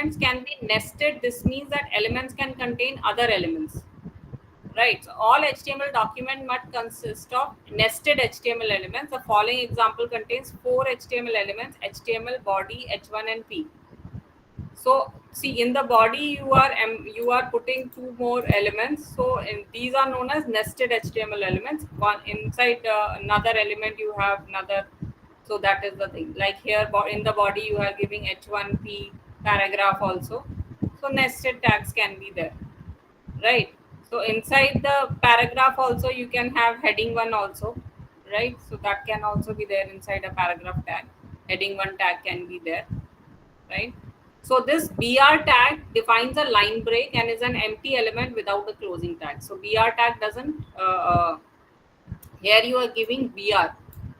elements can be nested. This means that elements can contain other elements, right? So all HTML document must consist of nested HTML elements. The following example contains 4 HTML elements: HTML, body, H1 and P. So see, in the body you are putting 2 more elements. So these are known as nested HTML elements. One inside another element you have another. So that is the thing. Like here in the body you are giving H1P paragraph also. So nested tags can be there, right? So inside the paragraph also you can have heading 1 also, right? So that can also be there inside a paragraph tag. Heading 1 tag can be there, right? So this BR tag defines a line break and is an empty element without a closing tag. So BR tag doesn't, here you are giving BR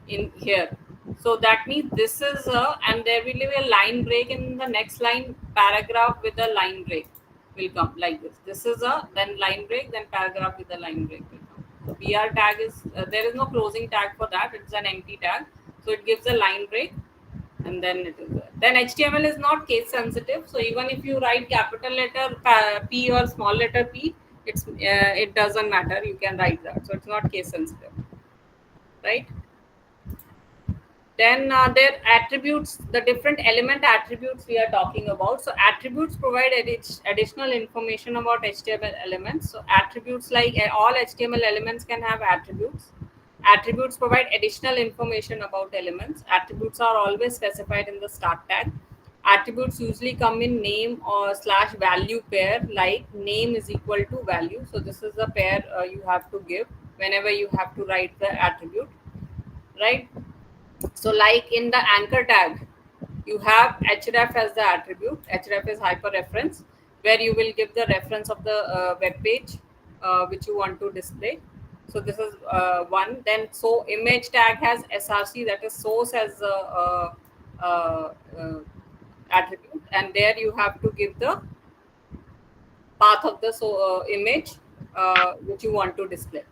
in here. So that means this is and there will be a line break in the next line, paragraph with a line break will come like this. This is a then line break, then paragraph with a line break will come. So BR tag is, there is no closing tag for that. It's an empty tag. So it gives a line break and then it is there. Then HTML is not case sensitive, so even if you write capital letter P or small letter P, it doesn't matter, you can write that, so it's not case sensitive, right? Then their attributes, the different element attributes we are talking about. So attributes provide additional information about HTML elements. So attributes, like all HTML elements can have attributes. Attributes provide additional information about elements. Attributes are always specified in the start tag. Attributes usually come in name or slash value pair, like name is equal to value. So this is the pair you have to give whenever you have to write the attribute, right? So like in the anchor tag, you have href as the attribute. Href is hyperreference, where you will give the reference of the web page which you want to display. So this is one. Then so image tag has src, that is source, as attribute, and there you have to give the path of the image which you want to display,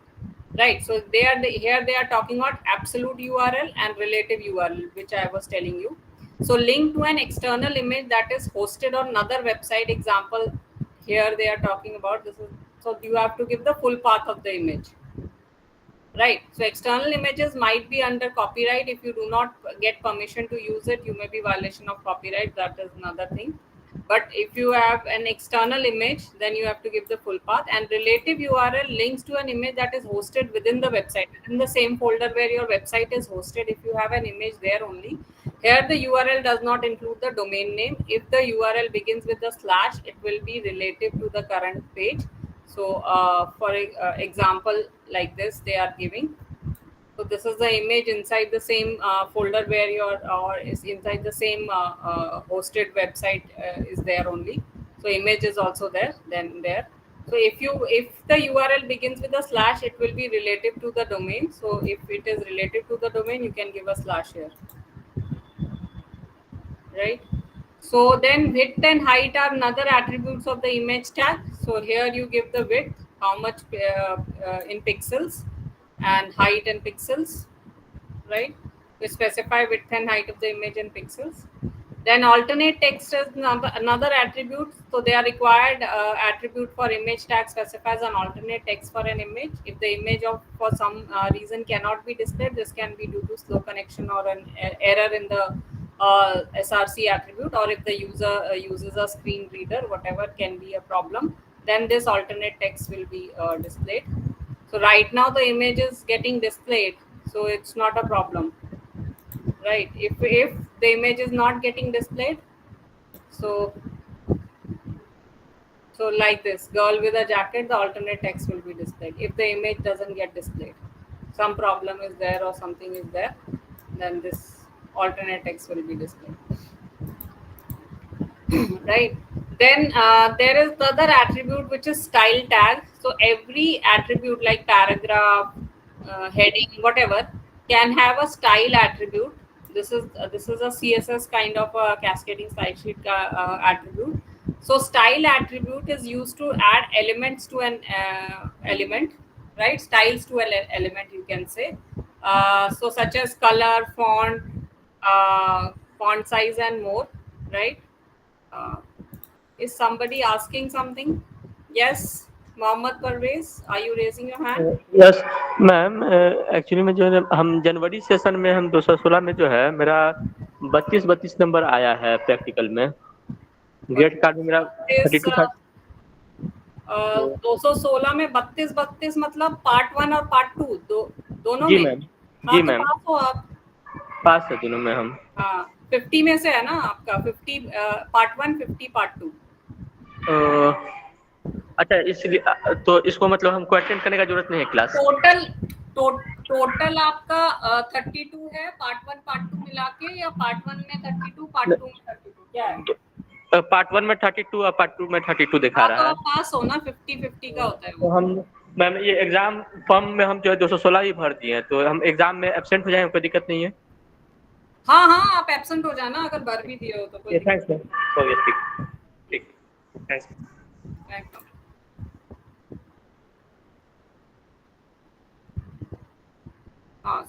right? So here they are talking about absolute URL and relative URL, which I was telling you. So link to an external image that is hosted on another website. Example, here they are talking about this is, so you have to give the full path of the image, right? So external images might be under copyright. If you do not get permission to use it, you may be violation of copyright. That is another thing. But if you have an external image, then you have to give the full path. And relative URL links to an image that is hosted within the website, within the same folder where your website is hosted. If you have an image there only, here the URL does not include the domain name. If the URL begins with a slash, it will be relative to the current page. So for example, like this they are giving. So this is the image inside the same folder where or is inside the same hosted website is there only. So image is also there, then there. So if the URL begins with a slash, it will be relative to the domain. So if it is relative to the domain, you can give a slash here, right? So then width and height are another attributes of the image tag. So here you give the width, how much in pixels, and height in pixels, right? We specify width and height of the image in pixels. Then alternate text is another attribute. So they are required attribute for image tag specifies an alternate text for an image. If the image of for some reason cannot be displayed, this can be due to slow connection or an error in the SRC attribute, or if the user uses a screen reader, whatever can be a problem, then this alternate text will be displayed. So right now the image is getting displayed, so it's not a problem, right? If the image is not getting displayed, so like this girl with a jacket, the alternate text will be displayed. If the image doesn't get displayed, some problem is there or something is there, then this alternate text will be displayed. Right? Then there is the other attribute, which is style tag. So every attribute like paragraph, heading, whatever, can have a style attribute. This is a CSS kind of a cascading style sheet attribute. So style attribute is used to add elements to an element, right? Styles to an element, you can say. So such as color, font size, and more, right? Uh, Is somebody asking something? Yes, Mohammad Parvez, are you raising your hand? Yes ma'am, actually में जो है हम जनवरी session में हम 216 में जो है मेरा 32 नंबर आया है प्रैक्टिकल में। गेट कार्ड में मेरा 32 था। 216 में 32 मतलब पार्ट 1 और पार्ट 2 दोनों जी में। मैम, हाँ जी तो मैम, पास हो आप। पास है दोनों में हम। हाँ 50 में से है ना आपका, 50 पार्ट 1, 50 पार्ट 2। अच्छा, इसलिए तो इसको मतलब हमको अटेंड करने का जरूरत नहीं है क्लास? टोटल टोटल आपका 32 है, पार्ट 1 पार्ट 2 मिला के, या पार्ट 1 में 32 पार्ट 2 में 32 क्या है? पार्ट 1 में 32 और पार्ट 2 में 32 दिखा हाँ तो रहा है। आप पास हो ना, 50-50 का होता है तो वो। हम मैम ये एग्जाम फॉर्म में हम जो है 216 ही भर दिए हैं, तो हम एग्जाम में एब्सेंट हो जाएंगे, कोई दिक्कत नहीं है? हाँ हाँ आप एब्सेंट हो जाना अगर भर भी दिए हो तो कोई ये दिक्कत थैंक्स मैम, ओके ठीक, ठीक, थैंक्स। नहीं।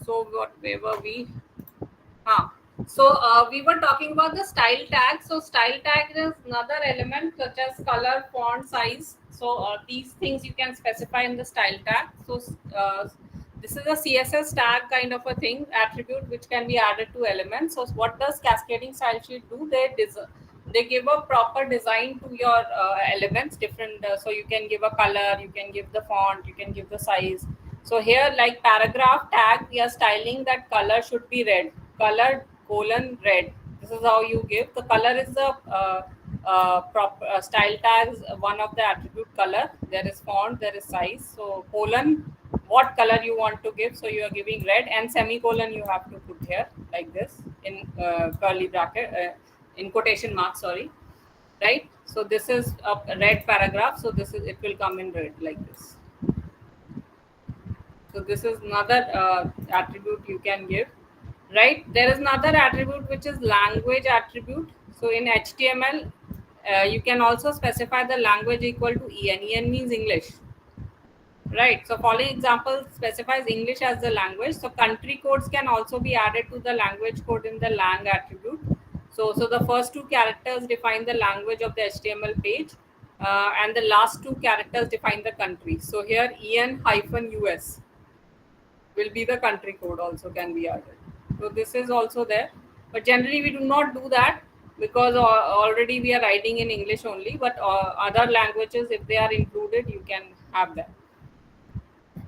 So what were we? So we were talking about the style tag. So style tag is another element such as color, font, size. So these things you can specify in the style tag. So this is a CSS tag kind of a thing, attribute which can be added to elements. So what does cascading style sheet do? They give a proper design to your elements, different. So you can give a color, you can give the font, you can give the size. So here, like paragraph tag, we are styling that color should be red, colored colon red. This is how you give. The color is the proper style tags, one of the attribute color. There is font, there is size. So colon, what color you want to give. So you are giving red, and semicolon you have to put here like this in curly bracket, in quotation marks. Sorry, right? So this is a red paragraph. So this is, it will come in red like this. So this is another attribute you can give, right? There is another attribute which is language attribute. So in HTML, you can also specify the language equal to en. En means English, right? So following example specifies English as the language. So country codes can also be added to the language code in the lang attribute. So the first two characters define the language of the HTML page, and the last two characters define the country. So here en-us will be the country code, also can be added. So this is also there, but generally we do not do that because already we are writing in English only. But other languages, if they are included, you can have that,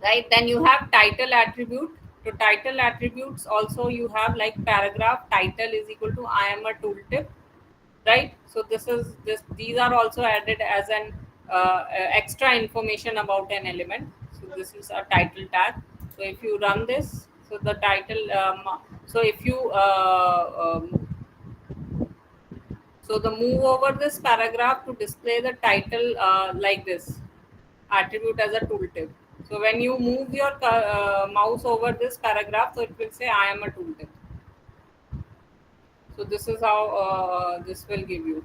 right? Then you have title attribute. To title attributes also you have like paragraph title is equal to I am a tooltip, right? So these are also added as an extra information about an element. So this is a title tag. So if you run this, so the title, so if you so the move over this paragraph to display the title like this attribute as a tooltip. So when you move your mouse over this paragraph, so it will say I am a tooltip. So this is how this will give you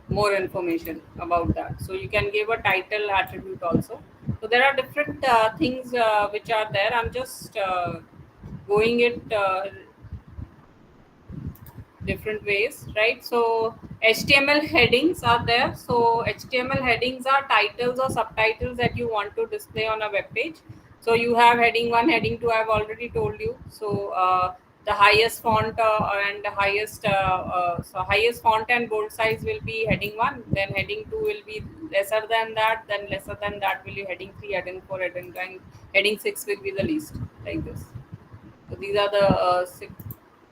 more information about that. So you can give a title attribute also. So there are different things which are there. I'm just going it different ways, right? So HTML headings are there. So HTML headings are titles or subtitles that you want to display on a web page. So you have heading 1, heading 2, I've already told you. So the highest font and the highest so highest font and bold size will be heading 1, then heading 2 will be lesser than that, then lesser than that will be heading 3, heading 4, heading 9, heading 6 will be the least, like this. So these are the 6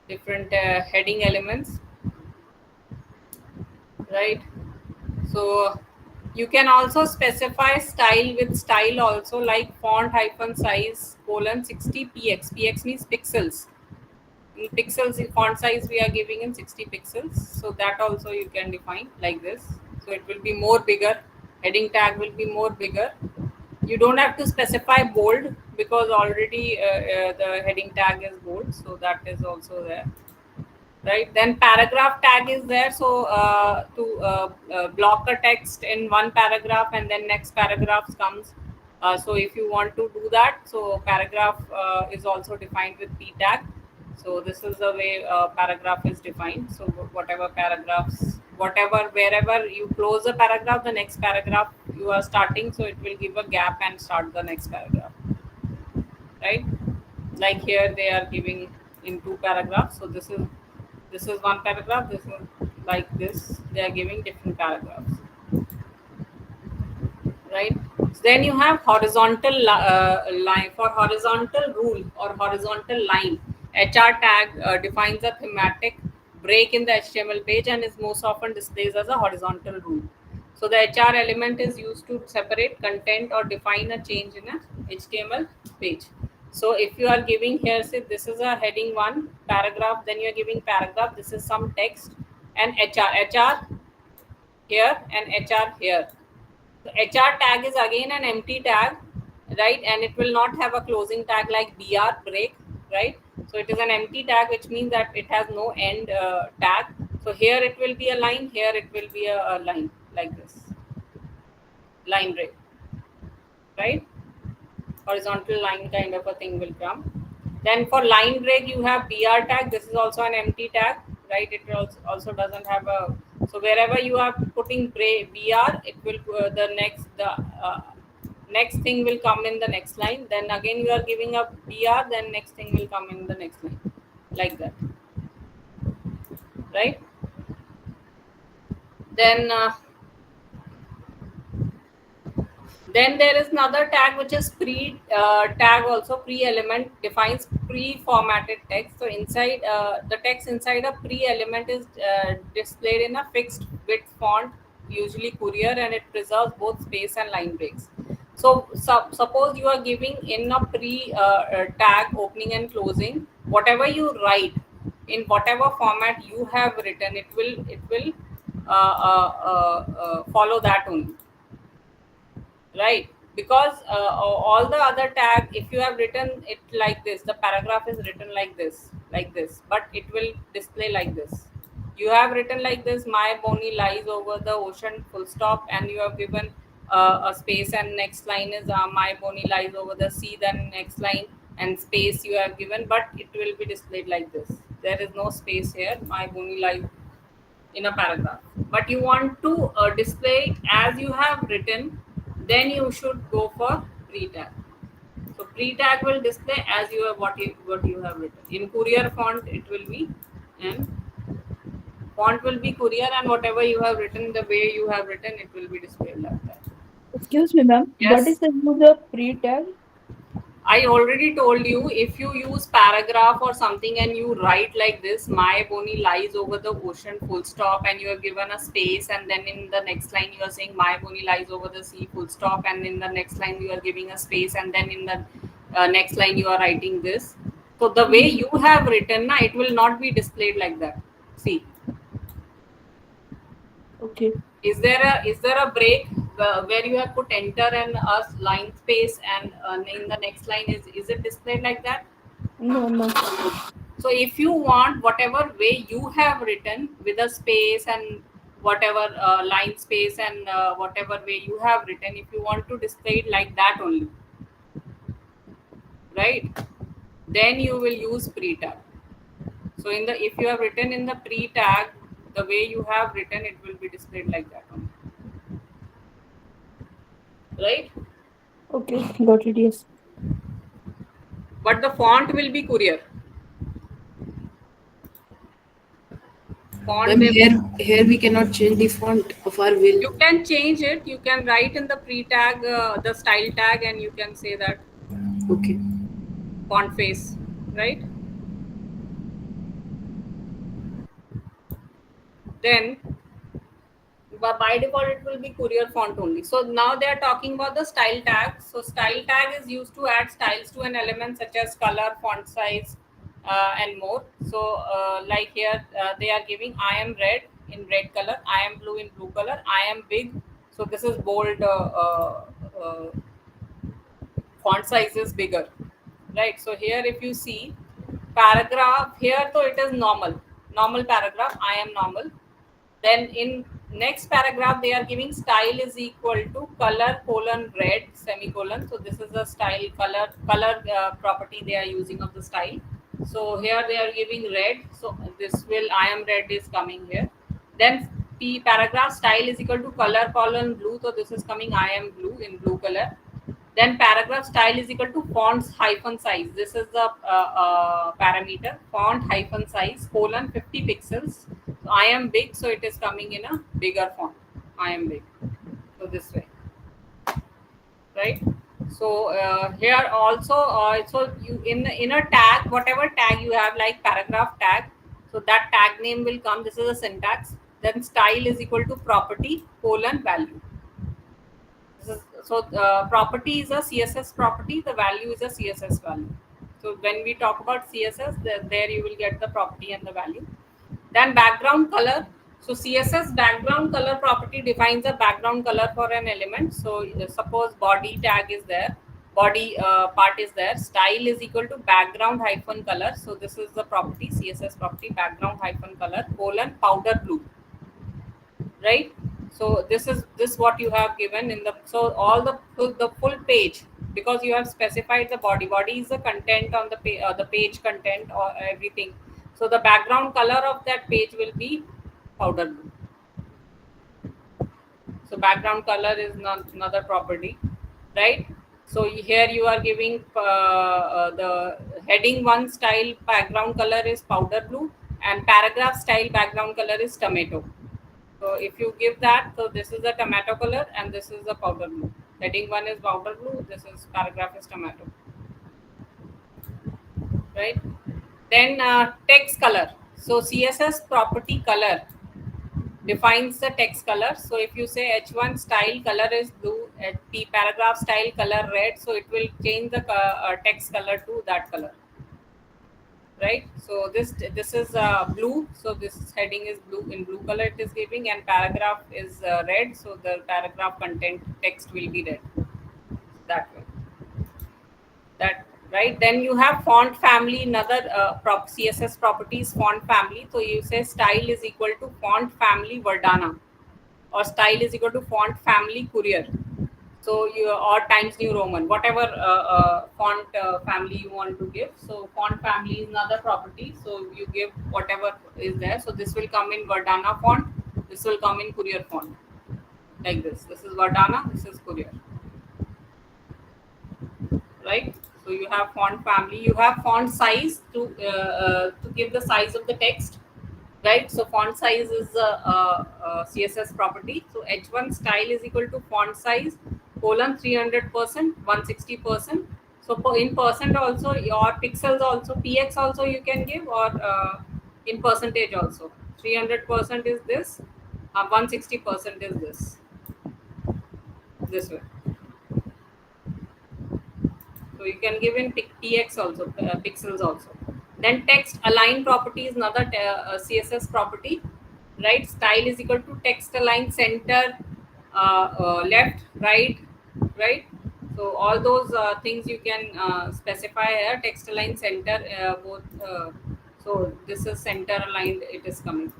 different heading elements, right? So you can also specify style with style also, like font hyphen size colon 60 px. Px means pixels. In pixels, font size we are giving in 60 pixels. So that also you can define like this. So it will be more bigger. Heading tag will be more bigger. You don't have to specify bold because already the heading tag is bold. So that is also there, right? Then paragraph tag is there. So to block a text in one paragraph and then next paragraph comes. So if you want to do that, so paragraph is also defined with p tag. So this is the way paragraph is defined. So whatever paragraphs, whatever wherever you close a paragraph, the next paragraph you are starting, so it will give a gap and start the next paragraph, right? Like here they are giving in two paragraphs. So this is one paragraph. This is like this. They are giving different paragraphs, right? So then you have horizontal line. For horizontal rule or horizontal line, HR tag defines a thematic break in the HTML page and is most often displayed as a horizontal rule. So the HR element is used to separate content or define a change in a HTML page. So if you are giving here, say this is a heading one paragraph, then you are giving paragraph. This is some text and HR here and HR here. So HR tag is again an empty tag, right? And it will not have a closing tag like BR break, right? So it is an empty tag, which means that it has no end tag. So here it will be a line, here it will be a line like this, line break, right? Horizontal line kind of a thing will come. Then for line break, you have BR tag. This is also an empty tag, right? It also doesn't have a. So wherever you are putting BR, it will the next thing will come in the next line. Then again you are giving a BR, then next thing will come in the next line, like that, right? Then Then there is another tag which is pre tag also. Pre element defines pre-formatted text. So inside the text inside a pre element is displayed in a fixed width font, usually Courier, and it preserves both space and line breaks. So suppose you are giving in a pre tag opening and closing, whatever you write in whatever format you have written, it will follow that only, right? Because all the other tag, if you have written it like this, the paragraph is written like this, but it will display like this. You have written like this, my bonnie lies over the ocean, full stop, and you have given a space, and next line is my bonnie lies over the sea, then next line and space you have given, but it will be displayed like this. There is no space here, my bonnie lies in a paragraph, but you want to display it as you have written, then you should go for pre-tag. So pre-tag will display as you have what you have written in Courier font. It will be, and font will be Courier, and whatever you have written, the way you have written, it will be displayed like that. Excuse me, ma'am. What Yes, is the use of pre-tag? I already told you, if you use paragraph or something and you write like this, my bonnie lies over the ocean, full stop, and you have given a space, and then in the next line you are saying my bonnie lies over the sea, full stop, and in the next line you are giving a space, and then in the next line you are writing this. So the way Mhm. you have written, na, it will not be displayed like that. See, Okay. is there a break where you have put enter and a line space, and in the next line is it displayed like that? No, no. So if you want whatever way you have written with a space and whatever line space and whatever way you have written, if you want to display it like that only, right? Then you will use pre-tag. So in the if you have written in the pre-tag, the way you have written, it will be displayed like that only, right? Okay, got it. Yes. But the font will be Courier. Font Ma'am, they here we cannot change the font of our will. You can change it. You can write in the pre-tag the style tag, and you can say that Okay. font face, right? Then by default it will be Courier font only. So now they are talking about the style tag. So style tag is used to add styles to an element such as color, font size, and more. So like here they are giving I am red in red color, I am blue in blue color, I am big. So this is bold, font size is bigger, right? So here if you see paragraph here, so it is normal paragraph, I am normal. Then in next paragraph they are giving style is equal to color colon red semicolon. So this is the style color property they are using of the style. So here they are giving red. So this will I am red is coming here. Then P paragraph style is equal to color colon blue. So this is coming I am blue in blue color. Then paragraph style is equal to fonts hyphen size. This is the parameter font hyphen size colon 50 pixels. So I am big, so it is coming in a bigger font. I am big. So this way, right? So here also, so you in a tag, whatever tag you have, like paragraph tag, so that tag name will come. This is a syntax. Then style is equal to property colon value. So property is a CSS property, the value is a CSS value. So when we talk about CSS, there you will get the property and the value. Then background color. So CSS background color property defines a background color for an element. So suppose body tag is there, body part is there, style is equal to background hyphen color. So this is the property, CSS property, background hyphen color colon powder blue, right? So this what you have given in the, so all the full page, because you have specified the body is the content on the page content or everything. So the background color of that page will be powder blue. So background color is not another property, right? So here you are giving the heading 1 style background color is powder blue and paragraph style background color is tomato. So if you give that, so this is the tomato color and this is the powder blue. Heading 1 is powder blue, this is paragraph is tomato, right? Then text color. So CSS property color defines the text color. So if you say H1 style color is blue, P paragraph style color red, so it will change the text color to that color, right? So this is blue, so this heading is blue, in blue color it is giving, and paragraph is red, so the paragraph content text will be red, that way, that, right? Then you have font family, another CSS properties, font family. So you say style is equal to font family Verdana, or style is equal to font family Courier. So you, or Times New Roman, whatever font family you want to give. So font family is another property. So you give whatever is there. So this will come in Verdana font. This will come in Courier font, like this. This is Verdana. This is Courier, right? So you have font family. You have font size to give the size of the text, right? So font size is a CSS property. So H1 style is equal to font size colon 300%, 160%. So in percent also, your pixels also, px also you can give, or in percentage also. 300% is this, 160% is this way. So you can give in px also, pixels also. Then text align property is another CSS property, right? Style is equal to text align center, left, right, right? So all those things you can specify here. Text align center, both. So this is center aligned. It is coming,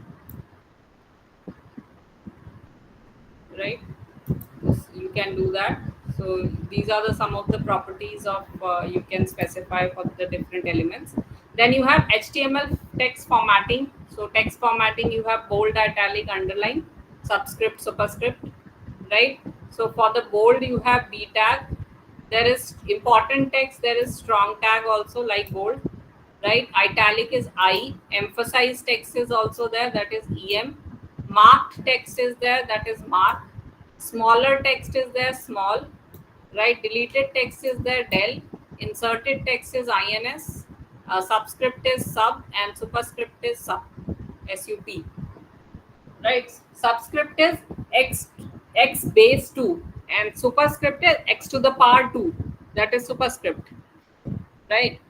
right? You can do that. So these are the some of the properties of you can specify for the different elements. Then you have HTML text formatting. So text formatting, you have bold, italic, underline, subscript, superscript, right? So for the bold you have B tag. There is important text, there is strong tag also, like bold, right? Italic is I, emphasized text is also there, that is EM, marked text is there, that is mark, smaller text is there, small, right? Deleted text is there, del, inserted text is INS, subscript is sub, and superscript is SUP, right? Subscript is x base 2, and superscript is x to the power 2, that is superscript, right?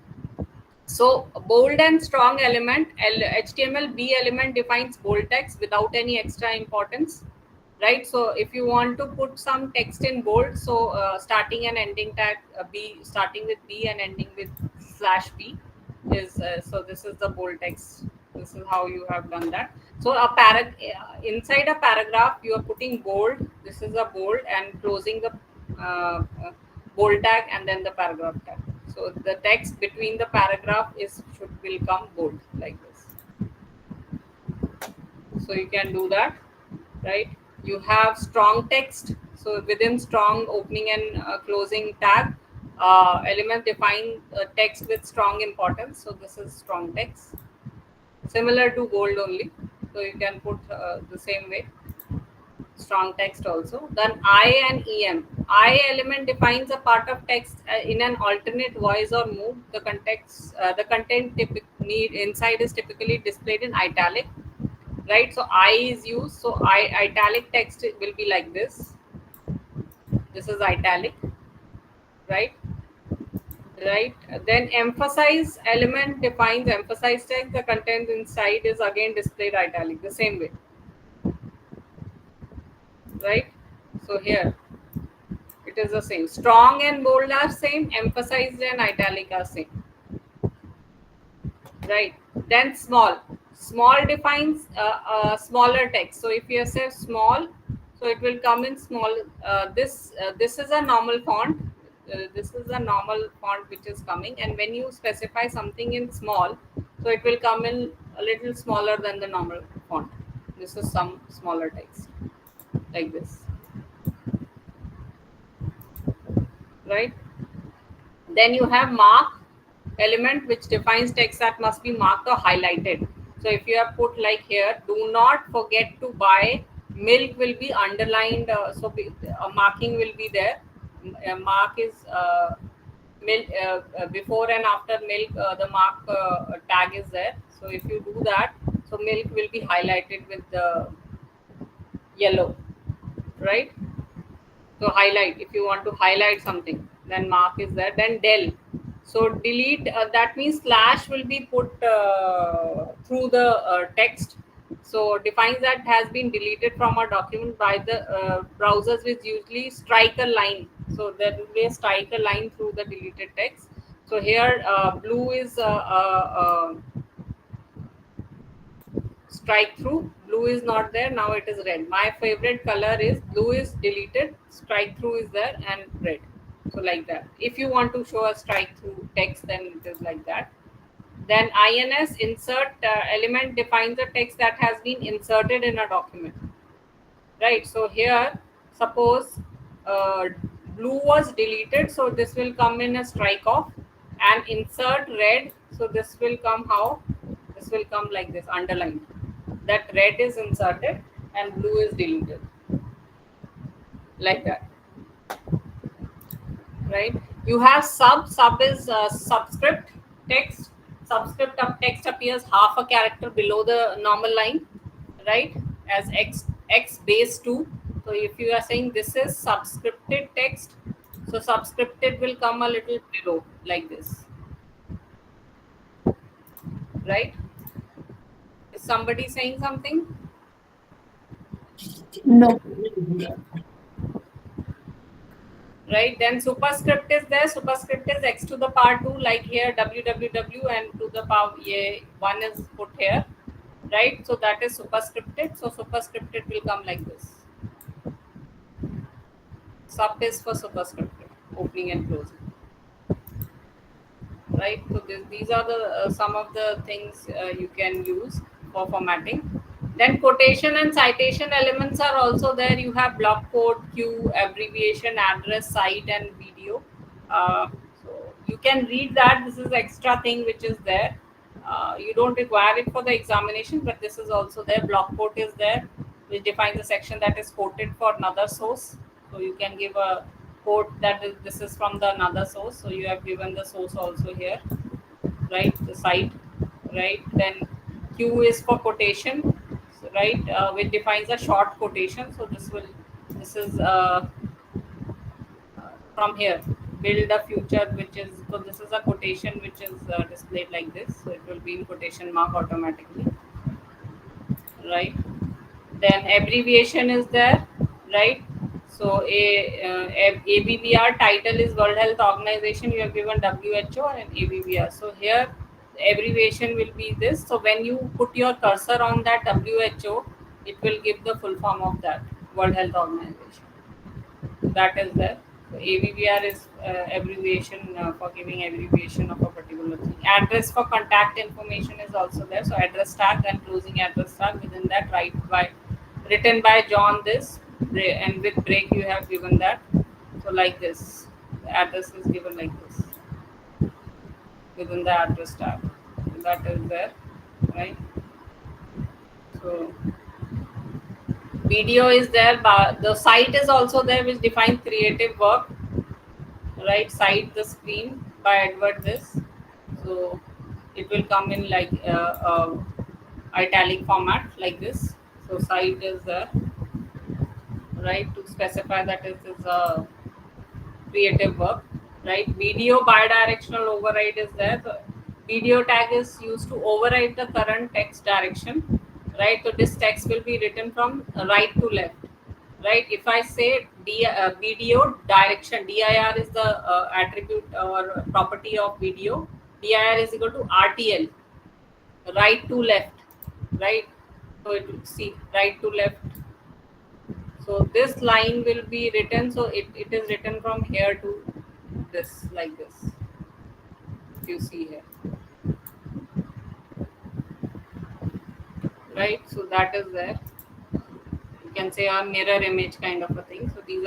So bold and strong element, HTML B element defines bold text without any extra importance, right? So if you want to put some text in bold, so starting and ending tag B, starting with B and ending with /B is, so this is the bold text. This is how you have done that. So inside a paragraph you are putting bold, this is a bold, and closing the bold tag and then the paragraph tag. So the text between the paragraph will come bold like this. So you can do that, right? You have strong text. So within strong opening and closing tag, element define text with strong importance. So this is strong text, similar to bold only. So you can put the same way. Strong text also. Then I and EM. I element defines a part of text in an alternate voice or mood. The content inside is typically displayed in italic, right? So I is used. So italic text will be like this. This is italic, right? Right. Then emphasize element defines emphasize text. The content inside is again displayed italic, the same way, right? So here it is the same. Strong and bold are same. Emphasized and italic are same. Right. Then small. Small defines smaller text. So if you say small, so it will come in small. This is a normal font. This is a normal font which is coming, and when you specify something in small, so it will come in a little smaller than the normal font. This is some smaller text like this, right? Then you have mark element which defines text that must be marked or highlighted. So if you have put like here, do not forget to buy, milk will be underlined. Marking will be there. Mark is milk before and after milk. The mark tag is there. So if you do that, so milk will be highlighted with the yellow, right? So highlight, if you want to highlight something, then mark is there. Then del. So delete, that means slash will be put through the text. So defines that has been deleted from a document by the browsers, which usually strike a line. So there will be a strike a line through the deleted text. So here blue is strike through. Blue is not there, now it is red. My favorite color is blue is deleted, strike through is there, and red. So like that. If you want to show a strike through text, then it is like that. Then ins, insert element defines the text that has been inserted in a document, right? So here suppose blue was deleted, so this will come in a strike off, and insert red, so this will come how? This will come like this, underlined, that red is inserted and blue is deleted, like that, right? You have sub is subscript text. Subscript of text appears half a character below the normal line, right, as x base 2. So if you are saying this is subscripted text, so subscripted will come a little below like this, right? Is somebody saying something? No. Right, then superscript is there. Superscript is x to the power 2, like here www, and to the power 1 is put here, right? So that is superscripted. So superscripted will come like this. Sub is for superscripted, opening and closing, right? So these are the some of the things you can use for formatting. Then quotation and citation elements are also there. You have block quote, Q, abbreviation, address, site, and video. So you can read that. This is extra thing which is there. You don't require it for the examination, but this is also there. Block quote is there, which defines a section that is quoted for another source. So you can give a quote that this is from the another source. So you have given the source also here, right? The site, right? Then Q is for quotation, right, which defines a short quotation. So this is from here, build a future, which is, so this is a quotation which is displayed like this. So it will be in quotation mark automatically, right? Then abbreviation is there, right? So ABBR title is World Health Organization. You have given WHO and ABBR. So here abbreviation will be this. So when you put your cursor on that WHO, it will give the full form of that World Health Organization. That is there. So AVBR is abbreviation for giving abbreviation of a particular thing. Address for contact information is also there. So address tag and closing address tag, within that written by John this, and with break you have given that. So like this, the address is given like this within the address tag. So that is there, right? So video is there, but the site is also there, which defines creative work, right? Site the screen by advert this. So it will come in like italic format like this. So site is there, right, to specify that it is a creative work, right? Video bidirectional override is there. So video tag is used to override the current text direction, right? So this text will be written from right to left, right? If I say video direction, dir is the attribute or property of video. Dir is equal to RTL, right to left, right? So it will see right to left. So this line will be written, so it is written from here to this, like this, if you see here, right? So that is there. You can say a mirror image kind of a thing. So these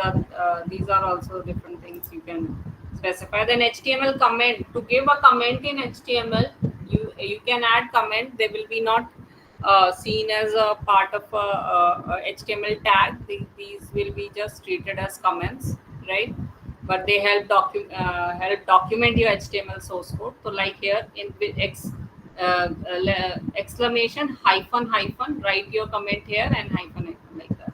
are also different things you can specify. Then HTML comment, to give a comment in HTML, you can add comment. They will be not seen as a part of a HTML tag. These will be just treated as comments, right? But they help document your HTML source code. So like here in exclamation hyphen hyphen, write your comment here, and hyphen hyphen, like that.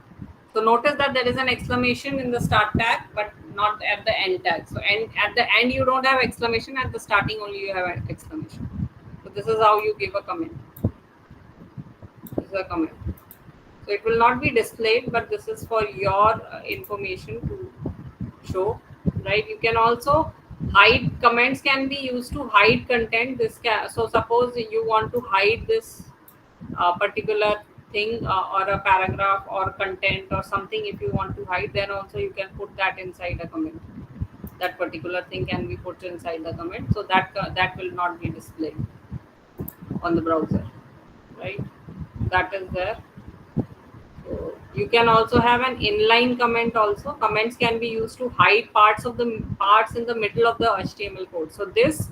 So notice that there is an exclamation in the start tag, but not at the end tag. So at the end you don't have exclamation. At the starting only you have an exclamation. So this is how you give a comment. This is a comment. So it will not be displayed, but this is for your information to show, right? You can also hide. Comments can be used to hide content. So suppose you want to hide this particular thing or a paragraph or content or something. If you want to hide, then also you can put that inside a comment. That particular thing can be put inside the comment, so that will not be displayed on the browser, right? That is there. So you can also have an inline comment also. Comments can be used to hide parts in the middle of the HTML code. So this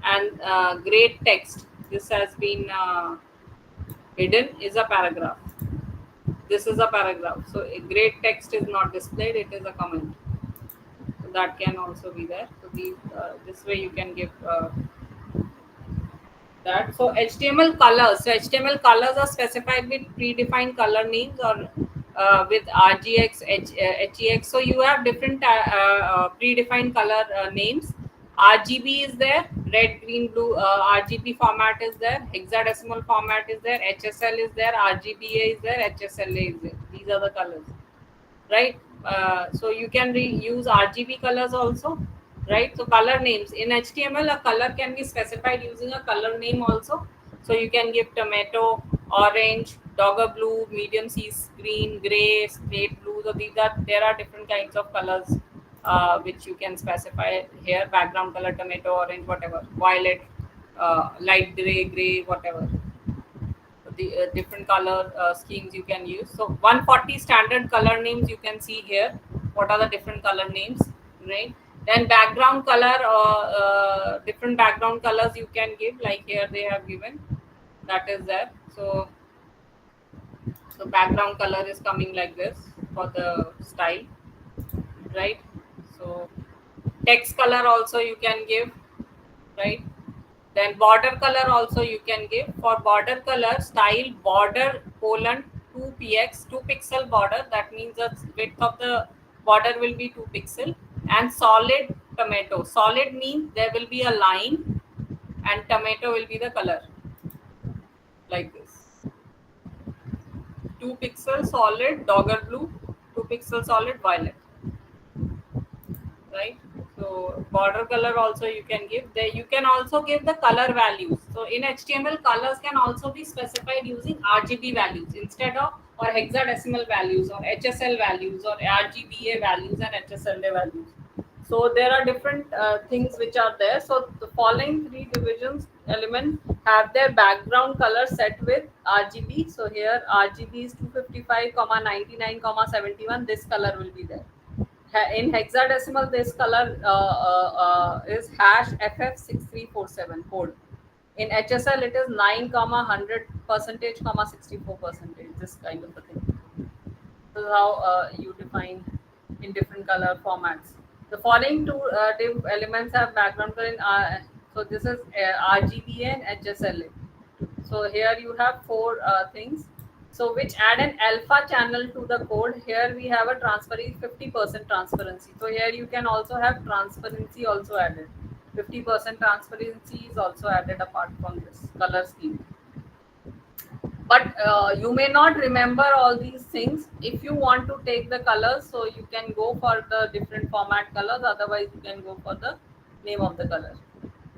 and great text, this has been hidden, is a paragraph. This is a paragraph. So a great text is not displayed, it is a comment. So that can also be there. So this way you can give that. So HTML colors. So HTML colors are specified with predefined color names or with RGX, HEX. So you have different predefined color names. RGB is there, red, green, blue. RGB format is there. Hexadecimal format is there. HSL is there. RGBA is there. HSLA is there. These are the colors, right? So you can use RGB colors also, right? So color names in HTML, a color can be specified using a color name also. So you can give tomato, orange, dogger blue, medium sea green, gray, slate blue. So there are different kinds of colors which you can specify here. Background color, tomato, orange, whatever, violet, light gray, whatever. The different color schemes you can use. So 140 standard color names you can see here. What are the different color names, right? Then background color, different background colors you can give, like here they have given, that is there. So background color is coming like this for the style, right? So text color also you can give, right? Then border color also you can give. For border color, style border colon 2px, 2 pixel border. That means the width of the border will be 2 pixel. And solid tomato. Solid means there will be a line and tomato will be the color, like this. 2 pixel solid dogger blue, 2 pixel solid violet, right? So border color also you can give. There you can also give the color values. So in HTML, colors can also be specified using RGB values instead of, or hexadecimal values, or HSL values, or RGBA values and HSLA values. So there are different things which are there. So the following three divisions element have their background color set with RGB. So here RGB is 255, 99, 71. This color will be there. In hexadecimal, this color is hash FF6347 code. In HSL, it is 9, 100%, 64%. This kind of a thing. This is how you define in different color formats. The following two div elements have background color in so this is RGBA and HSLA. So here you have four things. So which add an alpha channel to the code. Here we have a transparency 50% transparency. So here you can also have transparency also added. 50% transparency is also added apart from this color scheme. But you may not remember all these things. If you want to take the colors, so you can go for the different format colors, otherwise you can go for the name of the color,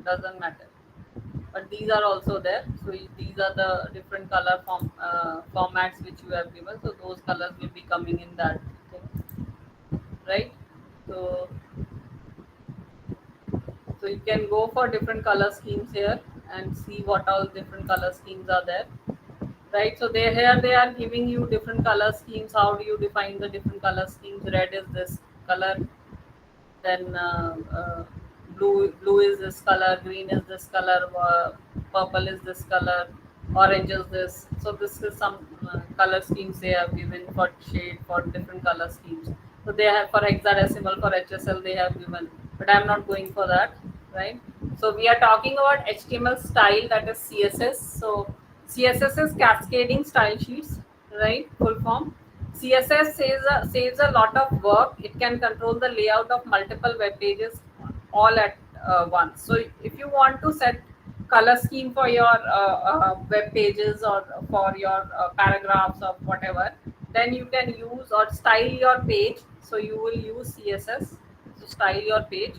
doesn't matter. But these are also there. So these are the different color formats which you have given, so those colors will be coming in that thing, right? So you can go for different color schemes here and see what all different color schemes are there, right? So they are giving you different color schemes. How do you define the different color schemes? Red is this color, then blue is this color, green is this color, purple is this color, orange is this. So this is some color schemes they have given for shade for different color schemes. So they have for hexadecimal, for HSL they have given, but I'm not going for that, right? So we are talking about HTML style, that is CSS. So CSS is cascading style sheets, right? Full form. CSS saves a lot of work. It can control the layout of multiple web pages all at once. So if you want to set color scheme for your web pages or for your paragraphs or whatever, then you can use or style your page. So you will use CSS to style your page,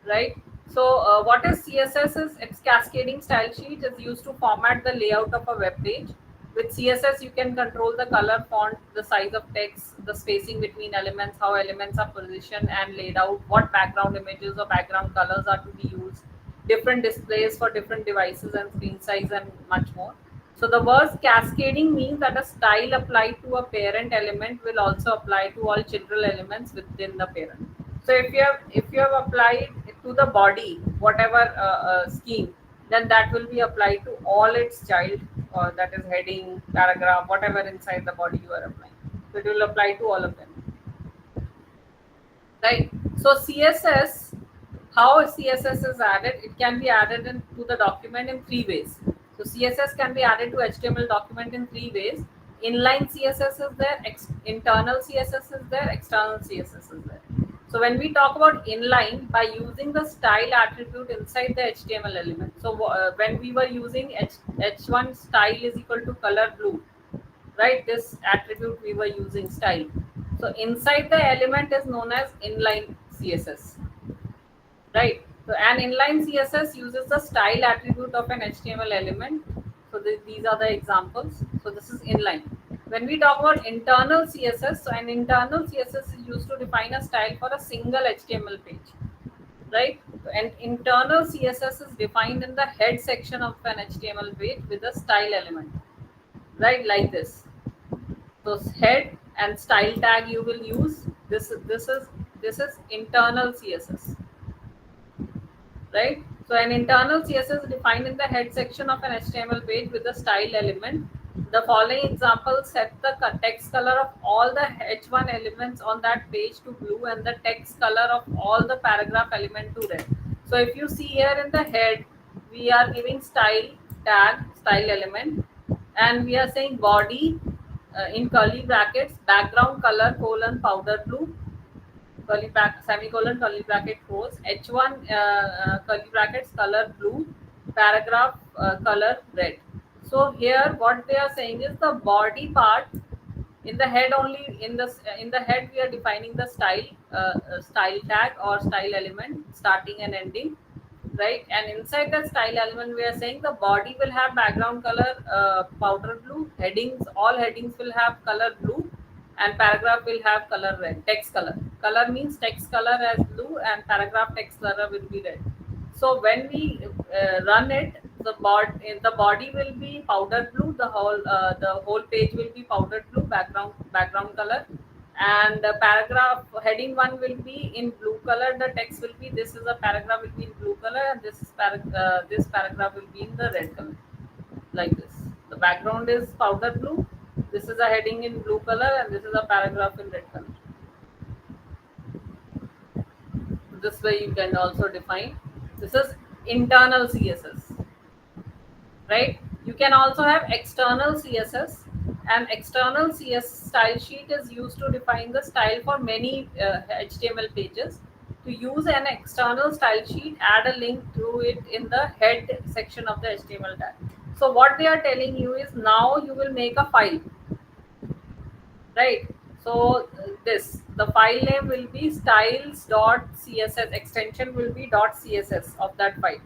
right? So what is CSS is it's cascading style sheet. It's used to format the layout of a web page. With CSS, you can control the color, font, the size of text, the spacing between elements, how elements are positioned and laid out, what background images or background colors are to be used, different displays for different devices and screen size, and much more. So the word cascading means that a style applied to a parent element will also apply to all children elements within the parent. So if you have applied it to the body, whatever scheme, then that will be applied to all its child, or that is heading, paragraph, whatever inside the body you are applying. So it will apply to all of them, right? So CSS, how CSS is added? It can be added to the document in three ways. So CSS can be added to HTML document in three ways. Inline CSS is there, internal CSS is there, external CSS is there. So when we talk about inline, by using the style attribute inside the HTML element. So when we were using h1 style is equal to color blue, right? This attribute we were using style. So inside the element is known as inline CSS, right? So an inline CSS uses the style attribute of an HTML element. So these are the examples. So this is inline. When we talk about internal CSS, so an internal CSS is used to define a style for a single HTML page, right? An internal CSS is defined in the head section of an HTML page with a style element, right? Like this. So head and style tag you will use. This is internal CSS, right? So an internal CSS is defined in the head section of an HTML page with a style element. The following examples set the text color of all the H1 elements on that page to blue and the text color of all the paragraph element to red. So if you see here in the head, we are giving style tag, style element, and we are saying body in curly brackets, background color colon powder blue, curly bracket semicolon curly bracket close, h1 curly brackets color blue, paragraph color red. So here what they are saying is the body part in the head only. In the head we are defining the style tag or style element starting and ending, right? And inside the style element we are saying the body will have background color powder blue, headings, all headings will have color blue, and paragraph will have color red, text color. Color means text color as blue blue, and paragraph text color will be red. So when we run it, the body will be powder blue. The whole page will be powder blue background color, and the paragraph heading one will be in blue color. The text will be, this is a paragraph will be in blue color, and this paragraph will be in the red color, like this. The background is powder blue. This is a heading in blue color, and this is a paragraph in red color. This way you can also define. This is internal CSS, right? You can also have external CSS. And external CS style sheet is used to define the style for many HTML pages. To use an external style sheet, add a link to it in the head section of the HTML tag. So what they are telling you is, now you will make a file, right? So the file name will be styles.css, extension will be .css of that file.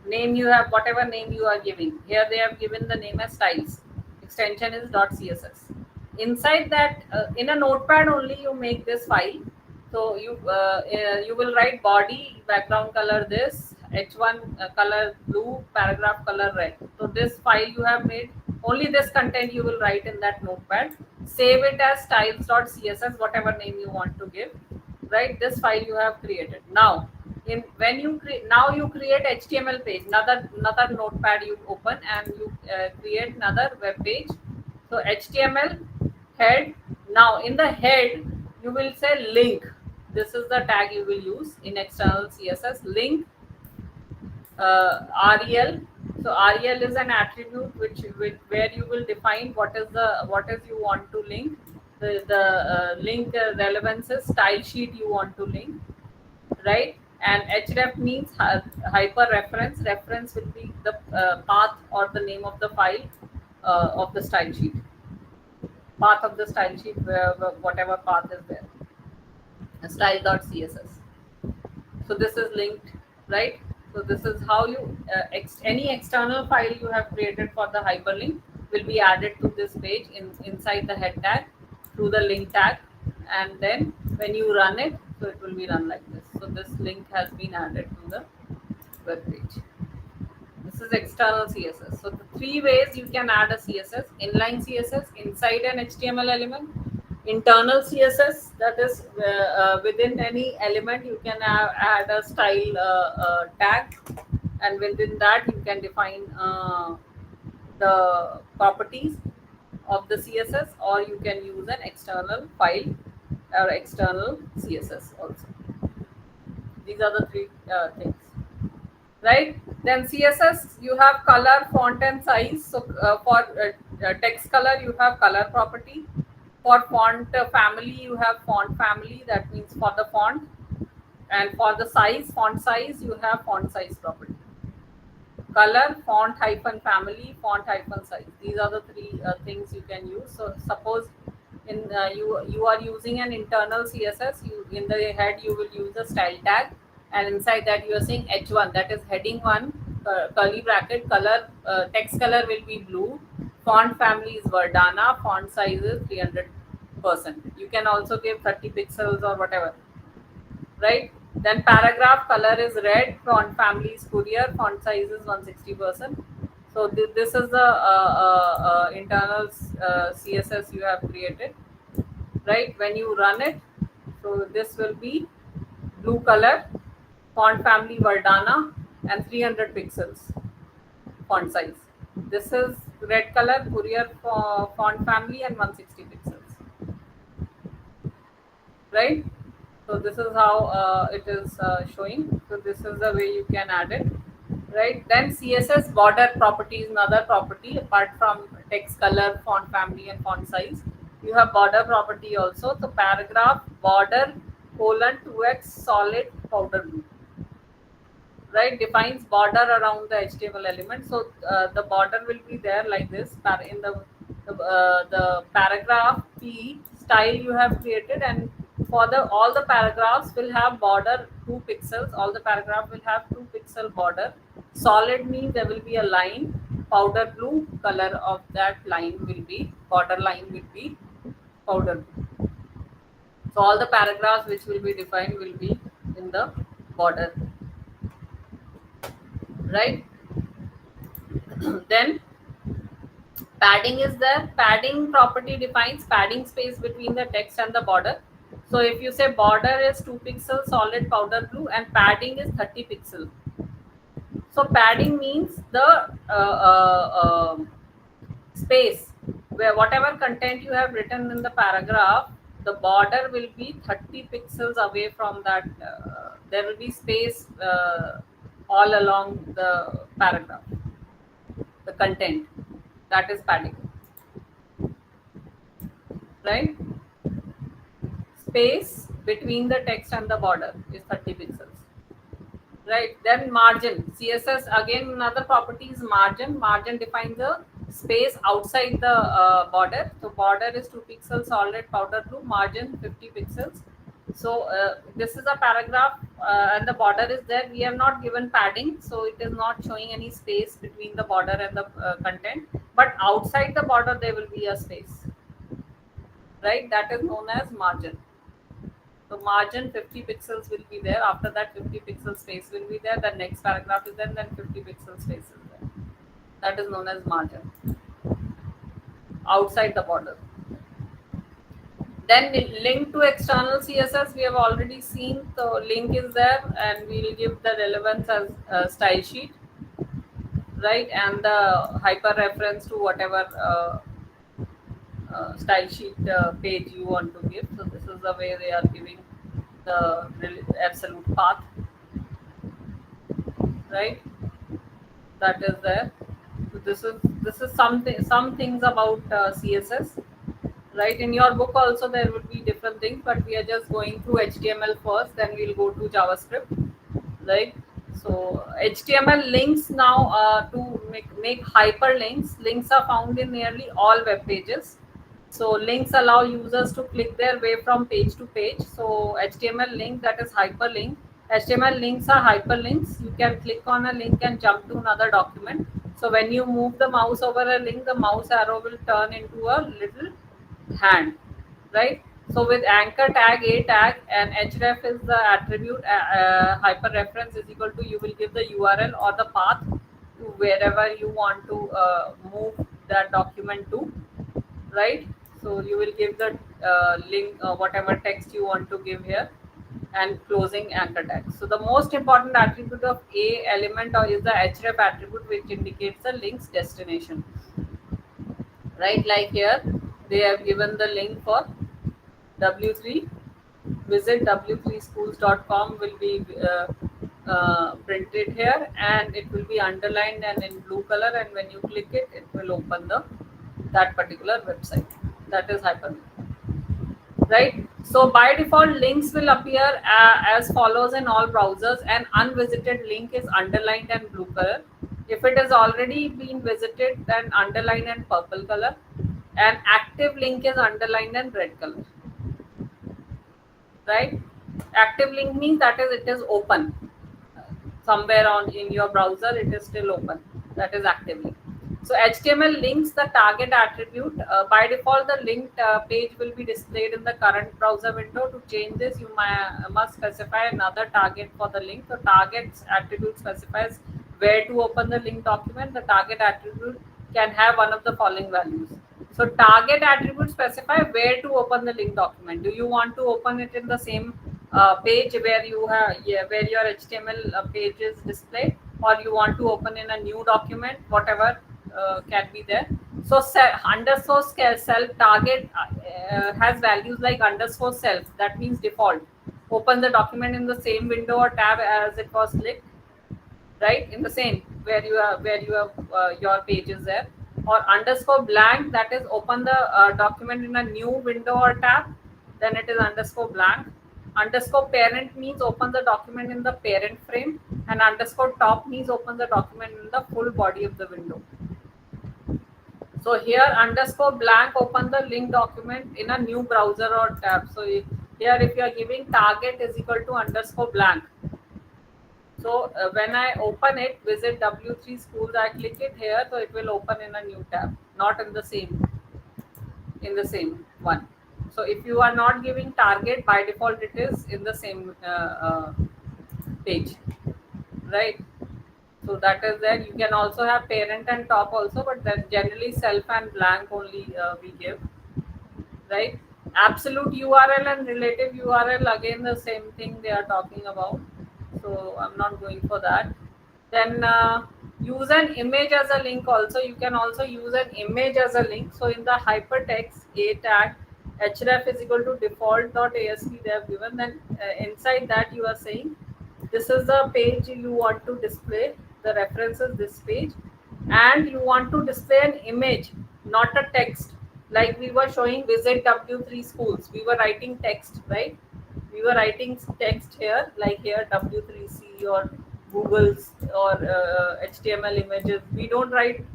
Name, you have whatever name you are giving. Here they have given the name as styles, extension is .css. Inside that, in a notepad only you make this file. So you will write body background color this, h1 color blue, paragraph color red. So this file you have made, only this content you will write in that notepad. Save it as styles.css, whatever name you want to give, right? This file you have created. Now when you create HTML page, another notepad you open, and you create another web page. So HTML head. Now in the head you will say link. This is the tag you will use in external CSS. Link rel. So rel is an attribute where you will define what is you want to link. The link relevance is style sheet you want to link, right? And href means hyper reference. Reference will be the path or the name of the file of the style sheet. Path of the style sheet, whatever path is there. Style.css. So this is linked, right? So this is how you any external file you have created for the hyperlink will be added to this page inside the head tag through the link tag, and then when you run it, so it will be run like this. So this link has been added to the web page. This is external CSS. So the three ways you can add a CSS: inline CSS inside an HTML element, internal CSS, that is within any element you can add a style tag, and within that you can define the properties of the CSS, or you can use an external file or external CSS also. These are the three things, right? Then CSS, you have color, font and size. So for text color you have color property. For font family you have font family, that means for the font. And for the size, font size, you have font size property. Color, font hyphen family, font hyphen size. These are the three things you can use. So suppose in you are using an internal CSS, in the head you will use a style tag, and inside that you are saying h1, that is heading 1, curly bracket, color, text color will be blue, font family is Verdana, font size is 300%. You can also give 30 pixels or whatever, right? Then paragraph color is red, font family is Courier, font size is 160%. So this is the internal CSS you have created, right? When you run it, so this will be blue color, font family Verdana, and 300 pixels font size. This is red color, Courier font family, and 160 pixels, right? So this is how it is showing. So this is the way you can add it, right? Then CSS border property is another property apart from text color, font family, and font size. You have border property also. So paragraph border colon 2x solid powder blue, right? Defines border around the HTML element. So the border will be there like this in the paragraph P style you have created, and for all the paragraphs will have border 2 pixels. All the paragraph will have 2 pixel border. Solid means there will be a line. Powder blue color of that line will be, border line will be powder blue. So all the paragraphs which will be defined will be in in the border, right? Then padding is there. Padding property defines padding space between the text and the border. So if you say border is 2 pixels solid powder blue and padding is 30 pixel. So padding means the space where whatever content you have written in the paragraph, the border will be 30 pixels away from that. There will be space all along the paragraph, the content. That is padding, right? Space between the text and the border is 30 pixels, right? Then margin, css again another property is margin. Margin defines the space outside the border. So border is 2 pixels solid powder blue, margin 50 pixels. So this is a paragraph and the border is there. We have not given padding, so it is not showing any space between the border and the content, but outside the border there will be a space, right? That is known as margin. So margin 50 pixels will be there. After that 50 pixel space will be there. The next paragraph is there, then 50 pixel space is there. That is known as margin. Outside the border. Then link to external CSS we have already seen. So link is there and we will give the relevance as style sheet, right? And the hyper reference to whatever style sheet page you want to give. So this is the way they are giving the absolute path, right? That is there. So this is some things about CSS, right? In your book also there will be different things, but we are just going through HTML first, then we'll go to JavaScript, right? So HTML links now to make hyperlinks. Links are found in nearly all web pages. So links allow users to click their way from page to page. So HTML link, that is hyperlink. HTML links are hyperlinks. You can click on a link and jump to another document. So when you move the mouse over a link, the mouse arrow will turn into a little hand, right? So with anchor tag, a tag, and href is the attribute, hyper reference is equal to, you will give the URL or the path to wherever you want to move that document to, right? So you will give the link, whatever text you want to give here, and closing anchor tag. So the most important attribute of a element is the href attribute, which indicates the link's destination, right? Like here they have given the link for W3. Visit w3schools.com will be printed here, and it will be underlined and in blue color, and when you click it, it will open that particular website. That is hyperlink, right? So by default links will appear as follows in all browsers. An unvisited link is underlined and blue color. If it has already been visited, then underlined and purple color. An active link is underlined and red color, right? Active link means that is it is open somewhere in your browser, it is still open. That is active link. So HTML links, the target attribute. By default, the linked page will be displayed in the current browser window. To change this, you must specify another target for the link. So targets attribute specifies where to open the link document. The target attribute can have one of the following values. So target attribute specify where to open the link document. Do you want to open it in the same page where you have where your HTML page is displayed, or you want to open in a new document, whatever can be there. So underscore self target has values like underscore self, that means default. Open the document in the same window or tab as it was clicked, right? In the same where you have your page is there. Or underscore blank, that is open the document in a new window or tab, then it is underscore blank. Underscore parent means open the document in the parent frame, and underscore top means open the document in the full body of the window. So here underscore blank open the link document in a new browser or tab. So here if you are giving target is equal to underscore blank. So when I open it, visit W3 schools, I click it here, so it will open in a new tab, not in the same one. So if you are not giving target, by default it is in the same page, right? So that is there. You can also have parent and top also, but then generally self and blank only we give, right? Absolute URL and relative URL, again the same thing they are talking about, so I'm not going for that. Then use an image as a link also. You can also use an image as a link. So in the hypertext a tag href is equal to default.asp they have given, then inside that you are saying this is the page you want to display, the reference is this page, and you want to display an image, not a text. Like we were showing visit W3 schools, we were writing text, right? We were writing text here, like here W3C or Google's or HTML images. We don't write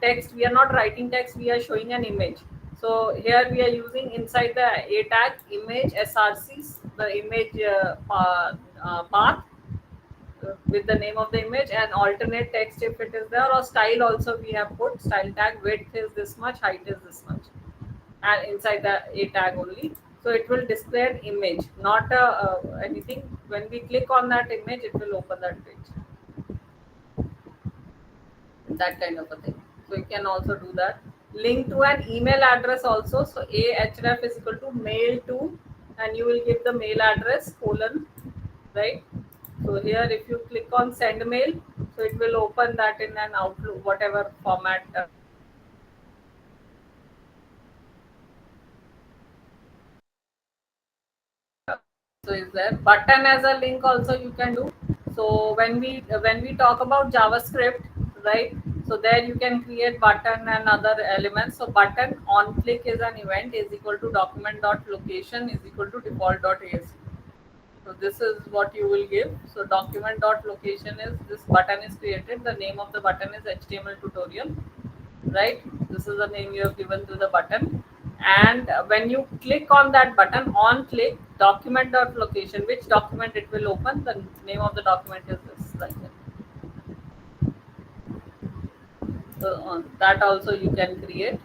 text, we are not writing text, we are showing an image. So here we are using inside the a tag image srcs, the image path with the name of the image and alternate text if it is there, or style also we have put style tag, width is this much, height is this much, and inside the a tag only. So it will display an image, not anything. When we click on that image, it will open that page, that kind of a thing. So you can also do that. Link to an email address also. So a href is equal to mail to, and you will give the mail address colon, right? So here if you click on send mail, so it will open that in an Outlook, whatever format. So is there button as a link also you can do. So when we talk about JavaScript, right? So there you can create button and other elements. So button on click is an event is equal to document.location is equal to default.asp. So this is what you will give. So document.location is this button is created. The name of the button is HTML tutorial, right? This is the name you have given to the button. And when you click on that button, on click document.location, which document it will open, the name of the document is this, like that. So that also you can create.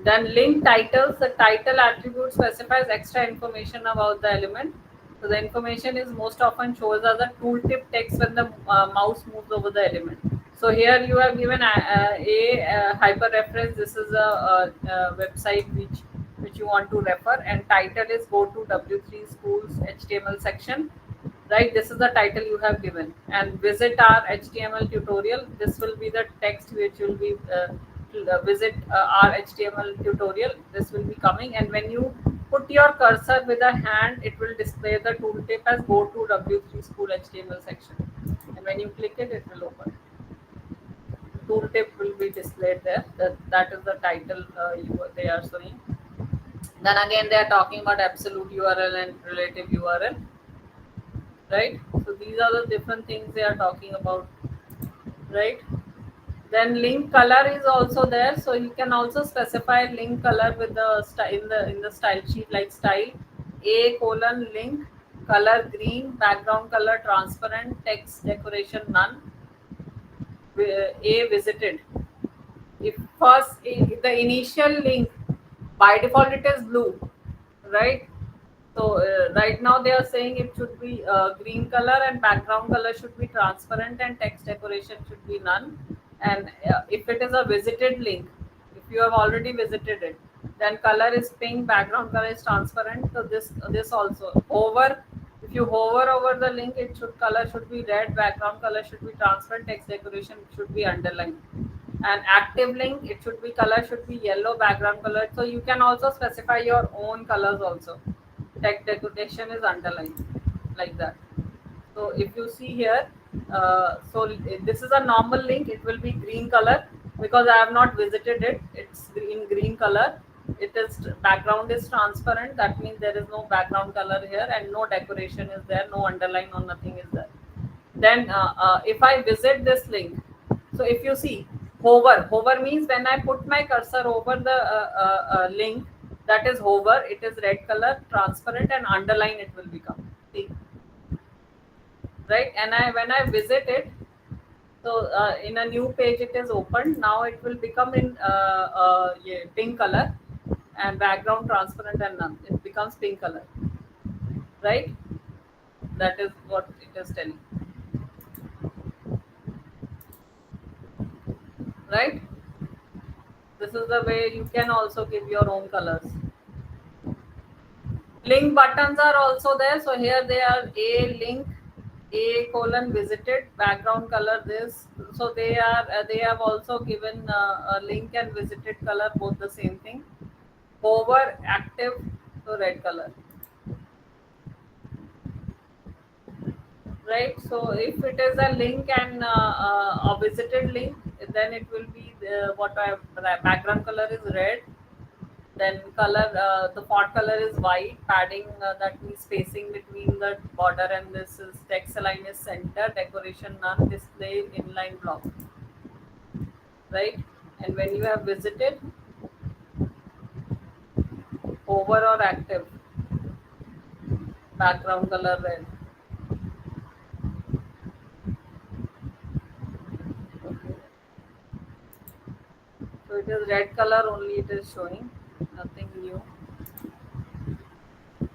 Then link titles, the title attribute specifies extra information about the element. So the information is most often shows as a tooltip text when the mouse moves over the element. So here you have given a hyper reference. This is a website which you want to refer, and title is go to W3 schools HTML section, right? This is the title you have given, and visit our HTML tutorial. This will be the text which will be visit our HTML tutorial. This will be coming, and when you put your cursor with a hand, it will display the tooltip as go to W3 school HTML section, and when you click it, it will open. Tooltip will be displayed there. That is the title they are showing. Then again they are talking about absolute URL and relative URL, right? So these are the different things they are talking about, right? Then link color is also there, so you can also specify link color with the in the style sheet, like style a colon link color green, background color transparent, text decoration none, a visited. If first the initial link, by default it is blue, right? So right now they are saying it should be green color and background color should be transparent and text decoration should be none. And if it is a visited link, if you have already visited it, then color is pink, background color is transparent. So this also hover. If you hover over the link, it should color should be red, background color should be transparent, text decoration should be underlined. And active link, it should be color should be yellow, background color. So you can also specify your own colors also. Text decoration is underlined like that. So if you see here, so this is a normal link, it will be green color because I have not visited it. It's in green color. It is background is transparent, that means there is no background color here and no decoration is there, no underline or nothing is there. Then if I visit this link, so if you see hover means when I put my cursor over the link, that is hover, it is red color, transparent, and underline it will become. See, right? And when I visit it, so in a new page it is opened. Now it will become in pink color and background transparent and none. It becomes pink color, right? That is what it is telling. right? This is the way you can also give your own colors. Link buttons are also there. So here they are: a link, a colon visited, background color this. So they have also given a link and visited color, both the same thing. Over, active, so red color, right? So if it is a link and a visited link, then it will be the background color is red. Then color, the font color is white. Padding, that means spacing between the border and this is text align is center. Decoration none. Display inline block, right? And when you have visited, over or active, background color red. Okay. So it is red color only. It is showing nothing new.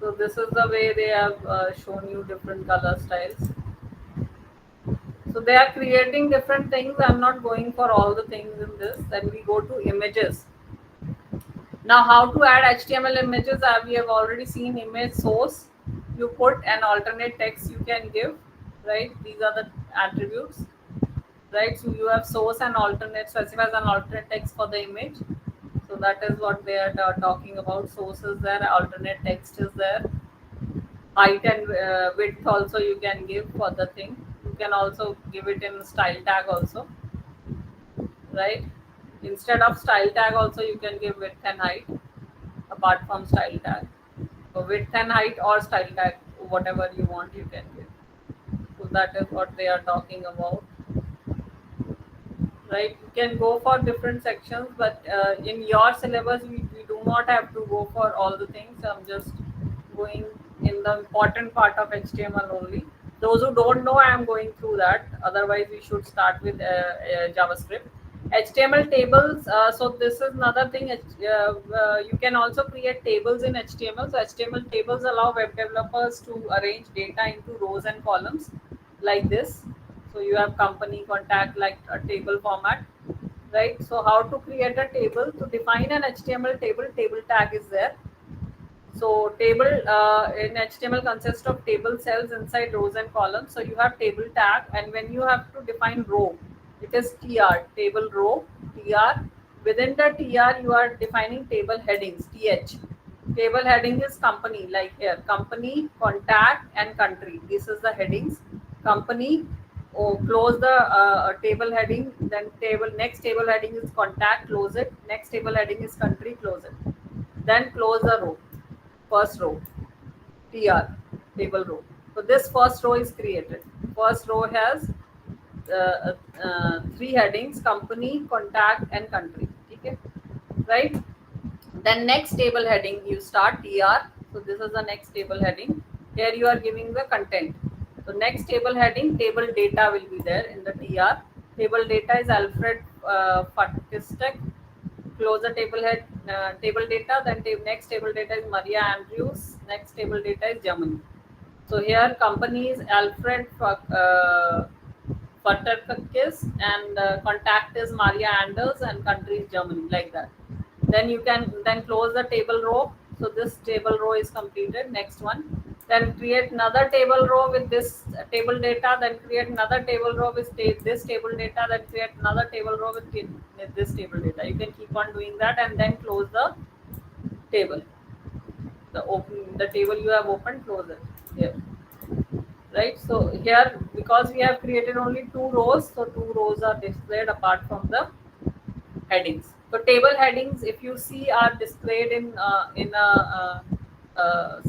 So this is the way they have shown you different color styles. So they are creating different things. I'm not going for all the things in this. Then we go to images. Now how to add HTML images? We have already seen image source. You put an alternate text you can give, right? These are the attributes, right? So you have source and alternate, specifies an alternate text for the image. So that is what they are talking about. Source is there, alternate text is there. Height and width also you can give for the thing. You can also give it in style tag also, right? Instead of style tag also you can give width and height apart from style tag. So width and height or style tag, whatever you want you can give. So that is what they are talking about, right? You can go for different sections, but in your syllabus we do not have to go for all the things. I'm just going in the important part of HTML only. Those who don't know, I am going through that. Otherwise we should start with JavaScript. HTML tables, so this is another thing. You can also create tables in HTML. So HTML tables allow web developers to arrange data into rows and columns like this. So you have company, contact, like a table format, right? So how to create a table? To define an HTML table, table tag is there. So table in HTML consists of table cells inside rows and columns. So you have table tag, and when you have to define row, it is tr, table row, tr. Within the tr, you are defining table headings, th. Table heading is company, like here, company, contact, and country. This is the headings. Company, close the table heading. Then next table heading is contact, close it. Next table heading is country, close it. Then close the row. First row, tr, table row. So this first row is created. First row has three headings: company, contact, and country. Okay, right? Then next table heading you start tr. So this is the next table heading. Here you are giving the content. So next table heading, table data will be there in the tr. Table data is Alfred Fakistek. Close the table head, table data. Then next table data is Maria Andrews. Next table data is Germany. So here company is Alfred Futterkakis, and contact is Maria Anders, and country is Germany, like that. Then you can then close the table row. So this table row is completed. Next one. Then create another table row with this table data. Then create another table row with this table data. Then create another table row with this table data. You can keep on doing that, and then close the table. The table you have opened, close it here. Right. So here, because we have created only two rows, so two rows are displayed apart from the headings. So table headings, if you see, are displayed in a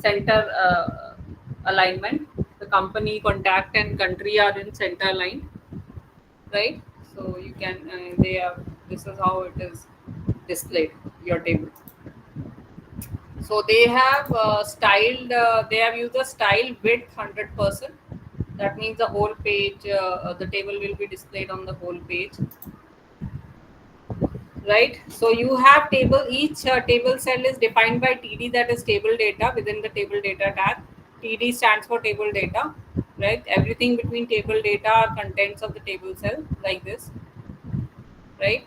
center alignment. The company, contact, and country are in center aligned, right? So you can they have, this is how it is displayed, your table. So they have styled. They have used the style width 100%. That means the whole page, the table will be displayed on the whole page, right? So you have table. Each table cell is defined by TD, that is table data, within the table data tag. TD stands for table data, right? Everything between table data are contents of the table cell, like this, right?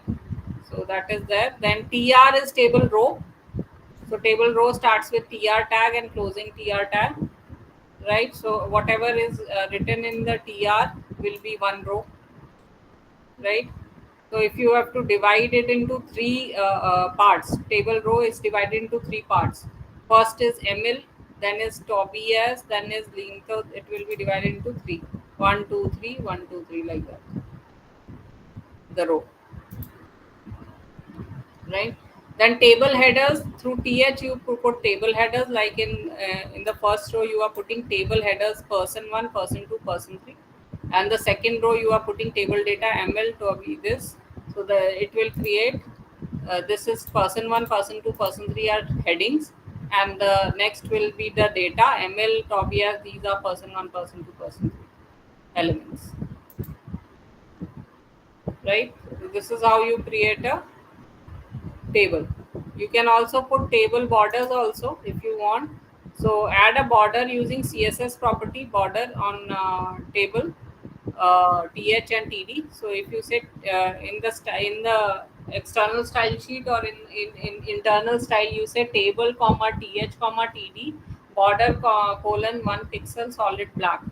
So that is there. Then TR is table row. So table row starts with TR tag and closing TR tag, right? So whatever is written in the TR will be one row, right? So if you have to divide it into three parts, table row is divided into three parts. First is Emil, then is Tobias, then is Lean. So it will be divided into three. 1, 2, 3, 1, 2, 3, like that. The row, right? Then table headers, through TH you put table headers, like in the first row you are putting table headers person 1, person 2, person 3, and the second row you are putting table data ML to be this. So the it will create this is person 1, person 2, person 3 are headings, and the next will be the data ML Tobias. These are person 1, person 2, person 3 elements, right? So this is how you create a table. You can also put table borders also if you want. So add a border using CSS property border on table th and td. So if you set in the external style sheet, or in internal style, you say table comma th comma td border colon 1 pixel solid black.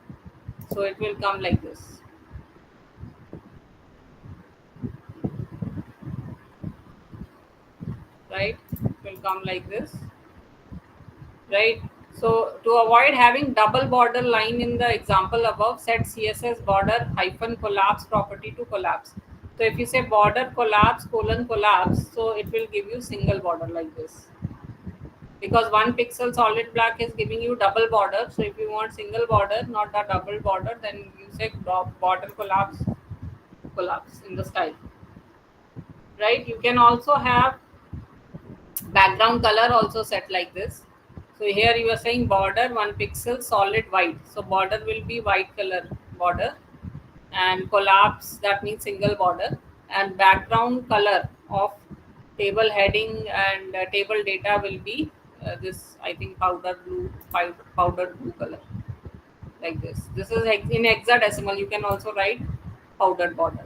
So it will come like this, right? It will come like this, right? So to avoid having double border line in the example above, set CSS border hyphen collapse property to collapse. So if you say border collapse colon collapse, so it will give you single border like this, because 1 pixel solid black is giving you double border. So if you want single border, not a double border, then you say border collapse in the style, right? You can also have background color also set like this. So here you are saying border 1 pixel solid white, so border will be white color border, and collapse, that means single border, and background color of table heading and table data will be this, I think, powder blue color, like this is in hexadecimal. You can also write powdered border,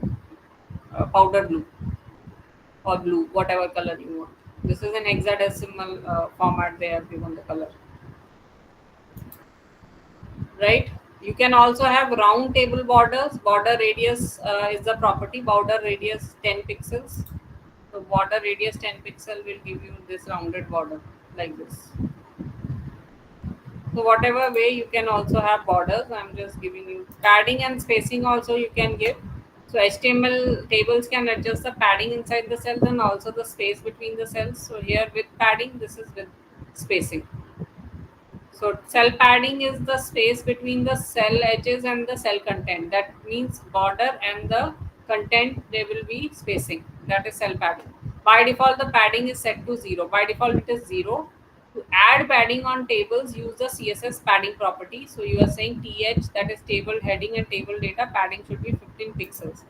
powder blue or blue, whatever color you want. This is an hexadecimal format they have given the color, right? You can also have round table borders. Border radius is the property. Border radius 10 pixels. So border radius 10 pixel will give you this rounded border like this. So whatever way you can also have borders. I'm just giving you padding and spacing also you can give. So HTML tables can adjust the padding inside the cells and also the space between the cells. So here with padding, this is with spacing. So cell padding is the space between the cell edges and the cell content. That means border and the content, they will be spacing. That is cell padding. By default, the padding is set to 0. By default, it is 0. To add padding on tables, use the CSS padding property. So you are saying TH, that is table heading and table data, padding should be 15 pixels.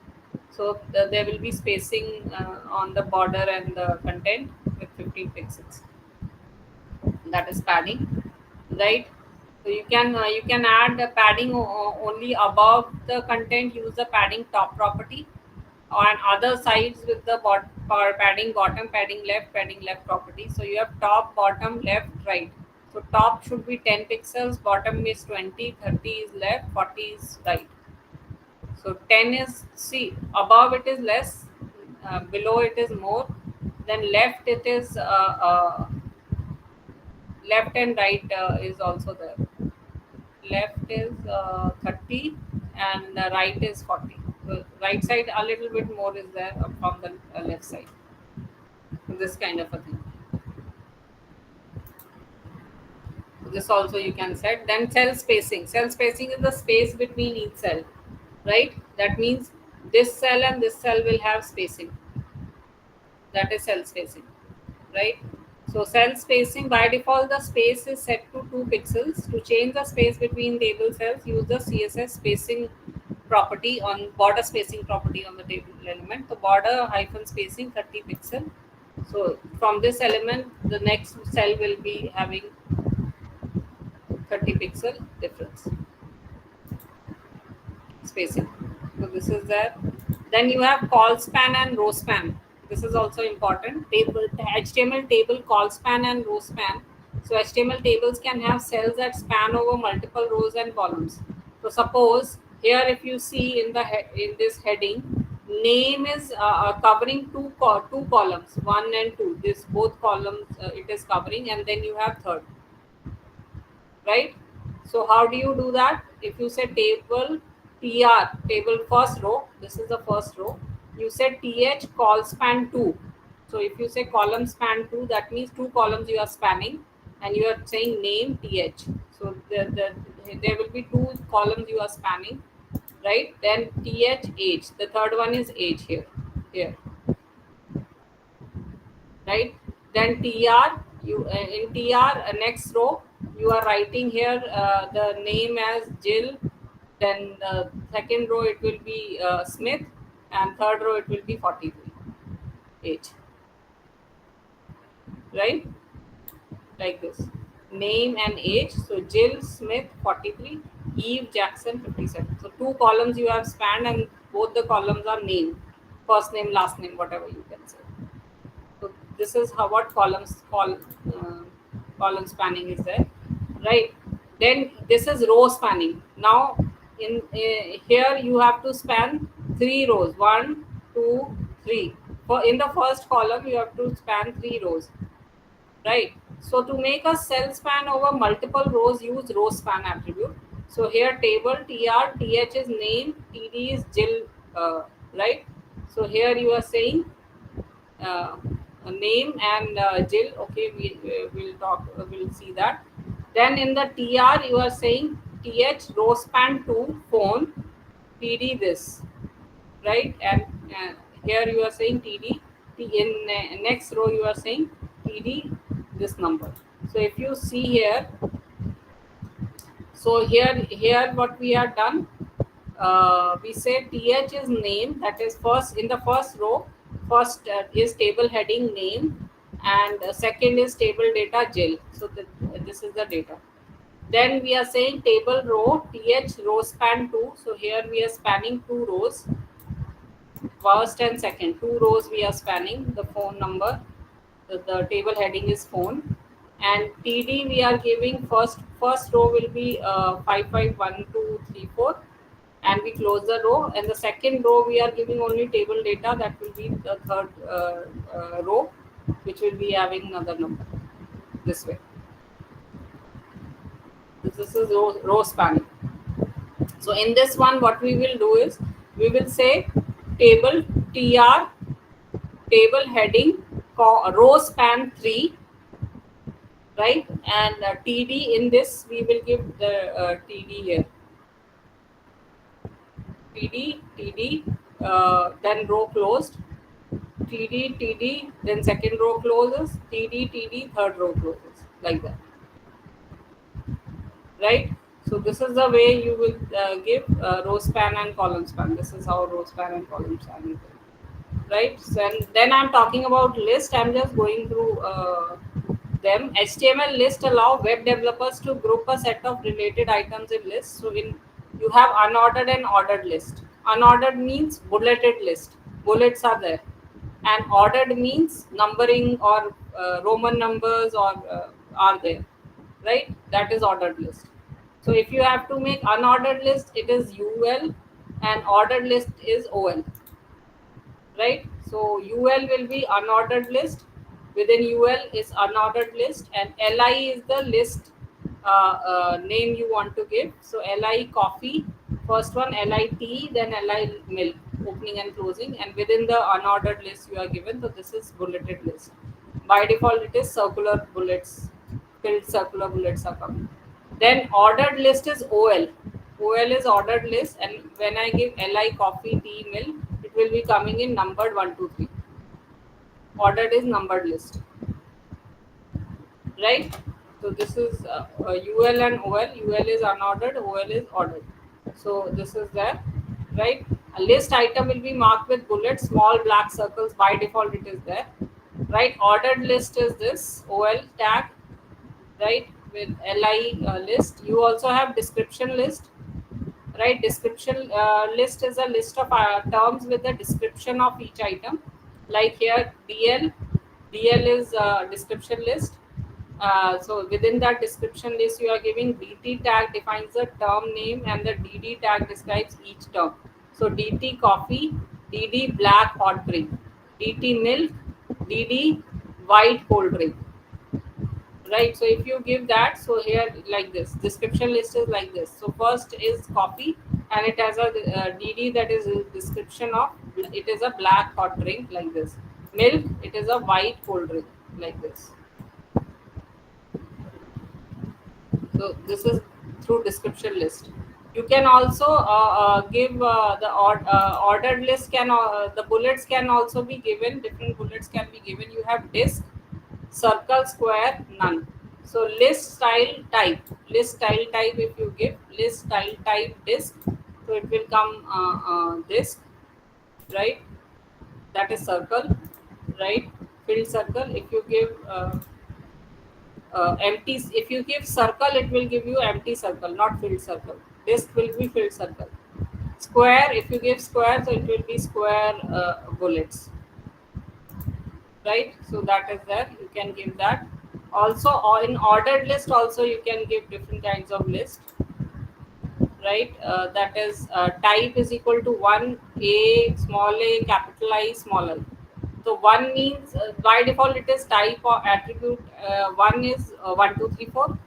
So there will be spacing on the border and the content with 15 pixels. That is padding, right? So you can add the padding only above the content. Use the padding top property, on other sides with the padding bottom, padding left property. So you have top, bottom, left, right. So top should be 10 pixels, bottom is 20, 30 is left, 40 is right. So 10 is, see, above it is less, below it is more, then left it is left and right is also there. Left is 30 and right is 40. So right side a little bit more is there from the left side. So this kind of a thing. So this also you can set. Then cell spacing. Cell spacing is the space between each cell, right? That means this cell and this cell will have spacing. That is cell spacing, right? So cell spacing, by default the space is set to 2 pixels. To change the space between table cells, use the CSS spacing property on border spacing property on the table element. So border hyphen spacing 30 pixel. So from this element, the next cell will be having 30 pixel difference spacing. So this is there. Then you have call span and row span. This is also important. Table HTML table call span and row span. So HTML tables can have cells that span over multiple rows and columns. So suppose here, if you see in the in this heading, name is covering two columns, 1 and 2. This both columns it is covering, and then you have third, right? So how do you do that? If you say table tr, table first row, this is the first row, you say th call span 2. So if you say column span 2, that means two columns you are spanning, and you are saying name th. So there will be two columns you are spanning, right? Then th age, the third one is age here, right? Then tr, you in tr next row you are writing here the name as Jill. Then the second row it will be Smith, and third row it will be 43 age, right? Like this, name and age. So Jill Smith 43, Eve Jackson 57. So two columns you have spanned, and both the columns are name, first name, last name, whatever you can say. So this is how what column spanning is there, right? Then this is row spanning. Now in here you have to span three rows, 1, 2, 3. For in the first column you have to span three rows, right? So to make a cell span over multiple rows, use row span attribute. So here table tr, th is name, td is Jill, right? So here you are saying uh, a name and Jill. Okay, we'll talk. We'll see that. Then in the tr, you are saying th row span 2 phone, td this, right? And here you are saying td. In next row you are saying td this number. So if you see here, so here what we have done, we say th is name, that is first in the first row. First is table heading name, and second is table data Jill. So this is the data. Then we are saying table row th row span 2. So here we are spanning two rows, first and second, two rows we are spanning. The phone number, the table heading is phone, and td we are giving first row will be 551234, and we close the row. And the second row we are giving only table data, that will be the third row, which will be having another number this way. This is row spanning. So in this one, what we will do is we will say table tr, table heading row span 3, right? And td in this we will give the td here, td, then row closed, td, then second row closes, td, third row closes, like that, right? So this is the way you will give row span and column span. This is how row span and column span is, right? So, and then I'm talking about list. I'm just going through them. HTML list allow web developers to group a set of related items in lists. So in you have unordered and ordered list. Unordered means bulleted list. Bullets are there, and ordered means numbering or Roman numbers or are there, right? That is ordered list. So if you have to make unordered list, it is UL, and ordered list is OL, right? So ul will be unordered list, within ul is unordered list, and li is the list name you want to give. So li coffee, first one, li tea, then li milk, opening and closing, and within the unordered list you are given. So this is bulleted list. By default it is circular bullets, filled circular bullets are coming. Then ordered list is ol. OL is ordered list, and when I give li coffee, tea, milk, it will be coming in numbered 1, 2, 3. Ordered is numbered list, right? So this is UL and OL. UL is unordered, OL is ordered. So this is there, right? A list item will be marked with bullets, small black circles. By default, it is there, right? Ordered list is this OL tag, right? With li list. You also have description list, right? Description list is a list of terms with the description of each item. Like here, DL is description list. So within that description list, you are giving DT tag defines the term name and the DD tag describes each term. So DT coffee, DD black hot drink, DT milk, DD white cold drink, right? So if you give that, so here like this description list is like this. So first is coffee, and it has a DD that is a description of it is a black hot drink like this. Milk, it is a white cold drink like this. So this is through description list. You can also give the ordered list can the bullets can also be given. Different bullets can be given. You have disk, circle, square, none. So list style type. List style type, if you give list style type disk, so it will come disk, right? That is circle, right? Filled circle. If you give empty, if you give circle, it will give you empty circle, not filled circle. Disk will be filled circle. Square, if you give square, so it will be square bullets, right? So that is there, you can give that. Also, or in ordered list also you can give different kinds of list, right? That is type is equal to 1 a small a capital I small I. So one means by default it is type or attribute. One is 1 2 3 4.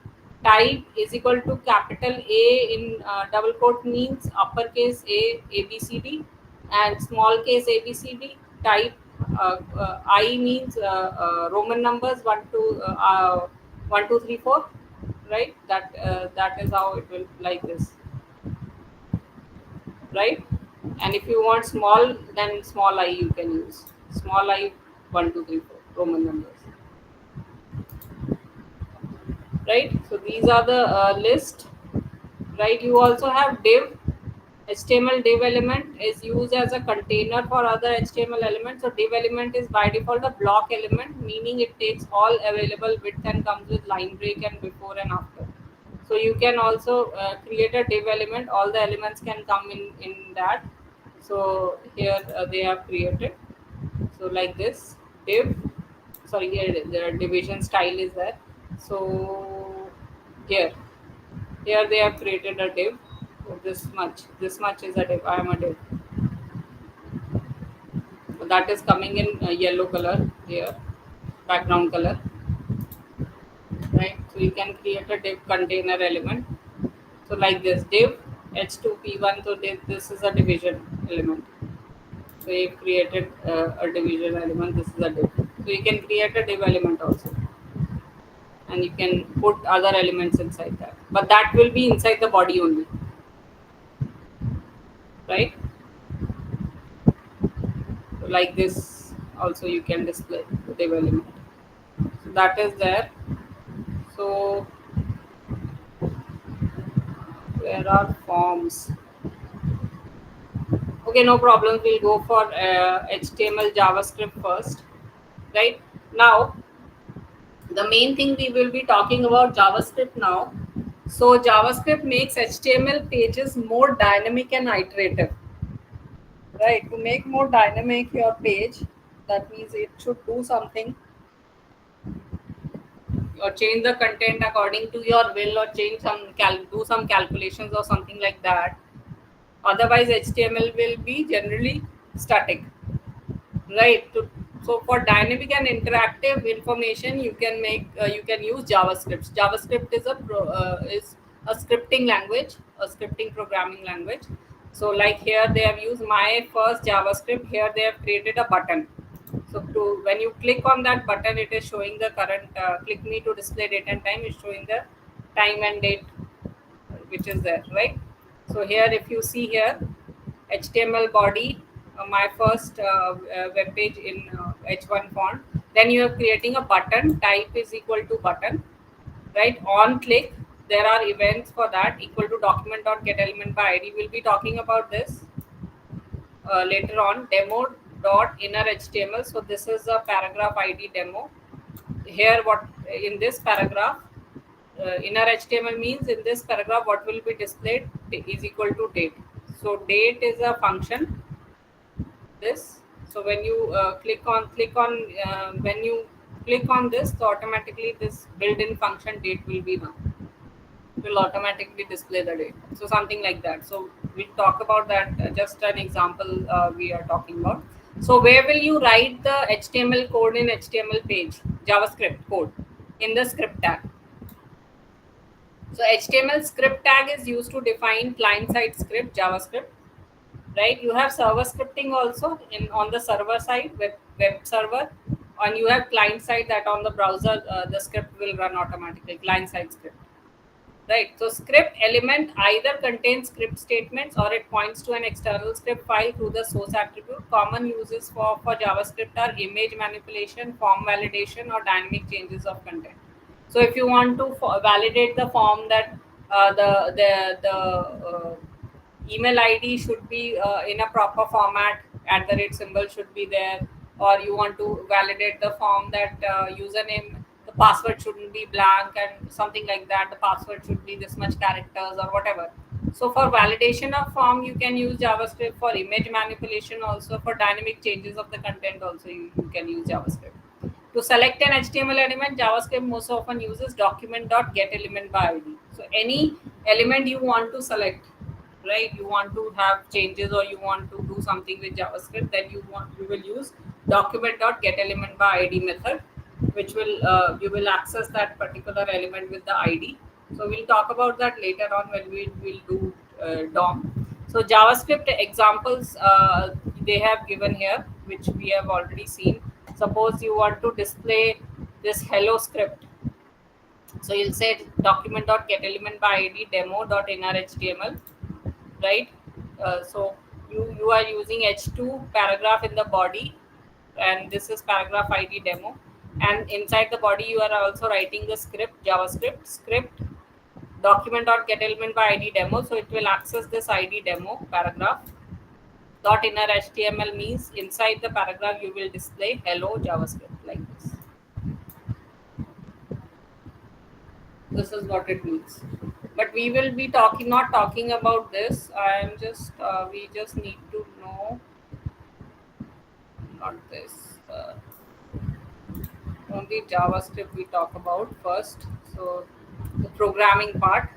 Type is equal to capital A in double quote means uppercase A B C D, and small case A B C D. Type I means Roman numbers 1 2 3 4, right? That is how it will like this, right? And if you want small, then small I you can use small I 1 2 3 4 Roman numbers, right? So these are the list, right? You also have div. HTML div element is used as a container for other HTML elements. So div element is by default a block element, meaning it takes all available width and comes with line break and before and after. So you can also create a div element. All the elements can come in that. So here they have created. So like this div. Sorry, here the division style is there. So here they have created a div. So this much is a div. I am a div. So that is coming in yellow color here, background color, right? So you can create a div container element. So like this div h2p1. So this is a division element. So you created a division element. This is a div. So you can create a div element also, and you can put other elements inside that. But that will be inside the body only, right? So like this also you can display the div element. So that is there. So where are forms? Okay, no problem. We'll go for HTML JavaScript first, right? Now, the main thing we will be talking about JavaScript now. So JavaScript makes HTML pages more dynamic and iterative, right? To make more dynamic your page, that means it should do something or change the content according to your will, or change some do some calculations or something like that. Otherwise HTML will be generally static, right? So for dynamic and interactive information, you can make you can use JavaScript is is a scripting language, a scripting programming language. So like here they have used my first JavaScript. Here they have created a button. So when you click on that button, it is showing the current click me to display date and time. Is showing the time and date which is there, right? So here if you see here HTML body, my first web page in H1 font, then you are creating a button. Type is equal to button, right? On click, there are events for that, equal to document dot get element by id. We'll be talking about this later on. Demo dot inner HTML. So this is a paragraph ID demo. Here what in this paragraph, inner HTML means in this paragraph what will be displayed is equal to date. So date is a function. This. So when you when you click on this, so automatically this built-in function date will be now. Will automatically display the date. So something like that. So we'll talk about that. Just an example we are talking about. So where will you write the HTML code in HTML page? JavaScript code in the script tag. So HTML script tag is used to define client-side script, JavaScript, right? You have server scripting also on the server side, web server, and you have client side that on the browser the script will run automatically, client-side script. Right. So script element either contains script statements or it points to an external script file through the source attribute. Common uses for JavaScript are image manipulation, form validation, or dynamic changes of content. So if you want to validate the form that the email ID should be in a proper format, @ symbol should be there, or you want to validate the form that username, the password shouldn't be blank and something like that, the password should be this much characters or whatever. So for validation of form you can use JavaScript. For image manipulation also, for dynamic changes of the content also you can use JavaScript. To select an HTML element, JavaScript most often uses document.getElementById by ID. So any element you want to select, right, you want to have changes or you want to do something with JavaScript, then you will use document.getElementById by ID method, which will you will access that particular element with the ID. So we'll talk about that later on when we will do DOM. So JavaScript examples they have given here, which we have already seen. Suppose you want to display this hello script. So you'll say document.getElementById by ID demo.innerHTML, right? So you are using h2 paragraph in the body, and this is paragraph ID demo. And inside the body, you are also writing the script, JavaScript script document.getElementById by ID demo. So it will access this ID demo paragraph. Dot inner HTML means inside the paragraph you will display hello JavaScript like this. This is what it means. But we will be not talking about this. I am just we just need to know not this. Only JavaScript we talk about first. So the programming part.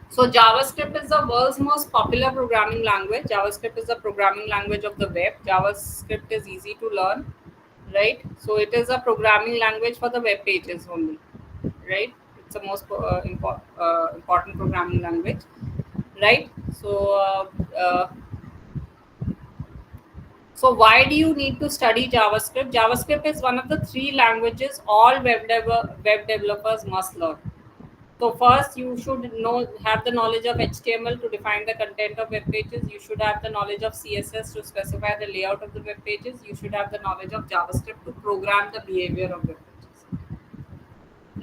So JavaScript is the world's most popular programming language. JavaScript is the programming language of the web. JavaScript is easy to learn, right? So it is a programming language for the web pages only, right? It's the most important programming language, right? So why do you need to study JavaScript? JavaScript is one of the 3 languages all web developers must learn. So first, you should have the knowledge of HTML to define the content of web pages. You should have the knowledge of CSS to specify the layout of the web pages. You should have the knowledge of JavaScript to program the behavior of web pages.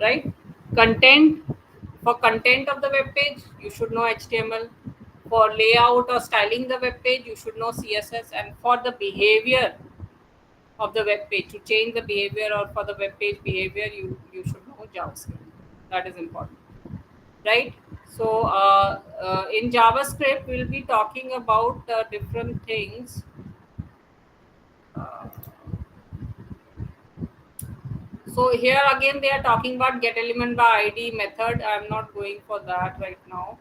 Right? For content of the web page, you should know HTML. For layout or styling the web page, you should know CSS. And for the behavior of the web page, to change the behavior or for the web page behavior, you should know JavaScript. That is important. Right. So in JavaScript we'll be talking about different things. So here again they are talking about getElementById by ID method. I'm not going for that right now.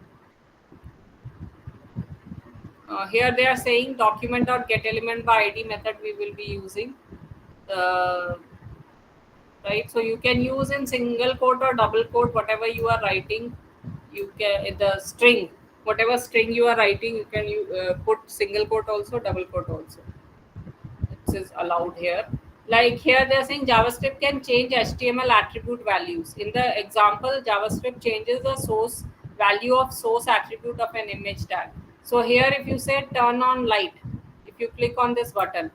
Here they are saying document.getElementById by ID method we will be using. Right. So you can use in single quote or double quote, whatever you are writing. You can the string, whatever string you are writing, you can put single quote also, double quote also. It is allowed here. Like here they are saying JavaScript can change HTML attribute values. In the example, JavaScript changes the source value of source attribute of an image tag. So here if you say turn on light, if you click on this button,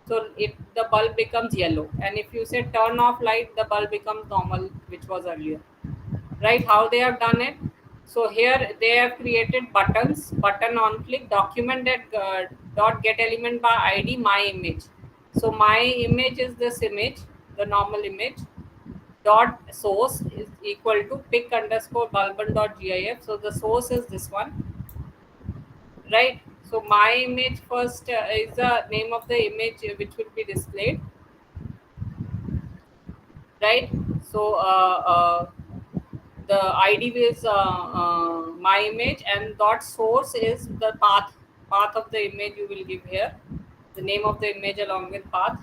so the bulb becomes yellow, and if you say turn off light, the bulb becomes normal, which was earlier. Right? How they have done it? So here they have created buttons, button on click, document that dot get element by ID my image. So my image is this image, the normal image, dot source is equal to pic underscore bulban dot gif. So the source is this one, right? So my image first is the name of the image which will be displayed, right? So the id is my image, and dot source is the path of the image you will give here, the name of the image along with path,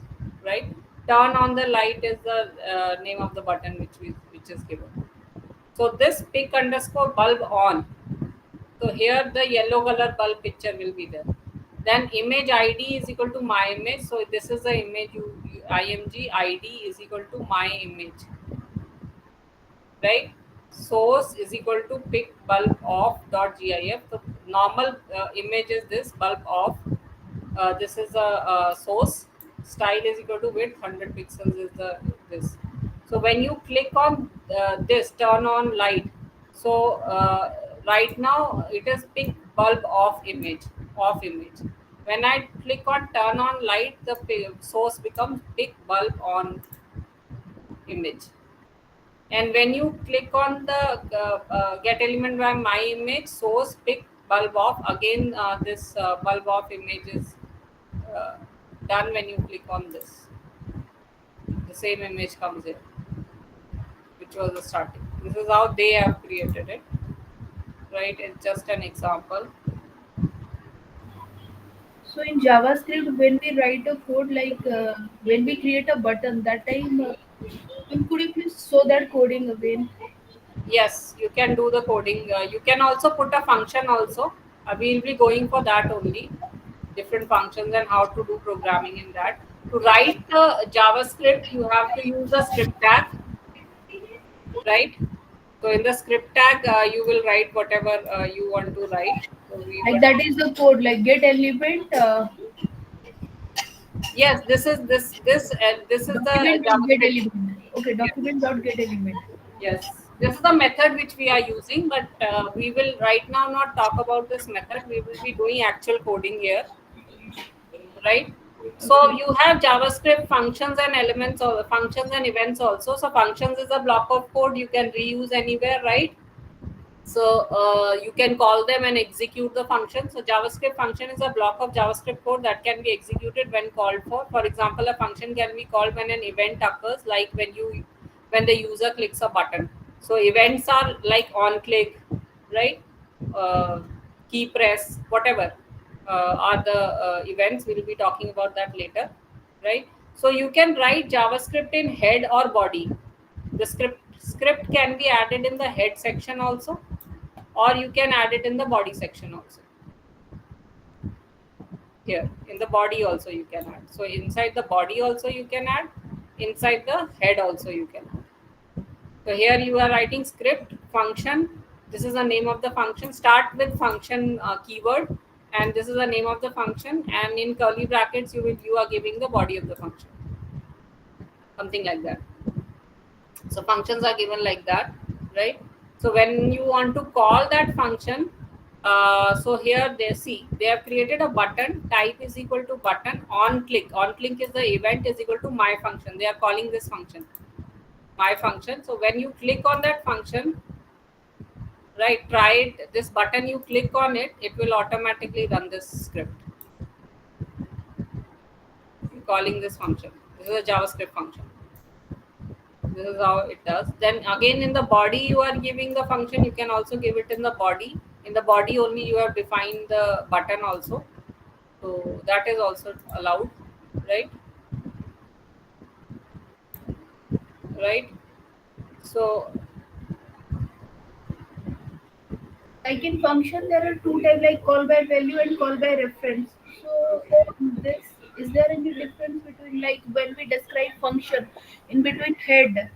right? Turn on the light is the name of the button which is given. So this pic underscore bulb on, so here the yellow color bulb picture will be there. Then image id is equal to my image, so this is the image img id is equal to my image, right? Source is equal to pic bulb off dot gif. The normal image is this bulb off. This is a source. Style is equal to width 100 pixels is the this. So when you click on this turn on light, so right now it is pic bulb off image. When I click on turn on light, the source becomes pic bulb on image. And when you click on the get element by my image source pic bulb off, again this bulb off image is uh, done. When you click on this, the same image comes in, which was the starting. This is how they have created it, right? It's just an example. So in JavaScript, when we write a code, like when we create a button, that time, could you please show that coding again? Yes, you can do the coding. You can also put a function also. We'll be going for that only, different functions and how to do programming in that. To write the JavaScript, you have to use the script tag, right? So in the script tag, you will write whatever you want to write. So we Like were, that is the code, like get element, yes, this is the document dot get JavaScript. element. Okay, Yes. document dot get element. Yes, this is the method which we are using, but we will right now not talk about this method. We will be doing actual coding here, right? So Okay. you have JavaScript functions and elements, or functions and events also. So functions is a block of code you can reuse anywhere, right? So you can call them and execute the function. So JavaScript function is a block of JavaScript code that can be executed when called for. For example, a function can be called when an event occurs, like when the user clicks a button. So events are like on click, right? Uh, Key press, whatever are the events. We'll be talking about that later, right? So you can write JavaScript in head or body. The script can be added in the head section also, or you can add it in the body section also. Here in the body also you can add. So inside the body also you can add, inside the head also you can add. So here you are writing script function. This is the name of the function. Start with function keyword, and this is the name of the function, and in curly brackets you are giving the body of the function, something like that. So functions are given like that, right? So when you want to call that function, so here they have created a button. Type is equal to button. On click is the event is equal to my function. They are calling this function my function. So when you click on that function, right, try it, this button, you click on it, it will automatically run this script calling this function. This is a JavaScript function. This is how it does. Then again in the body you are giving the function. You can also give it in the body. In the body only you have defined the button also, so that is also allowed, right? Right. So Like in function, there are two types, like call by value and call by reference. So in this, is there any difference between, like when we describe function in between head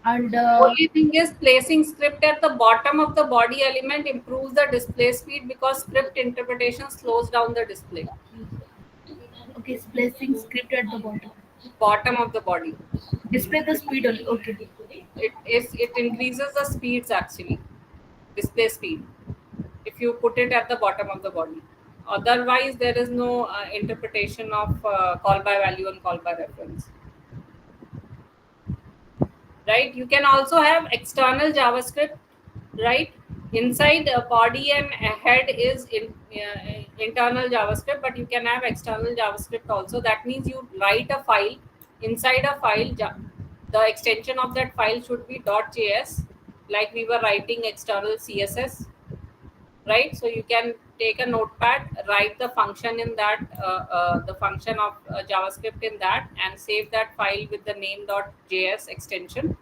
and only thing is placing script at the bottom of the body element improves the display speed, because script interpretation slows down the display. okay, it's placing script at the Bottom of the body, display the speed only. Okay. it increases the speeds actually, display speed, if you put it at the bottom of the body. Otherwise, there is no interpretation of call by value and call by reference. right? You can also have external JavaScript, right? Inside body and head is internal JavaScript, but you can have external JavaScript also. That means you write a file. Inside a file, the extension of that file should be .js, like we were writing external CSS, right? So you can take a notepad, write the function in that, the function of JavaScript in that, and save that file with the name .js extension.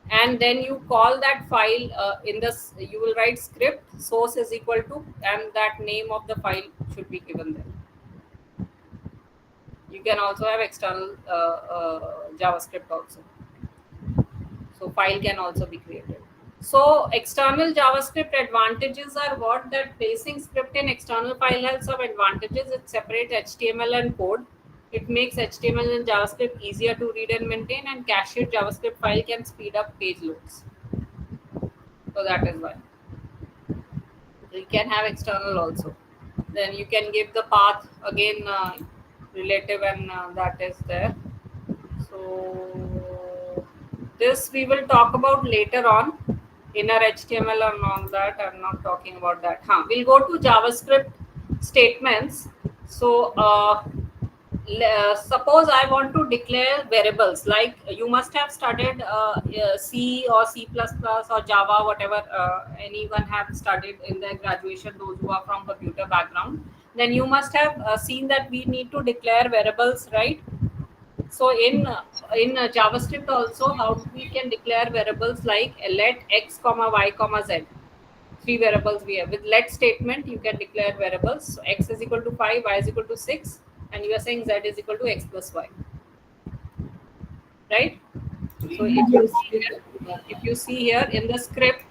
And then you call that file in this, you will write script source is equal to, and that name of the file should be given there. You can also have external JavaScript also. So file can also be created. So external JavaScript advantages are what? That placing script in external file has some advantages. It separates HTML and code. It makes HTML and JavaScript easier to read and maintain, and cached JavaScript file can speed up page loads. So that is why. You can have external also. Then you can give the path again relative, and that is there. So this we will talk about later on. Inner HTML and all that, I'm not talking about that. We'll go to JavaScript statements. So suppose I want to declare variables, like you must have studied C or C++ or Java, whatever anyone have studied in their graduation, those who are from computer background. Then you must have seen that we need to declare variables, right? So in JavaScript also, how we can declare variables like let x comma y comma z. Three variables we have. With let statement, you can declare variables. So x is equal to 5, y is equal to 6, and you are saying z is equal to x plus y. Right? So if you see here in the script,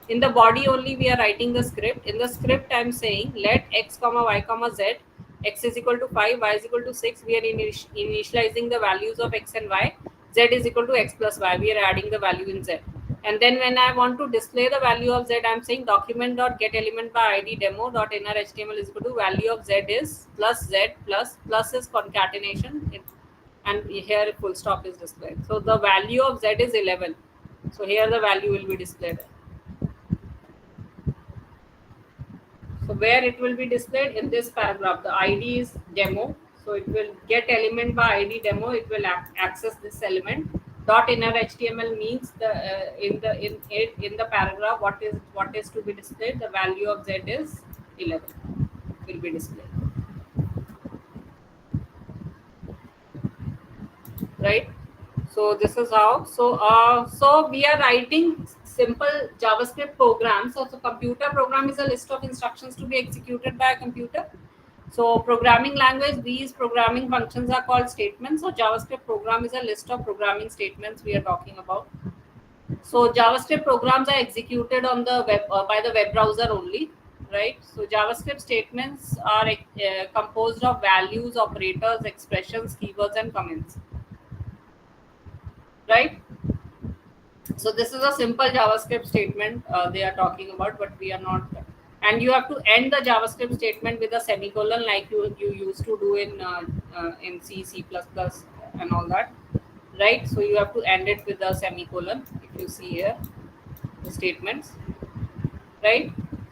in the body only we are writing the script. In the script, I am saying let x comma y comma z, x is equal to 5, y is equal to 6. We are initializing the values of x and y. Z is equal to x plus y. We are adding the value in z. And then when I want to display the value of z, I am saying document.getElementById by id demo.inner HTML is equal to value of z is plus z plus is concatenation. And here full stop is displayed. So the value of z is 11. So here the value will be displayed. So where it will be displayed? In this paragraph. The ID is demo. So it will get element by ID demo. It will access this element. Dot inner HTML means the in the paragraph what is to be displayed. The value of z is 11 will be displayed. Right? So this is how. So we are writing simple JavaScript programs. So computer program is a list of instructions to be executed by a computer. So programming language, these programming functions are called statements. So JavaScript program is a list of programming statements we are talking about. So JavaScript programs are executed on the web by the web browser only, right? So JavaScript statements are composed of values, operators, expressions, keywords, and comments. Right? So this is a simple JavaScript statement they are talking about, but we are not. And you have to end the JavaScript statement with a semicolon, like you used to do in C, C++, and all that, right? So you have to end it with a semicolon. If you see here the statements, right?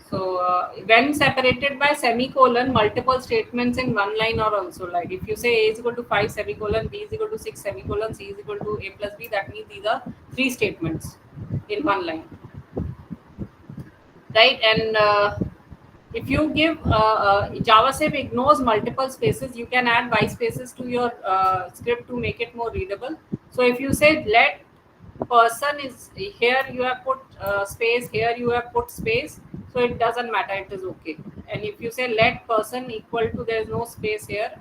So when separated by semicolon, multiple statements in one line are also like, if you say A is equal to 5 semicolon, B is equal to 6 semicolon, C is equal to A plus B, that means these are 3 statements in one line, right? And if you give JavaScript ignores multiple spaces, you can add white spaces to your script to make it more readable. So if you say let person is here, you have put space, here you have put space, so it doesn't matter, it is okay. And if you say let person equal to, there is no space here,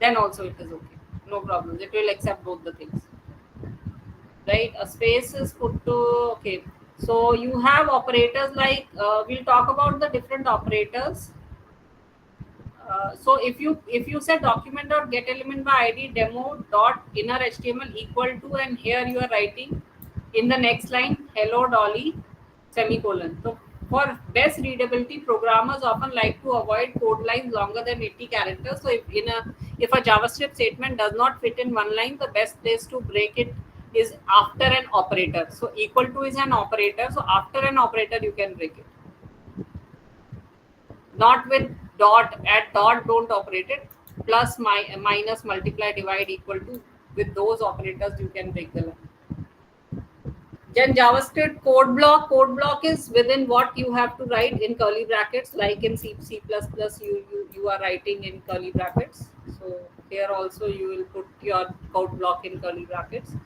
then also it is okay, no problems, it will accept both the things, right? A space is put to, okay. So you have operators like we'll talk about the different operators. So if you say document.getElementById demo.inner HTML equal to, and here you are writing in the next line hello dolly semicolon. So for best readability, programmers often like to avoid code lines longer than 80 characters. So if a JavaScript statement does not fit in one line, the best place to break it is after an operator. So equal to is an operator. So after an operator, you can break it. Not with dot. At dot, don't operate it. Plus, minus, multiply, divide, equal to. With those operators, you can break the line. Then JavaScript code block is within what you have to write in curly brackets, like in C++, you are writing in curly brackets. So here also you will put your code block in curly brackets.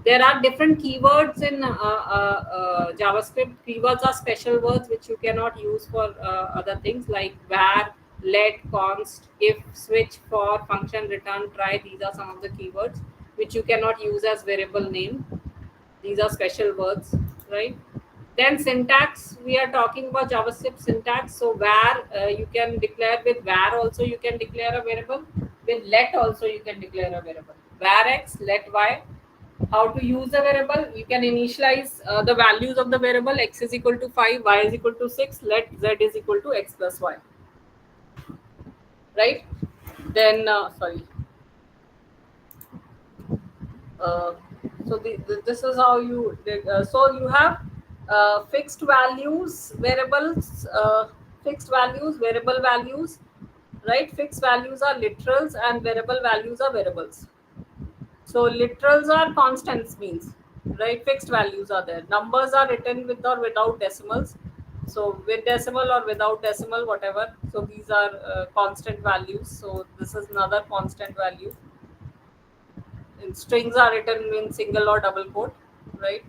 There are different keywords in JavaScript. Keywords are special words which you cannot use for other things like var, let, const, if, switch, for, function, return, try. These are some of the keywords which you cannot use as variable name. These are special words, right? Then syntax, we are talking about JavaScript syntax. So var, you can declare with var also, you can declare a variable. With let also, you can declare a variable. Var x, let y. How to use the variable? You can initialize the values of the variable. X is equal to 5, y is equal to 6, let z is equal to x plus y. Right? Then, so this is how you so you have fixed values, variables, fixed values, variable values, right? Fixed values are literals and variable values are variables. So literals are constants, means, right? Fixed values are there. Numbers are written with or without decimals. So with decimal or without decimal, whatever. So these are constant values. So this is another constant value. And strings are written in single or double quote, right?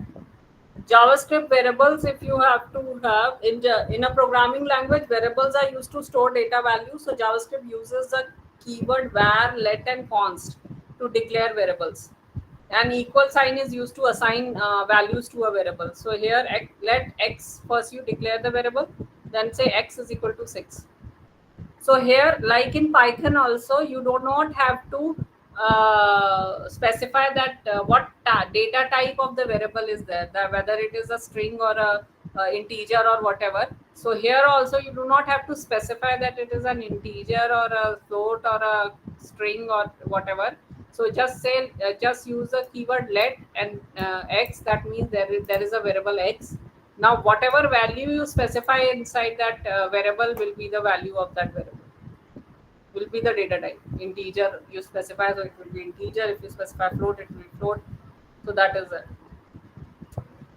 JavaScript variables, if you have to have in a programming language, variables are used to store data values. So JavaScript uses the keyword var, let, and const to declare variables. And equal sign is used to assign values to a variable. So here, let x, first you declare the variable, then say x is equal to 6. So here, like in Python also, you do not have to specify that what data type of the variable is there, whether it is a string or a integer or whatever. So here also you do not have to specify that it is an integer or a float or a string or whatever. So just say, just use the keyword let and x. That means there is a variable x. Now, whatever value you specify inside that variable will be the value of that variable. Will be the data type. Integer you specify, so it will be integer. If you specify float, it will be float. So that is it.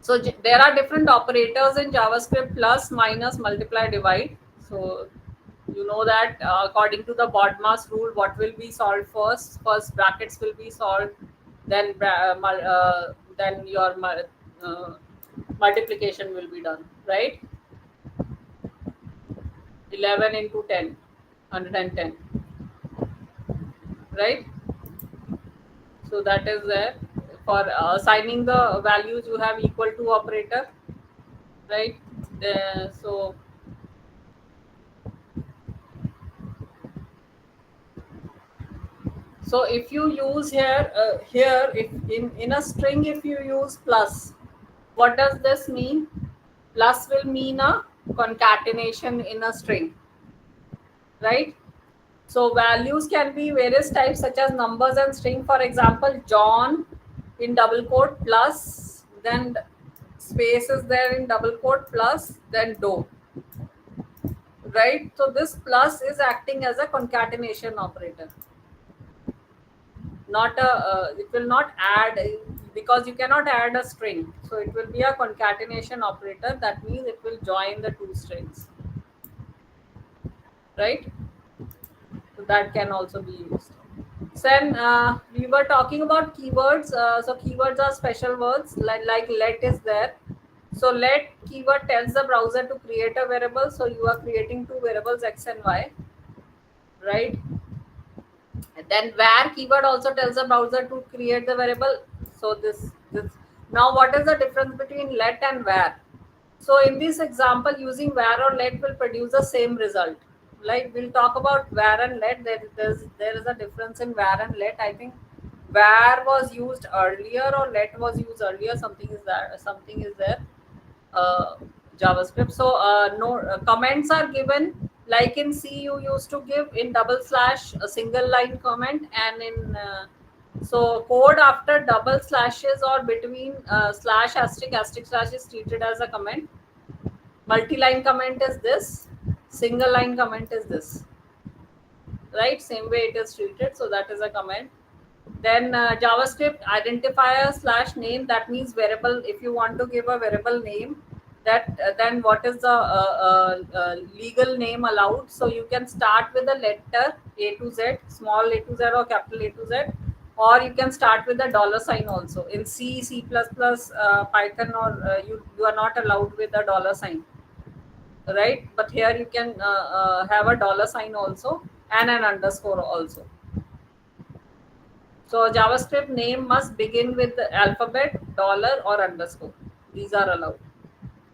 So there are different operators in JavaScript: plus, minus, multiply, divide. So you know that according to the BODMAS rule, what will be solved first? First brackets will be solved, then your multiplication will be done, right? 11 into 10, 110, right? So that is there. For assigning the values, you have equal to operator, right? So if you use here, if in a string, if you use plus, what does this mean? Plus will mean a concatenation in a string, right? So values can be various types, such as numbers and string. For example, John in double quote plus, then space is there in double quote plus, then do, right? So this plus is acting as a concatenation operator. Not a it will not add, because you cannot add a string. So it will be a concatenation operator. That means it will join the two strings, right? So that can also be used. Then we were talking about keywords. So keywords are special words, like let is there. So let keyword tells the browser to create a variable. So you are creating two variables, x and y, right? And then var keyword also tells the browser to create the variable. So this now, what is the difference between let and var? So in this example, using var or let will produce the same result. Like we'll talk about var and let. There is a difference in var and let. I think var was used earlier or let was used earlier. Something is there. JavaScript. So no comments are given. Like in C, you used to give in double slash a single line comment, and in So code after double slashes or between slash asterisk asterisk slash is treated as a comment. Multi-line comment is this. Single line comment is this. Right? Same way it is treated. So that is a comment. Then JavaScript identifier slash name, that means variable. If you want to give a variable name, that then what is the legal name allowed? So you can start with a letter A to Z, small a to Z or capital A to Z, or you can start with a dollar sign also. In C, C++, Python, or you are not allowed with a dollar sign, right? But here you can have a dollar sign also and an underscore also. So JavaScript name must begin with the alphabet, dollar or underscore. These are allowed.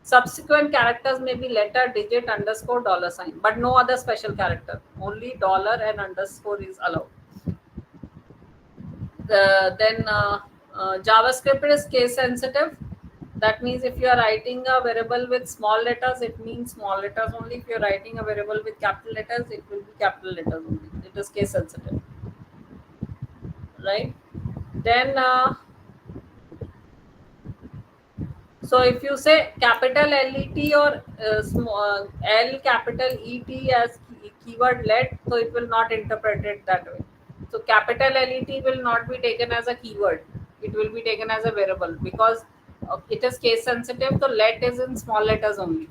Subsequent characters may be letter, digit, underscore, dollar sign, but no other special character. Only dollar and underscore is allowed. Then JavaScript is case sensitive. That means if you are writing a variable with small letters, it means small letters only. If you are writing a variable with capital letters, it will be capital letters only. It is case sensitive, right? Then so if you say capital LET or small L capital ET as keyword let, so it will not interpret it that way. So capital LET will not be taken as a keyword. It will be taken as a variable because it is case sensitive. So let is in small letters only,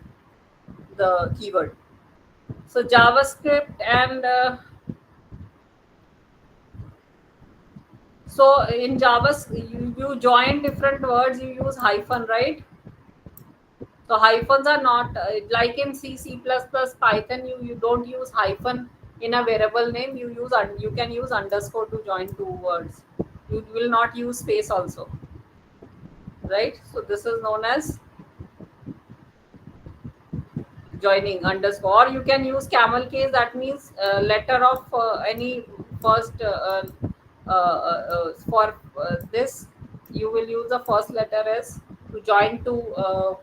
the keyword. So JavaScript and so in JavaScript you join different words, you use hyphen, right? So hyphens are not like in C, C++, Python. You don't use hyphen in a variable name. You can use underscore to join two words. You will not use space also, right? So this is known as joining underscore. Or you can use camel case. That means letter of any first for this. You will use the first letter as to join two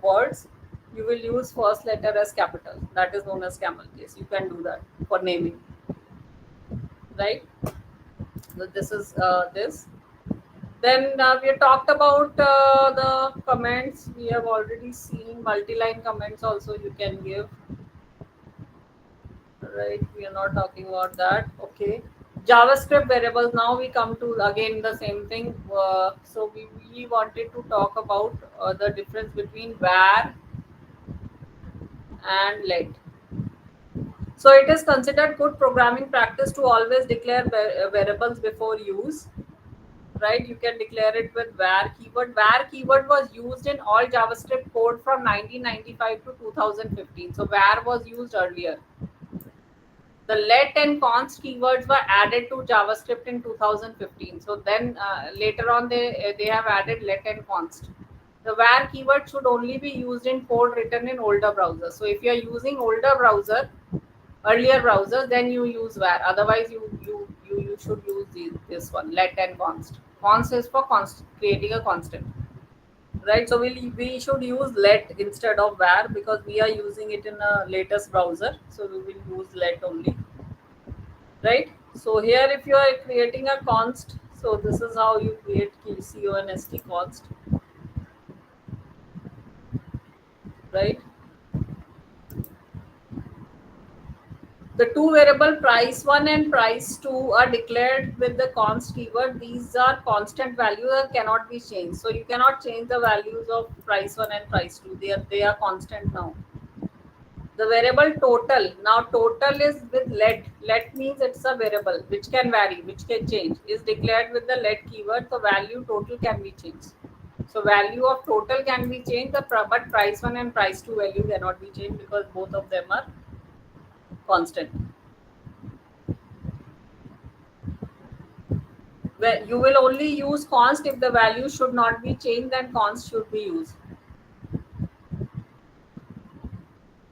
words. You will use first letter as capital. That is known as camel case. You can do that for naming, right? So this is this. Then we have talked about the comments. We have already seen multi-line comments also you can give. Right, we are not talking about that. Okay. JavaScript variables. Now we come to again the same thing. So we wanted to talk about the difference between var and let. So it is considered good programming practice to always declare variables before use. Right, you can declare it with var keyword. Var keyword was used in all JavaScript code from 1995 to 2015. So var was used earlier. The let and const keywords were added to JavaScript in 2015. So then later on they have added let and const. The var keyword should only be used in code written in older browsers. So if you are using earlier browsers, then you use var. Otherwise, you should use this one, let and const. Const is for creating a constant. Right, so we should use let instead of var because we are using it in a latest browser, so we will use let only, right? So here if you are creating a const, so this is how you create const const, right? The two variable price1 and price2 are declared with the const keyword. These are constant values that cannot be changed. So you cannot change the values of price1 and price2. They are constant now. The variable total. Now total is with let. Let means it's a variable which can vary, which can change. Is declared with the let keyword. So value total can be changed. So value of total can be changed, but price1 and price2 value cannot be changed because both of them are constant. Where you will only use const if the value should not be changed, then const should be used.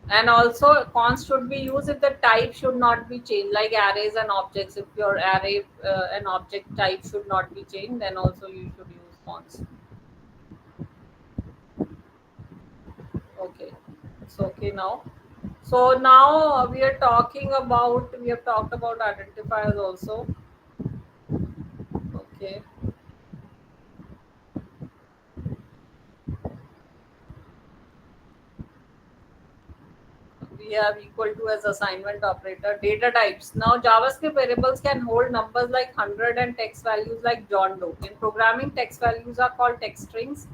And also const should be used if the type should not be changed, like arrays and objects. If your array and object type should not be changed, then also you should use const. Okay, it's okay now. So now we have talked about identifiers also. Okay. Okay. We have equal to as assignment operator. Data types. Now JavaScript variables can hold numbers like 100 and text values like John Doe. In programming, text values are called text strings.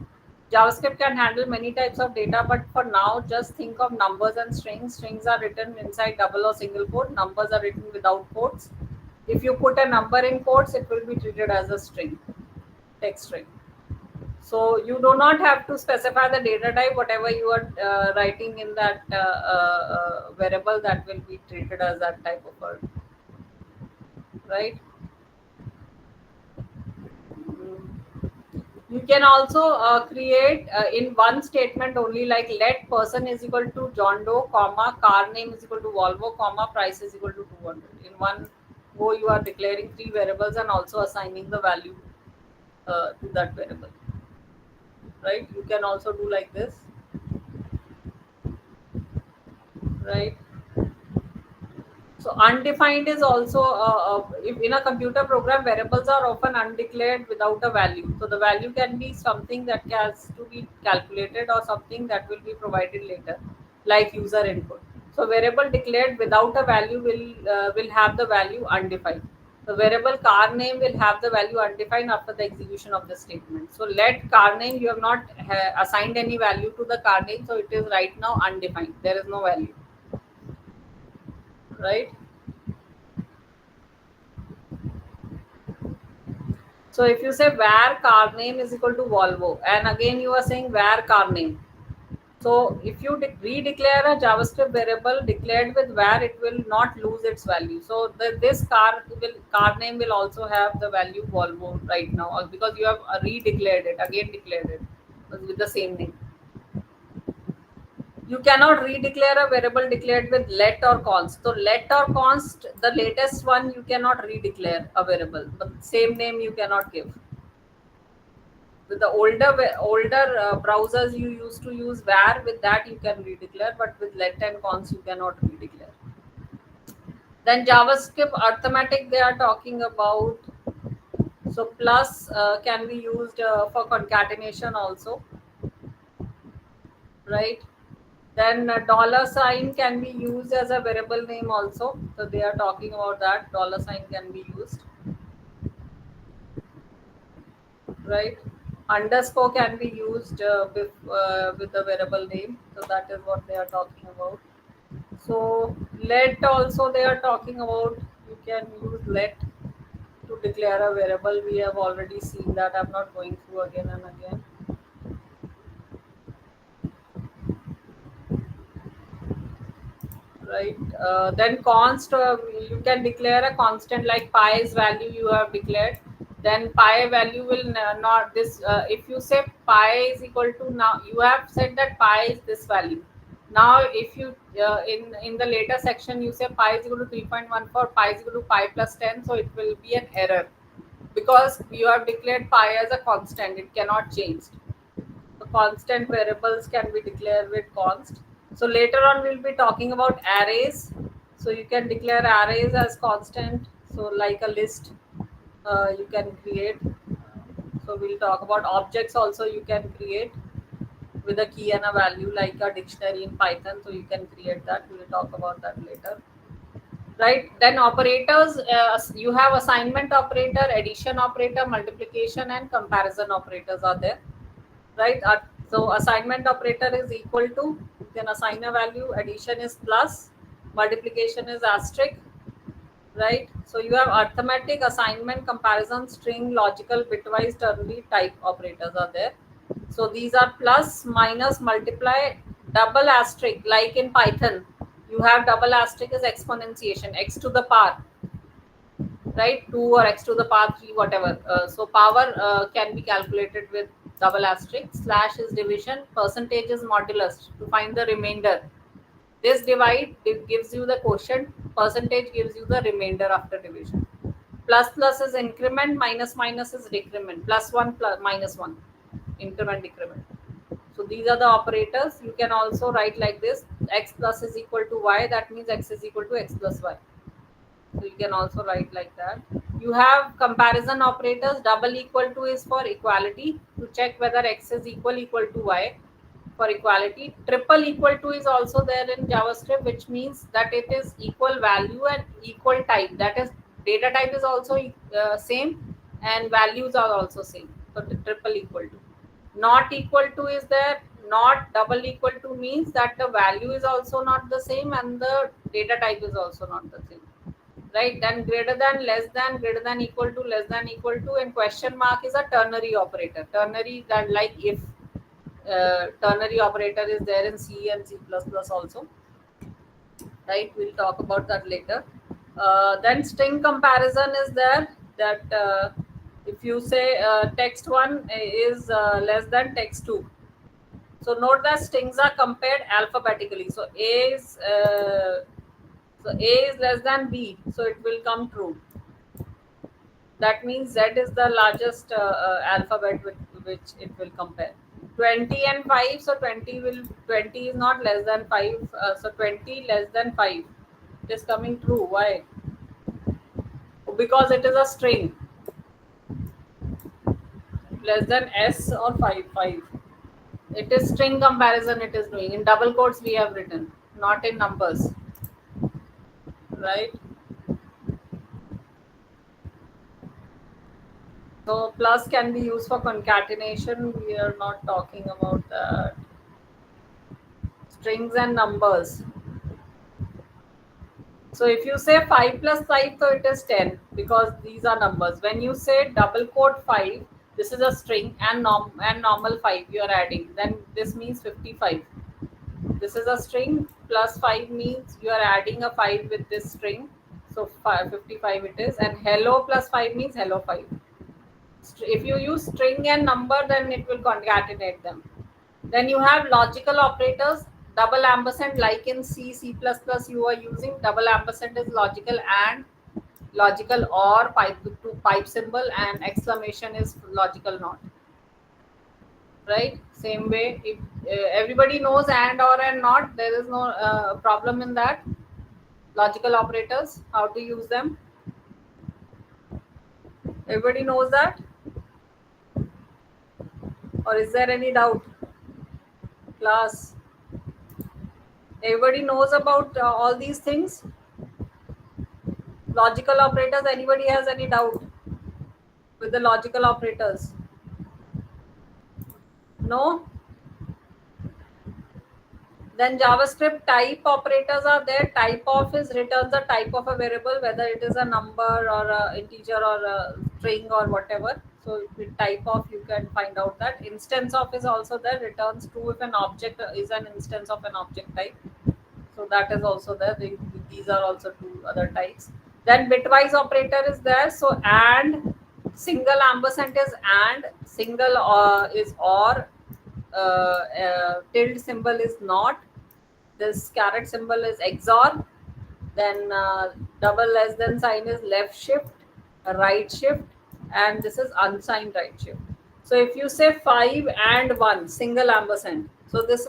JavaScript can handle many types of data, but for now, just think of numbers and strings. Strings are written inside double or single quote. Numbers are written without quotes. If you put a number in quotes, it will be treated as a string, text string. So you do not have to specify the data type. Whatever you are writing in that variable, that will be treated as that type of word, right? You can also create in one statement only, like let person is equal to John Doe, comma, car name is equal to Volvo, comma, price is equal to 200. In one go, you are declaring three variables and also assigning the value to that variable, right? You can also do like this, right? So undefined is also if in a computer program, variables are often undeclared without a value. So the value can be something that has to be calculated or something that will be provided later, like user input. So variable declared without a value will have the value undefined. The variable car name will have the value undefined after the execution of the statement. So let car name, you have not assigned any value to the car name, so it is right now undefined. There is no value, right? So if you say where car name is equal to Volvo, and again you are saying where car name. So if you redeclare a JavaScript variable declared with where, it will not lose its value. So this car name will also have the value Volvo right now, because you have redeclared it, again declared it with the same name. You cannot redeclare a variable declared with let or const. So let or const, the latest one, you cannot redeclare a variable. The same name you cannot give. With the older browsers, you used to use var. With that you can redeclare, but with let and const you cannot redeclare. Then JavaScript arithmetic they are talking about. So plus can be used for concatenation also, right? Then dollar sign can be used as a variable name also. So they are talking about that dollar sign can be used, right? Underscore can be used with the variable name. So that is what they are talking about. So let also they are talking about. You can use let to declare a variable. We have already seen that. I'm not going through again and again. Right. Then const, you can declare a constant like pi's value you have declared. Then pi value will not this. If you say pi is equal to, now you have said that pi is this value. Now if you in the later section you say pi is equal to 3.14, pi is equal to pi plus 10, so it will be an error because you have declared pi as a constant. It cannot change. The constant variables can be declared with const. So later on we'll be talking about arrays. So you can declare arrays as constant. So like a list you can create. So we'll talk about objects also you can create with a key and a value like a dictionary in Python. So you can create that. We'll talk about that later. Right. Then operators, you have assignment operator, addition operator, multiplication and comparison operators are there, right? So assignment operator is equal to, you can assign a value, addition is plus, multiplication is asterisk, right? So you have arithmetic, assignment, comparison, string, logical, bitwise, ternary type operators are there. So these are plus, minus, multiply, double asterisk. Like in Python, you have double asterisk is exponentiation, x to the power, right? 2 or x to the power 3, whatever. So power can be calculated with double asterisk. Slash is division, percentage is modulus to find the remainder. This divide, it gives you the quotient, percentage gives you the remainder after division. Plus plus is increment, minus minus is decrement. Plus 1 plus minus 1, increment decrement. So these are the operators. You can also write like this: x plus is equal to y, that means x is equal to x plus y. So you can also write like that. You have comparison operators. Double equal to is for equality, to check whether x is equal to y, for equality. Triple equal to is also there in JavaScript, which means that it is equal value and equal type. That is, data type is also same and values are also same. So triple equal to. Not equal to is there. Not double equal to means that the value is also not the same and the data type is also not the same. Right? Then greater than, less than, greater than, equal to, less than, equal to, and question mark is a ternary operator. Ternary, that like if ternary operator is there in C and C++ also. Right? We'll talk about that later. Then string comparison is there. That if you say text 1 is less than text 2. So note that strings are compared alphabetically. So A is less than B, so it will come true. That means Z is the largest alphabet with which it will compare. 20 and 5, so 20 is not less than 5, so 20 less than 5. It is coming true. Why? Because it is a string. Less than S or 5. It is string comparison it is doing. In double quotes we have written, not in numbers. Right? So plus can be used for concatenation. We are not talking about that. Strings and numbers. So if you say 5 plus 5, so it is 10 because these are numbers. When you say double quote 5, this is a string and normal 5 you are adding. Then this means 55. This is a string plus 5 means you are adding a 5 with this string. So 55 it is. And hello plus 5 means hello 5. If you use string and number, then it will concatenate them. Then you have logical operators. Double ampersand, like in C, C++ you are using double ampersand is logical and, logical or, pipe symbol, and exclamation is logical not. Right? Same way, if everybody knows and, or, and not, there is no problem in that. Logical operators, how to use them. Everybody knows that? Or is there any doubt? Class. Everybody knows about all these things. Logical operators, anybody has any doubt with the logical operators? No? Then JavaScript type operators are there. Type of is returns the type of a variable, whether it is a number or a integer or a string or whatever. So with type of you can find out that. Instance of is also there, returns true if an object is an instance of an object type. So that is also there. These are also two other types. Then bitwise operator is there. So and, single ampersand is and, single is or, tilde symbol is not. This caret symbol is XOR. Then double less than sign is left shift, right shift, and this is unsigned right shift. So if you say 5 and 1, single ampersand, so this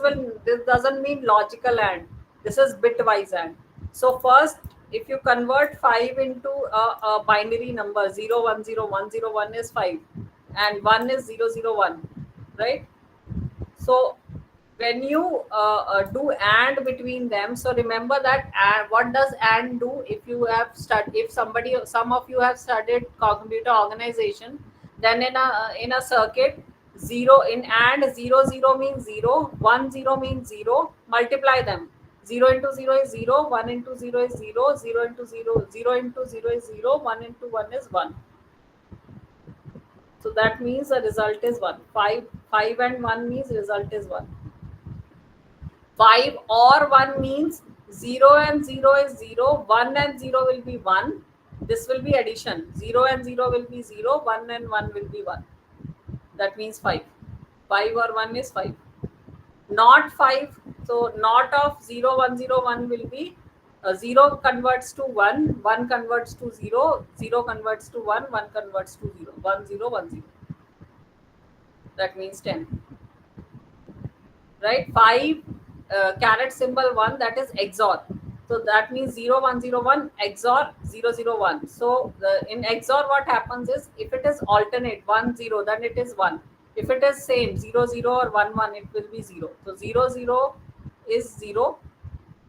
doesn't mean logical and, this is bitwise and. So first, if you convert 5 into a binary number, 010101 is 5 and 1 is 001, right? So when you do and between them, so remember that what does and do. If you have studied, some of you have studied computer organization, then in a circuit, 0 in and, 0 means 0, 1 means 0, multiply them. 0 into 0 is 0, 1 into 0 is 0, 0 into 0, 0 into 0 is 0, 1 into 1 is 1. So that means the result is 1. 5 and 1 means result is 1. 5 or 1 means 0 and 0 is 0, 1 and 0 will be 1. This will be addition. 0 and 0 will be 0, 1 and 1 will be 1. That means 5. 5 or 1 is 5. Not 5. So not of 0, 1, 0, 1 will be 0 converts to 1, 1 converts to 0, 0 converts to 1, 1 converts to 0, 1, 0, 1, 0. That means 10. Right? 5 caret symbol 1, that is XOR. So that means 0 1 0 1 XOR 0 0 1. So in XOR what happens is if it is alternate 1 0 then it is 1. If it is same 0 0 or 1 1 it will be 0. So 0 0 is 0,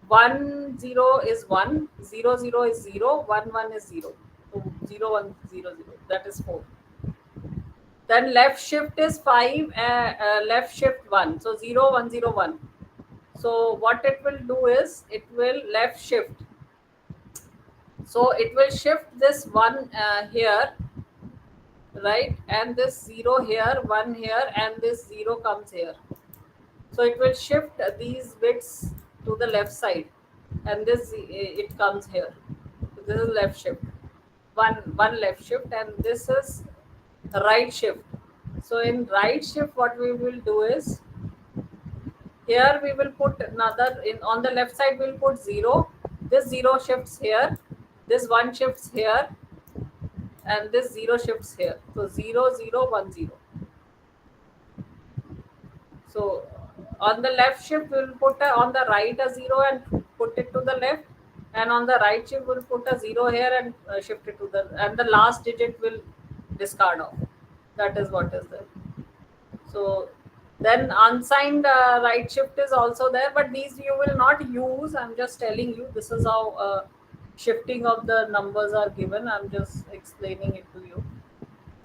1 0 is 1, 0 0 is 0, 1 1 is 0. So 0 1 0 0 that is 4. Then left shift is 5, left shift 1. So 0 1 0 1. So what it will do is it will left shift. So it will shift this 1 here, right? And this 0 here, 1 here, and this 0 comes here. So it will shift these bits to the left side, and this it comes here. So this is left shift. One left shift, and this is right shift. So in right shift, what we will do is here we will put another in on the left side. We'll put 0. This 0 shifts here. This 1 shifts here, and this 0 shifts here. So 0 0 1 0. So on the left shift, we'll put on the right a 0 and put it to the left, and on the right shift, we'll put a 0 here and shift it to the, and the last digit will discard off. That is what is there. So then unsigned right shift is also there, but these you will not use. I'm just telling you this is how shifting of the numbers are given. I'm just explaining it to you.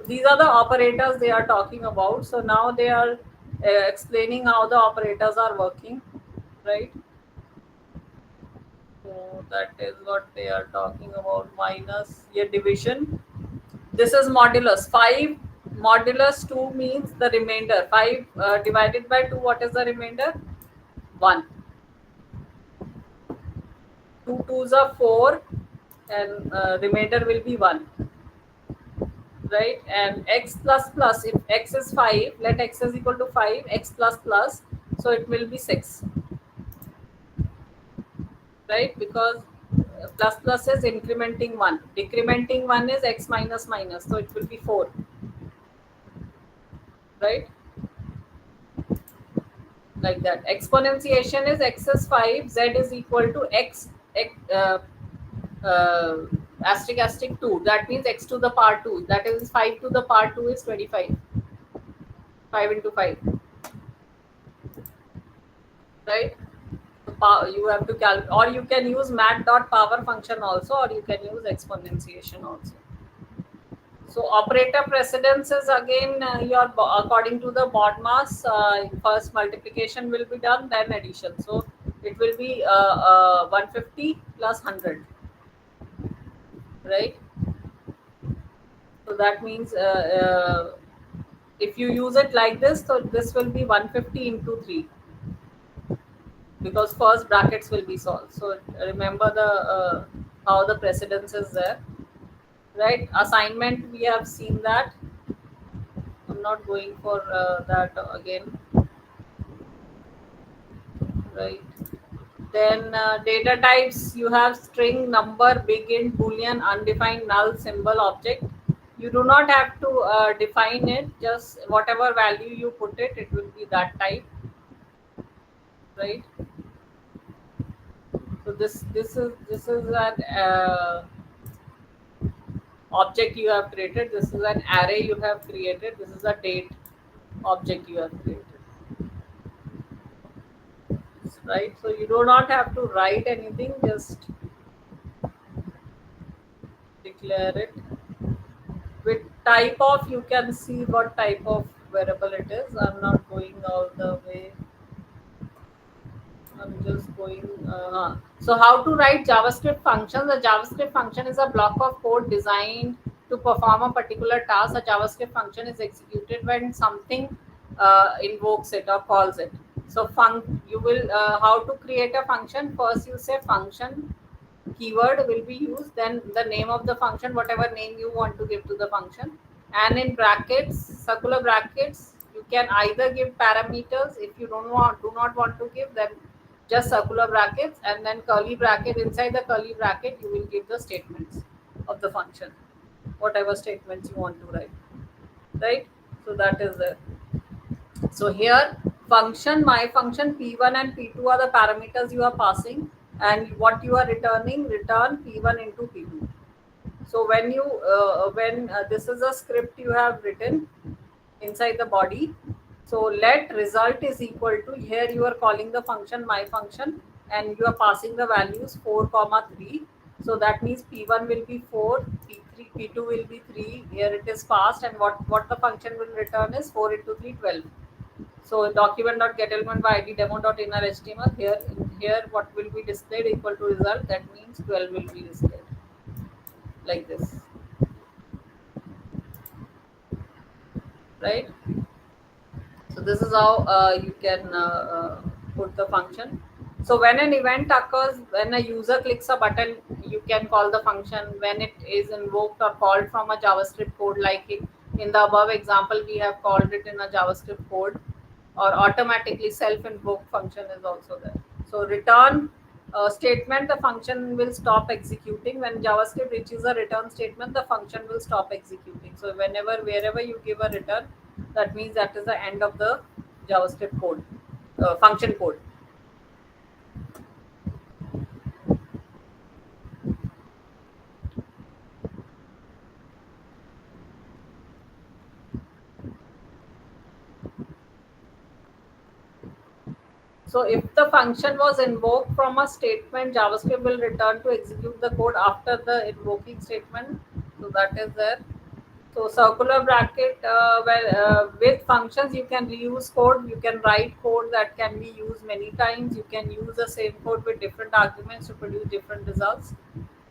These are the operators they are talking about. So now they are explaining how the operators are working, right? So that is what they are talking about. Minus your division. This is modulus 5. Modulus 2 means the remainder. 5 divided by 2, what is the remainder? 1. 2 2s are 4, and remainder will be 1. Right? And x plus plus, if x is 5, let x is equal to 5, x plus plus, so it will be 6. Right? Because plus plus is incrementing 1. Decrementing 1 is x minus minus, so it will be 4. Right? Like that. Exponentiation is x is 5, z is equal to x asterisk asterisk 2. That means x to the power 2. That is 5 to the power 2 is 25. 5 into 5. Right? You have to calculate, or you can use mat.power function also, or you can use exponentiation also. So operator precedence is again your according to the mod mass. First multiplication will be done, then addition. So it will be 150 plus 100, right? So that means if you use it like this, so this will be 150 into 3, because first brackets will be solved. So remember the how the precedence is there. Right, assignment we have seen that. I'm not going for that again. Right, then data types, you have string, number, big int, boolean, undefined, null, symbol, object. You do not have to define it, just whatever value you put it, it will be that type. Right, so this is an object you have created. This is an array you have created. This is a date object you have created. Right, so you do not have to write anything, just declare it. With type of, you can see what type of variable it is. I'm not going all the way. I'm just going. So how to write JavaScript functions? A JavaScript function is a block of code designed to perform a particular task. A JavaScript function is executed when something invokes it or calls it. So you will how to create a function. First you say function, keyword will be used, then the name of the function, whatever name you want to give to the function, and in brackets, circular brackets, you can either give parameters. If you do not want to give, then just circular brackets, and then curly bracket. Inside the curly bracket you will give the statements of the function, whatever statements you want to write. Right, so that is there. So here function, my function p1 and p2 are the parameters you are passing. and what you are returning, return P1 into P2. So when you when this is a script you have written inside the body, so let result is equal to, here you are calling the function my function and you are passing the values 4 comma 3. So that means P1 will be 4, P3 P2 will be 3. Here it is passed, and what the function will return is 4 into 3 12. So document.getElement by id demo.inner html, here what will be displayed equal to result, that means 12 will be displayed like this, right? So this is how you can put the function. So when an event occurs, when a user clicks a button, you can call the function. When it is invoked or called from a JavaScript code, like in the above example, we have called it in a JavaScript code, or automatically self-invoked function is also there. So return statement, the function will stop executing. When JavaScript reaches a return statement, the function will stop executing. So wherever you give a return, that means that is the end of the JavaScript code, function code. So if the function was invoked from a statement, JavaScript will return to execute the code after the invoking statement. So that is there. So circular bracket, with functions you can reuse code, you can write code that can be used many times, you can use the same code with different arguments to produce different results.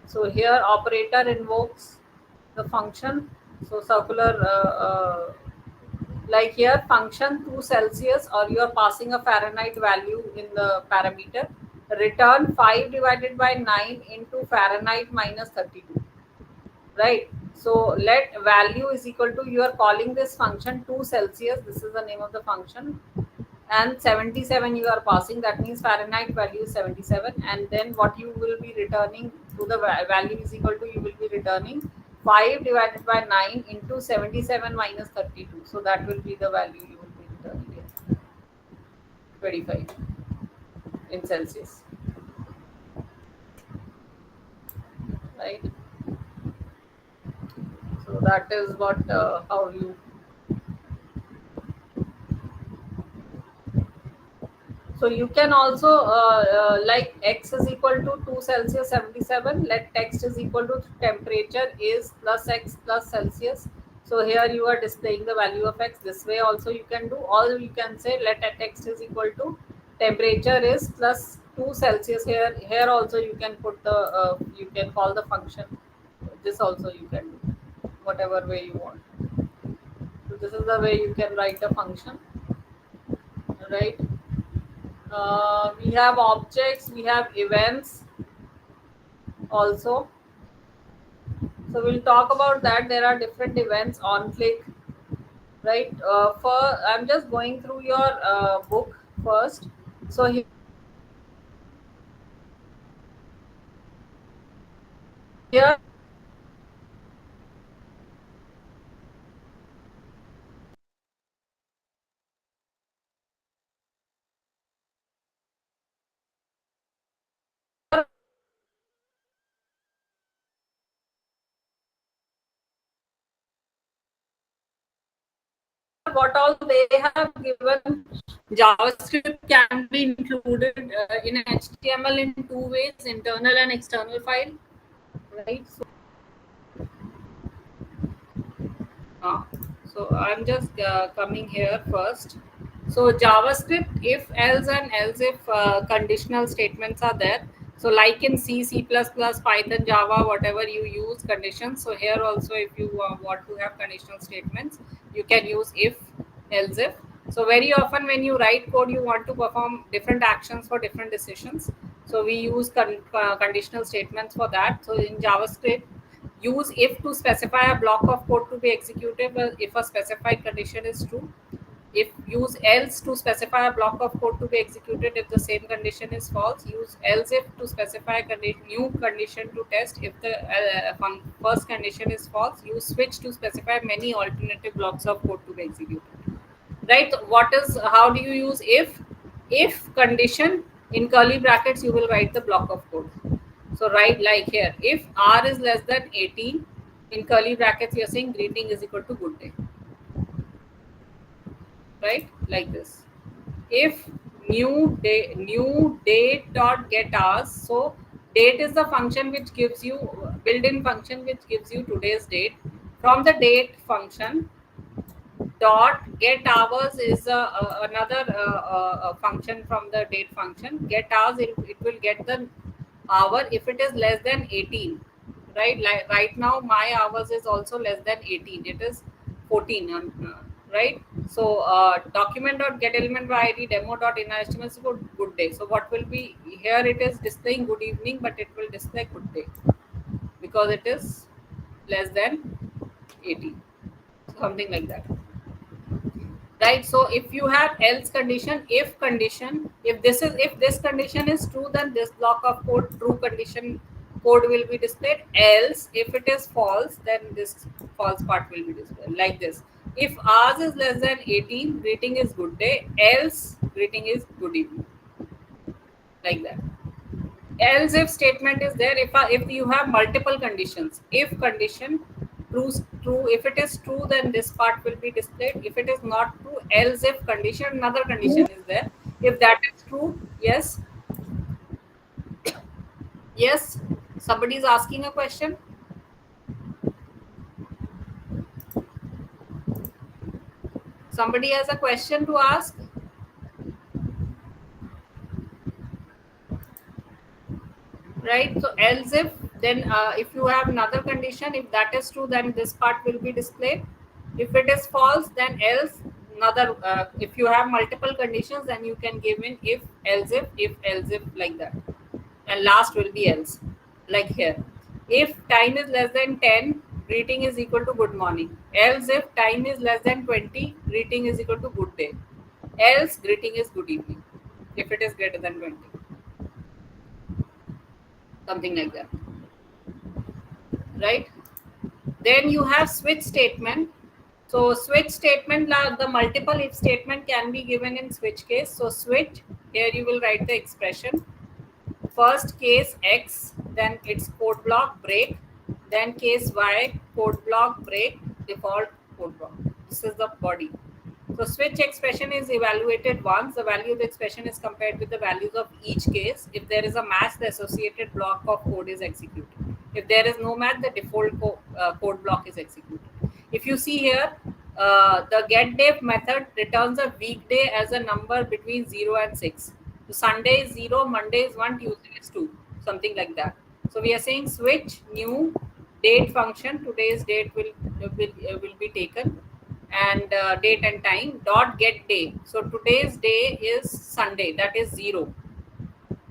So here operator invokes the function. So circular, like here function to Celsius, or you are passing a Fahrenheit value in the parameter, return 5 divided by 9 into Fahrenheit minus 32, right? So let value is equal to, you are calling this function to Celsius, this is the name of the function, and 77 you are passing, that means Fahrenheit value is 77, and then what you will be returning to the value is equal to, you will be returning 5 divided by 9 into 77 minus 32. So that will be the value you will be returning here, 25 in Celsius, right? So that is what how you. So you can also like x is equal to 2 Celsius 77. Let text is equal to temperature is plus x plus Celsius. So here you are displaying the value of x. This way also you can do, or you can say let a text is equal to temperature is plus 2 Celsius. Here also you can put the you can call the function. This also you can do whatever way you want. So this is the way you can write a function, right? We have objects, we have events also. So we'll talk about that. There are different events on click, right? For I'm just going through your book first. So here what all they have given, JavaScript can be included in HTML in two ways, internal and external file, right? So I'm just coming here first. So JavaScript, if else and else if conditional statements are there. So like in C, C++, Python, Java, whatever you use conditions. So here also if you want to have conditional statements, you can use if, else if. So very often when you write code, you want to perform different actions for different decisions. So we use conditional statements for that. So in JavaScript, use if to specify a block of code to be executable if a specified condition is true. If use else to specify a block of code to be executed if the same condition is false. Use else if to specify a new condition to test if the first condition is false. Use switch to specify many alternative blocks of code to be executed. Right? What is, how do you use if? If condition In curly brackets, you will write the block of code. So write like here, if R is less than 18, in curly brackets, you're saying greeting is equal to good day. Right? Like this. If new date dot get hours, so date is the function which gives you built-in function which gives you today's date. From the date function, dot get hours is another function from the date function. Get hours, it will get the hour if it is less than 18, right? Like right now my hours is also less than 18, it is 14, right? So document dot get element by id demo dot inner estimates good day. So what will be here, it is displaying good evening, but it will display good day because it is less than 18, something like that. Right? So if you have else condition, if condition, if this condition is true, then this block of code true condition code will be displayed. Else if it is false, then this false part will be displayed like this. If ours is less than 18, greeting is good day, else greeting is good evening, like that. Else if statement is there, if you have multiple conditions, if condition proves true, if it is true, then this part will be displayed. If it is not true, else if condition, another condition is there, if that is true, yes, yes, somebody is asking a question. Somebody has a question to ask. Right? So else if, then if you have another condition, if that is true, then this part will be displayed. If it is false, then else. Another if you have multiple conditions, then you can give in if else if, like that, and last will be else, like here. If time is less than 10, greeting is equal to good morning. Else if time is less than 20, greeting is equal to good day. Else greeting is good evening if it is greater than 20, something like that. Right? Then you have switch statement. So switch statement, the multiple if statement can be given in switch case. So switch, here you will write the expression. First case X, then its code block break, then case Y, code block break, default code block. This is the body. So switch expression is evaluated once. The value of the expression is compared with the values of each case. If there is a match, the associated block of code is executed. If there is no match, the default code block is executed. If you see here, the getDate method returns a weekday as a number between 0 and 6. So Sunday is 0, Monday is 1, Tuesday is 2, something like that. So we are saying switch new date function, today's date will be taken, and date and time dot get day. So today's day is Sunday, that is 0,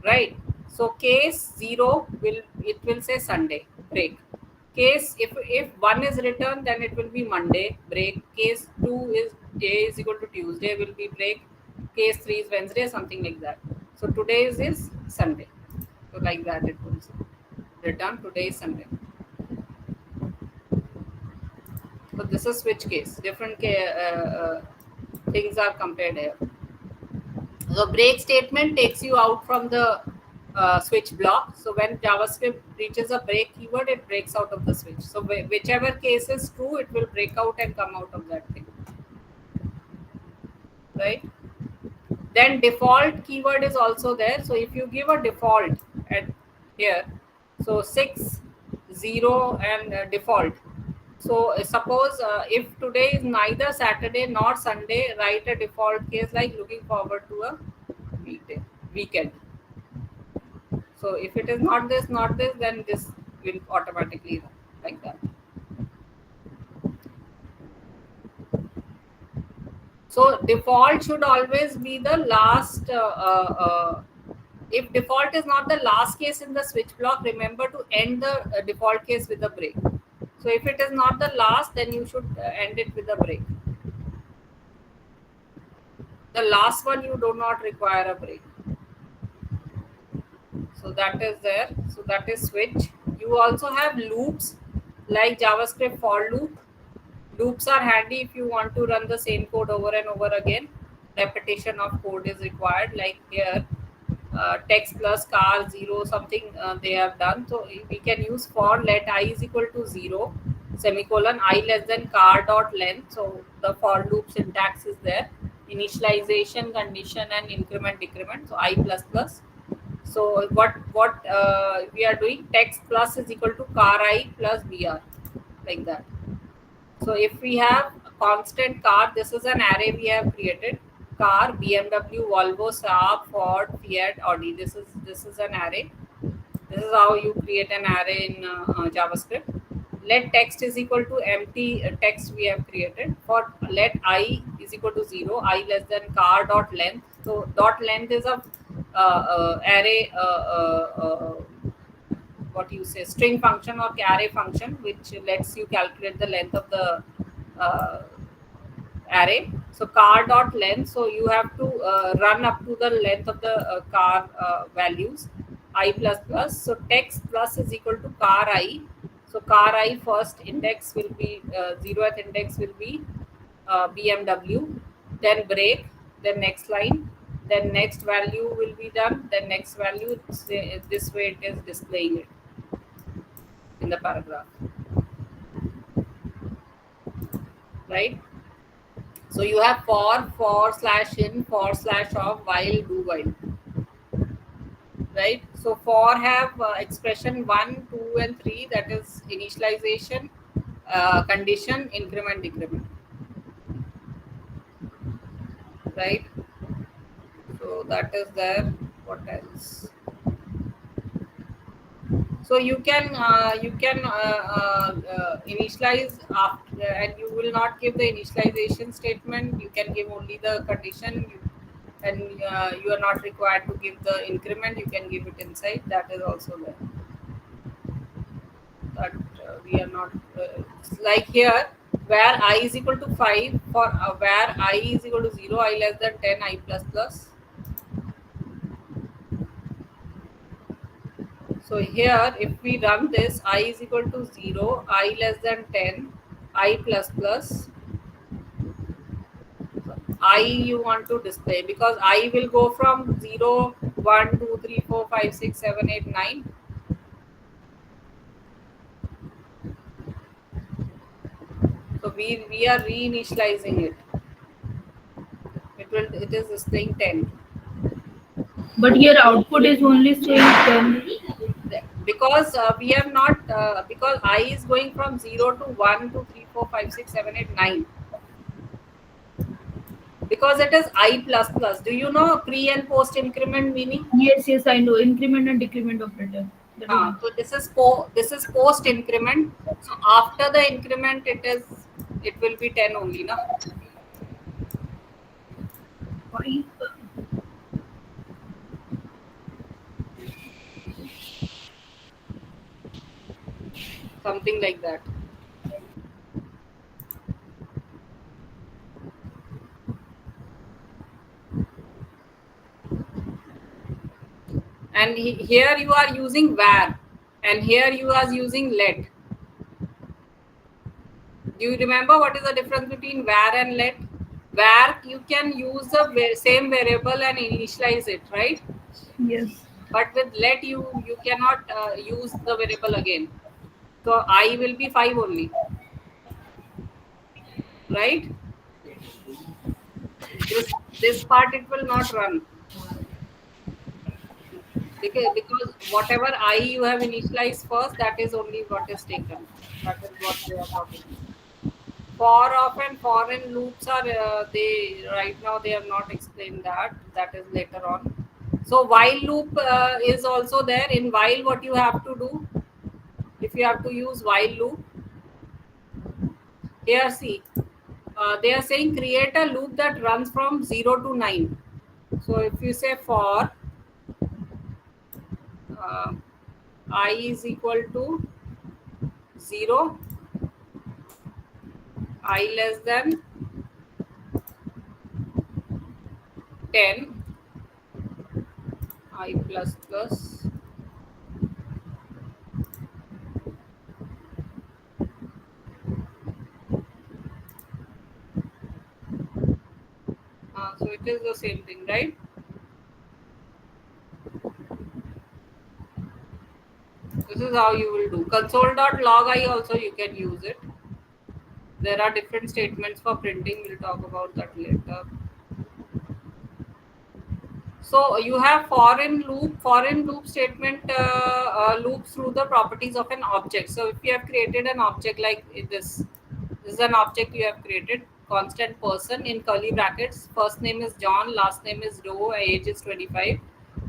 right? So case 0 will say Sunday break. Case if 1 is returned, then it will be Monday break. Case 2 is day is equal to Tuesday will be break. Case 3 is Wednesday, something like that. So today is Sunday. So like that it will return today is Sunday. So this is switch case. Different things are compared here. The break statement takes you out from the switch block. So when JavaScript reaches a break keyword, it breaks out of the switch. So whichever case is true, it will break out and come out of that thing. Right? Then default keyword is also there. So if you give a default at here, so 6, 0 and default. So suppose if today is neither Saturday nor Sunday, write a default case like looking forward to a weekend. So if it is not this, then this will automatically run like that. So default should always be the last. If default is not the last case in the switch block, remember to end the default case with a break. So if it is not the last, then you should end it with a break. The last one you do not require a break. So that is there. So that is switch. You also have loops like JavaScript for loop. Loops are handy if you want to run the same code over and over again. Repetition of code is required. Like here, text plus car 0 something they have done. So we can use for let I is equal to 0 semicolon I less than car dot length. So the for loop syntax is there, initialization condition and increment decrement. So I plus plus. So what we are doing, text plus is equal to car I plus br, like that. So if we have a constant car, this is an array we have created. Car, BMW, Volvo, Saab, Ford, Fiat, Audi. This is an array. This is how you create an array in JavaScript. Let text is equal to empty text we have created. For let I is equal to 0, I less than car dot length. So dot length is a array what you say, string function or array function, which lets you calculate the length of the uh, array. So car dot length, so you have to run up to the length of the car values I plus plus. So text plus is equal to car I. So car I first index will be 0th index will be BMW, then break, then next line, then next value will be done, then next value. This way it is displaying it in the paragraph, right? So you have for slash in, for slash off, while, do while, right? So for have expression 1, 2 and 3, that is initialization, condition, increment, decrement, right? So that is there. What else? So you can initialize after, and you will not give the initialization statement. You can give only the condition, and you are not required to give the increment. You can give it inside. That is also there. But we are not like here, where I is equal to 5, for where I is equal to 0, I less than 10, I plus plus. So here, if we run this, I is equal to 0, I less than 10, I plus plus. I you want to display, because I will go from 0, 1, 2, 3, 4, 5, 6, 7, 8, 9. So we are reinitializing it. It is displaying 10. But your output is only saying 10. Because we have not because I is going from 0 to 1, 2, 3, 4, 5, 6, 7, 8, 9. Because it is I plus plus. Do you know pre and post increment meaning? Yes, yes, I know. Increment and decrement operator. That is So this is post increment. So after the increment, it will be 10 only, na? 5. Something like that. And here you are using where, and here you are using let. Do you remember what is the difference between where and let? Where you can use the same variable and initialize it, right? Yes. But with let you cannot use the variable again. So I will be 5 only, right? This part it will not run, because whatever I you have initialized first, that is only what is taken. That is what they are talking. For of and for in loops are they right now they have not explained that. That is later on. So while loop is also there. In while, what you have to do, if you have to use while loop, here see, they are saying create a loop that runs from 0 to 9. So if you say for uh, I is equal to 0, I less than 10, I plus plus. So it is the same thing, right? This is how you will do. Console.log also you can use it. There are different statements for printing. We'll talk about that later. So you have foreign loop. Foreign loop statement loops through the properties of an object. So if you have created an object like this is an object you have created. Constant person in curly brackets. First name is John. Last name is Doe. Age is 25.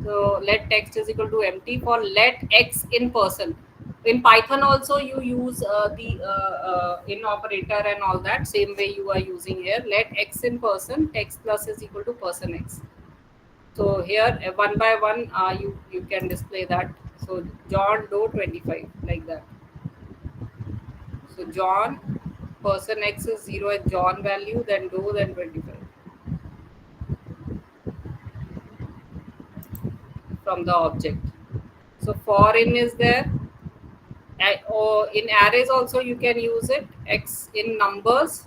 So let text is equal to empty for let x in person. In Python also you use the in operator and all that same way you are using here. Let x in person text plus is equal to person x. So here one by one you can display that. So John Doe 25 like that. So John person x is 0 as John value, then Doe, then 25 from the object. So for in is there. Or in arrays also you can use it. X in numbers,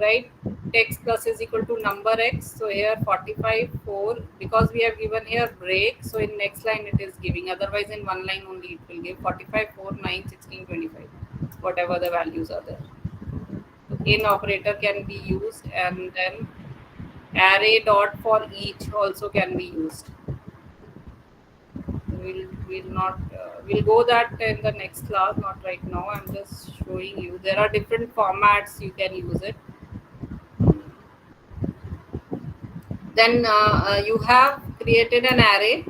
right? Text plus is equal to number x. So here 45 4 because we have given here break. So in next line it is giving. Otherwise in one line only it will give 45 4 9 16 25 whatever the values are there. So in operator can be used, and then array dot for each also can be used. We'll not we'll go that in the next class, not right now. I'm just showing you there are different formats you can use it. Then you have created an array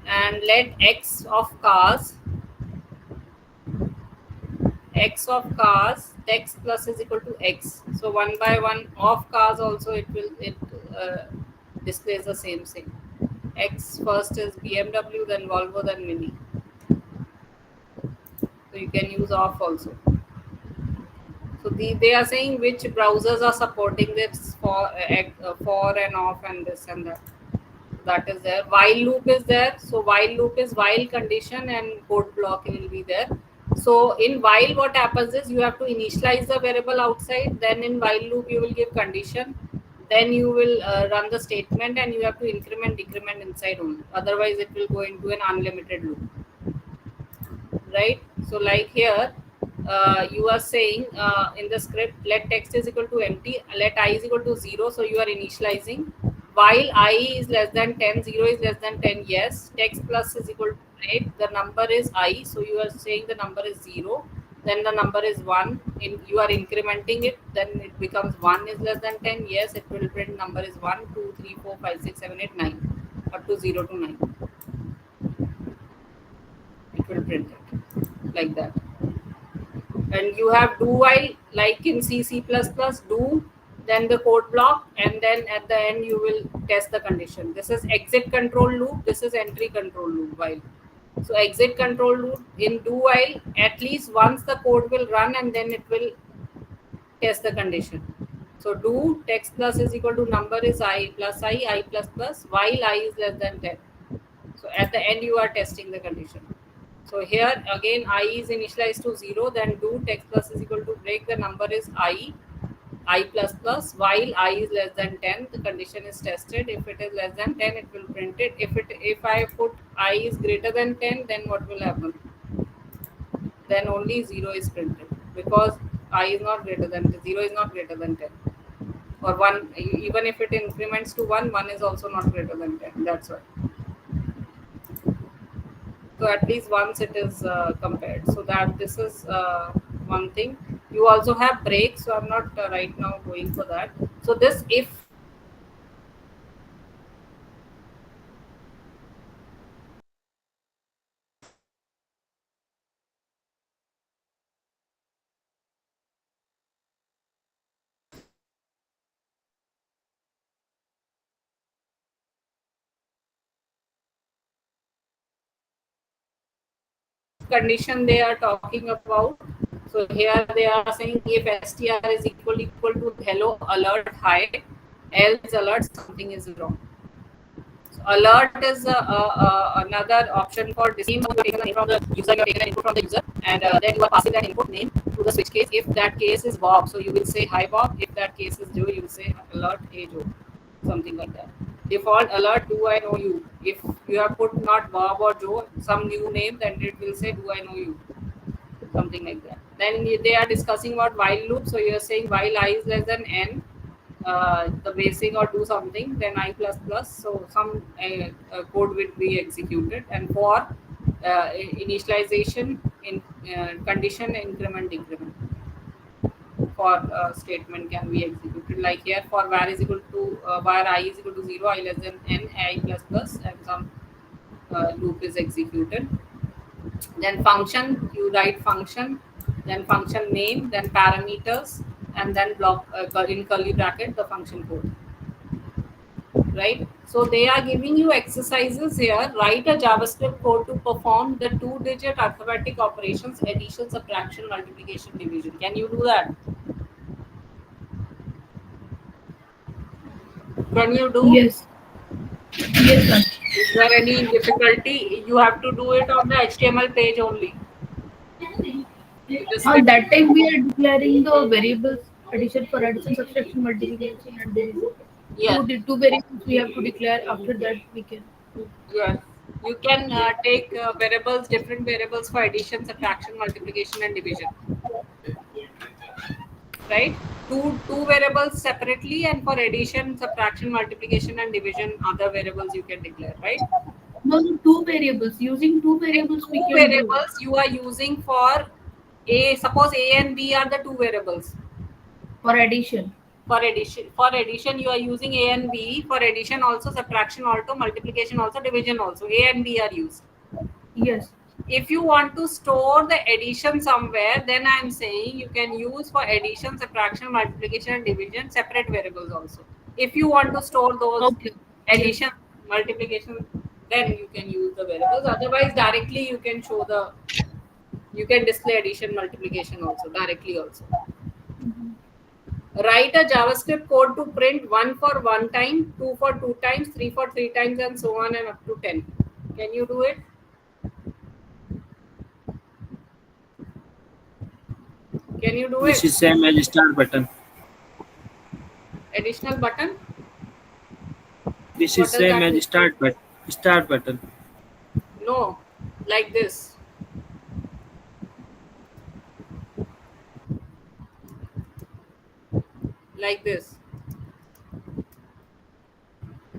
and let x of cars text plus is equal to x. So one by one of cars also it displays the same thing. X first is BMW, then Volvo, then Mini. So you can use off also. So they are saying which browsers are supporting this for and off and this and that. That is there. While loop is there. So while loop is while condition and code block will be there. So in while what happens is you have to initialize the variable outside. Then in while loop you will give condition. Then you will run the statement and you have to increment decrement inside only. Otherwise it will go into an unlimited loop. Right? So like here you are saying in the script let text is equal to empty, let I is equal to 0. So you are initializing while I is less than 10, 0 is less than 10, yes. Text plus is equal to break, the number is I. So you are saying the number is 0. Then the number is 1. You are incrementing it. Then it becomes 1 is less than 10. Yes, it will print number is 1, 2, 3, 4, 5, 6, 7, 8, 9. Up to 0 to 9. It will print it like that. And you have do while like in C++, do, then the code block, and then at the end you will test the condition. This is exit control loop. This is entry control loop while. So exit control loop in do while at least once the code will run and then it will test the condition. So do text plus is equal to number is I plus I plus plus while I is less than 10. So at the end you are testing the condition. So here again I is initialized to 0, then do text plus is equal to break, the number is I plus plus while I is less than 10, the condition is tested. If it is less than 10 it will print it. If I put I is greater than 10, then what will happen? Then only 0 is printed because I is not greater than 0 is not greater than 10, or 1. Even if it increments to 1, 1 is also not greater than 10. That's why. So at least once it is compared. So that this is one thing. You also have break. So I'm not right now going for that. So this if condition they are talking about. So here they are saying if str is equal to hello alert hi, else alert something is wrong. So alert is another option for display. You take the name from the user, you take an input from the user, and then you are passing that input name to the switch case. If that case is Bob, so you will say hi Bob. If that case is Joe, you will say alert hey Joe, something like that. default alert, do I know you? If you have put not Bob or Joe, some new name, then it will say, do I know you? Something like that. Then they are discussing about while loop. So you're saying while I is less than n, the basing or do something, then I plus plus. So some code will be executed. And for initialization in condition increment decrement for statement can be executed. Like here for var is equal to var I is equal to 0, I less than n, I plus plus, and some loop is executed. Then function, you write function, then function name, then parameters, and then block in curly bracket the function code. Right? So they are giving you exercises here. Write a JavaScript code to perform the 2-digit arithmetic operations: addition, subtraction, multiplication, division. Can you do that? Can you do? Yes. Yes, sir. Is there any difficulty? You have to do it on the HTML page only. You just On that time, we are declaring the variables addition for addition, subtraction, multiplication, and division. yes, Two variables we have to declare. After that, we can. yes. You can take variables, different variables for addition, subtraction, multiplication, and division. Right? Two variables separately, and for addition, subtraction, multiplication, and division, other variables you can declare. Right? No, two variables. Using two variables, we Two can do. variables you are using for a. Suppose a and b are the two variables. For addition. For addition you are using a and b. For addition also, subtraction also, multiplication also, division also, a and b are used. Yes. If you want to store the addition somewhere, then I am saying you can use for addition, subtraction, multiplication, and division separate variables also. If you want to store those Okay. addition, multiplication, then you can use the variables. Otherwise, directly you can show the, you can display addition, multiplication also directly also. Write a JavaScript code to print 1 for 1 time, 2 for 2 times, 3 for 3 times, and so on and up to 10. Can you do it? Can you do This it? is same as start button. Additional button? This What is does same that mean? as start button. No, like this. Like this.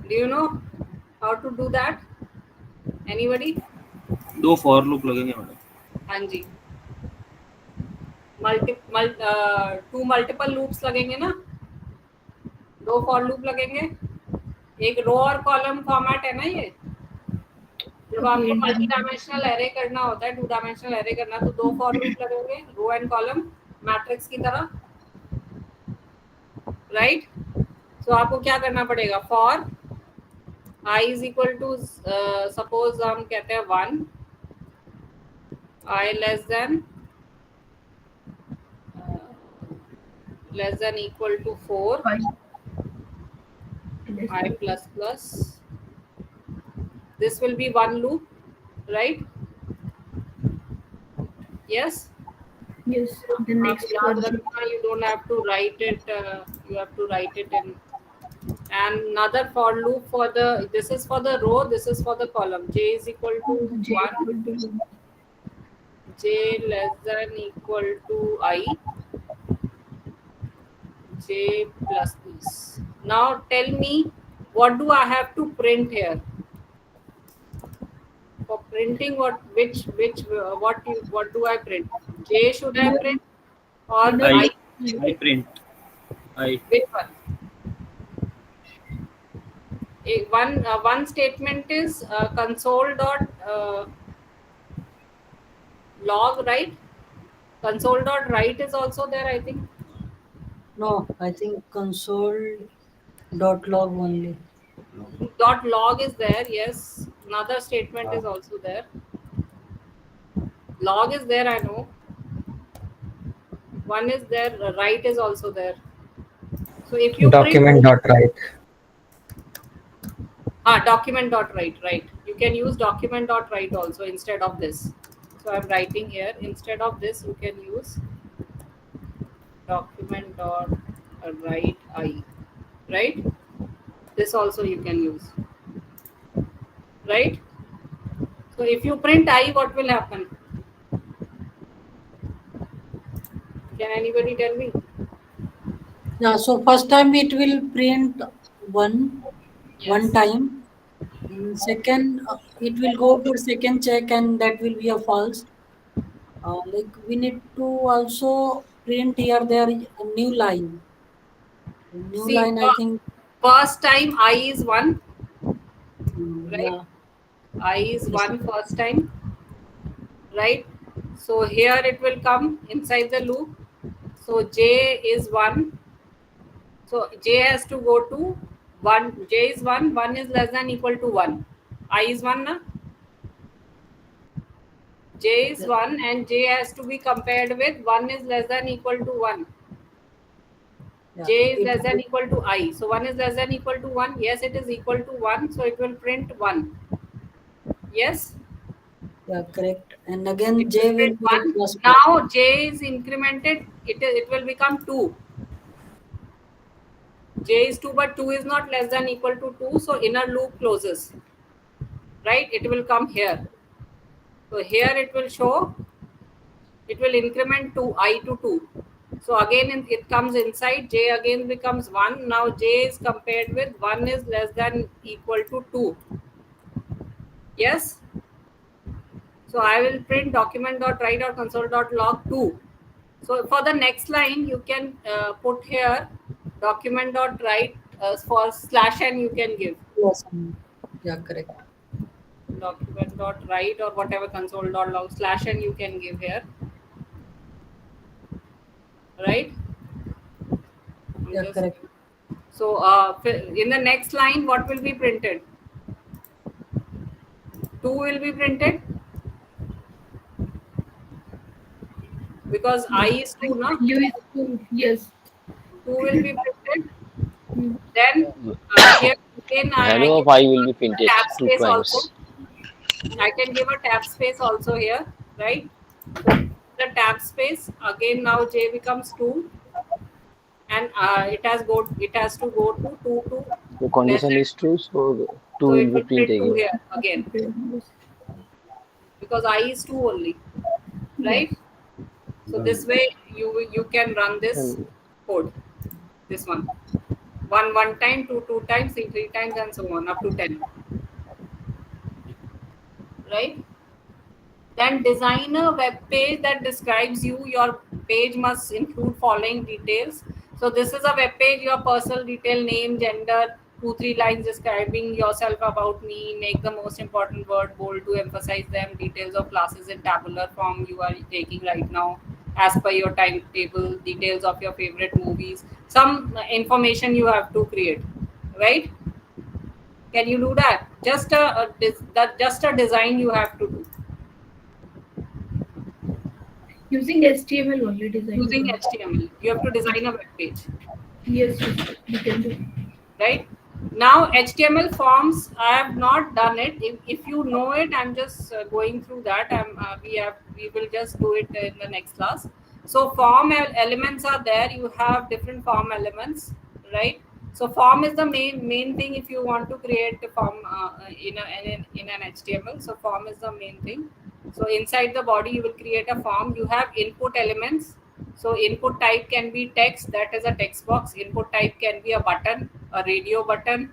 Do you know how to do that? Anybody? दो for loop लगेंगे madam. हाँ जी. To multiple loops लगेंगे ना, 2 for loop लगेंगे. एक रो और column format है ना ये. जब आपको मल्टी डायमेंशनल एरे करना होता है, 2 डायमेंशनल एरे करना, तो 2 फॉर लूप लगेंगे, रो एंड कॉलम, मैट्रिक्स की तरह. राइट? सो आपको क्या करना पड़ेगा? For I is equal to suppose हम कहते हैं 1, I less than equal to 4, I plus plus. This will be one loop, right? Yes. Yes. The next याद one. रखना, you don't have to write it. You have to write it in. And another for loop for the, this is for the row, this is for the column. J is equal to 1, J less than equal to I, J plus this. Now tell me, what do I have to print here? For printing, what do I print? J should I print or I? I print. I. Which one? One statement is console dot log, right? Console dot write is also there, I think. No, I think console.log only. Dot log is there, yes. Another statement is also there. Log is there, I know. One is there, write is also there. So if you document dot write. Document dot write, right. You can use document dot write also instead of this. So I'm writing here, instead of this you can use document dot write I, right? This also you can use, right? So if you print I, what will happen? Can anybody tell me? Yeah, so first time it will print one Yes. time. And second, it will go for second check, and that will be a false. Like we need to also print here there a new line. New See, line, I think. first time I is 1, right? Yeah. I is Yes. 1 first time, right? So here it will come inside the loop. So J is 1. So J has to go to 1. J is 1. 1 is less than equal to 1. I is 1, na? J is Yeah. 1 and J has to be compared with 1 is less than equal to 1. Yeah. J is It less than equal to I. So 1 is less than equal to 1. Yes, it is equal to 1. So it will print 1. Yes, yeah, correct. And it again will J will print be 1. plus 1. Now J is incremented. It will become 2. J is 2, but 2 is not less than equal to 2. So inner loop closes. Right? It will come here. So here it will show. It will increment to I to 2. So again it comes inside. J again becomes 1. Now J is compared with 1 is less than equal to 2. Yes. So I will print document.write.console.log 2. So for the next line, you can put here document.write for slash n you can give Plus. Yeah, correct. document.write or whatever console.log slash n you can give here, right? I'm Yeah, just correct. so in the next line, what will be printed? 2 will be printed because I is 2, no? Value is 2. Yes. 2 will be printed. Hmm. Then here again I Value give of I will be a printed tab two space also. times. I can give a tab space also here, right? So the tab space again now J becomes 2, and it has to go to 2 to The less condition than is true, so 2 so will it be will print print 2 again. here again Okay. Yes. because I is 2 only, Yes. right? So this way you can run this And code, this one time, two times, three times, and so on up to 10, right? Then design a web page that describes you. Your page must include following details. So this is a web page, your personal detail, name, gender, 2-3 lines describing yourself about me. Make the most important word bold to emphasize them. Details of classes in tabular form you are taking right now as per your timetable. Details of your favorite movies. Some information you have to create, right? Can you do that? Just a design you have to do. Using HTML only design Using it. HTML. You have to design a web page, Yes, yes, we can do. right? Now, HTML forms, I have not done it. If you know it, I'm just going through that. We will just do it in the next class. So, elements are there. You have different form elements, right? So, form is the main thing if you want to create a form in an HTML. So, form is the main thing. So, inside the body, you will create a form. You have input elements. So input type can be text, that is a text box. Input type can be a button, a radio button.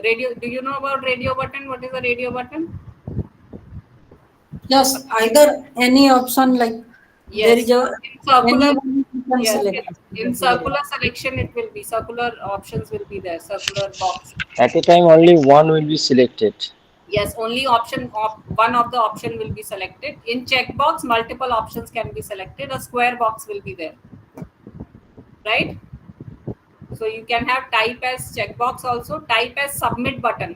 Radio, do you know about radio button? What is a radio button? Yes, either any option, like there is Yes. a In circular, any one you can yes. select. In circular selection, it will be circular options will be there. Circular box. at a time, only one will be selected. Yes, only one of the option will be selected. In checkbox, multiple options can be selected. A square box will be there, right? So you can have type as checkbox also. Type as submit button.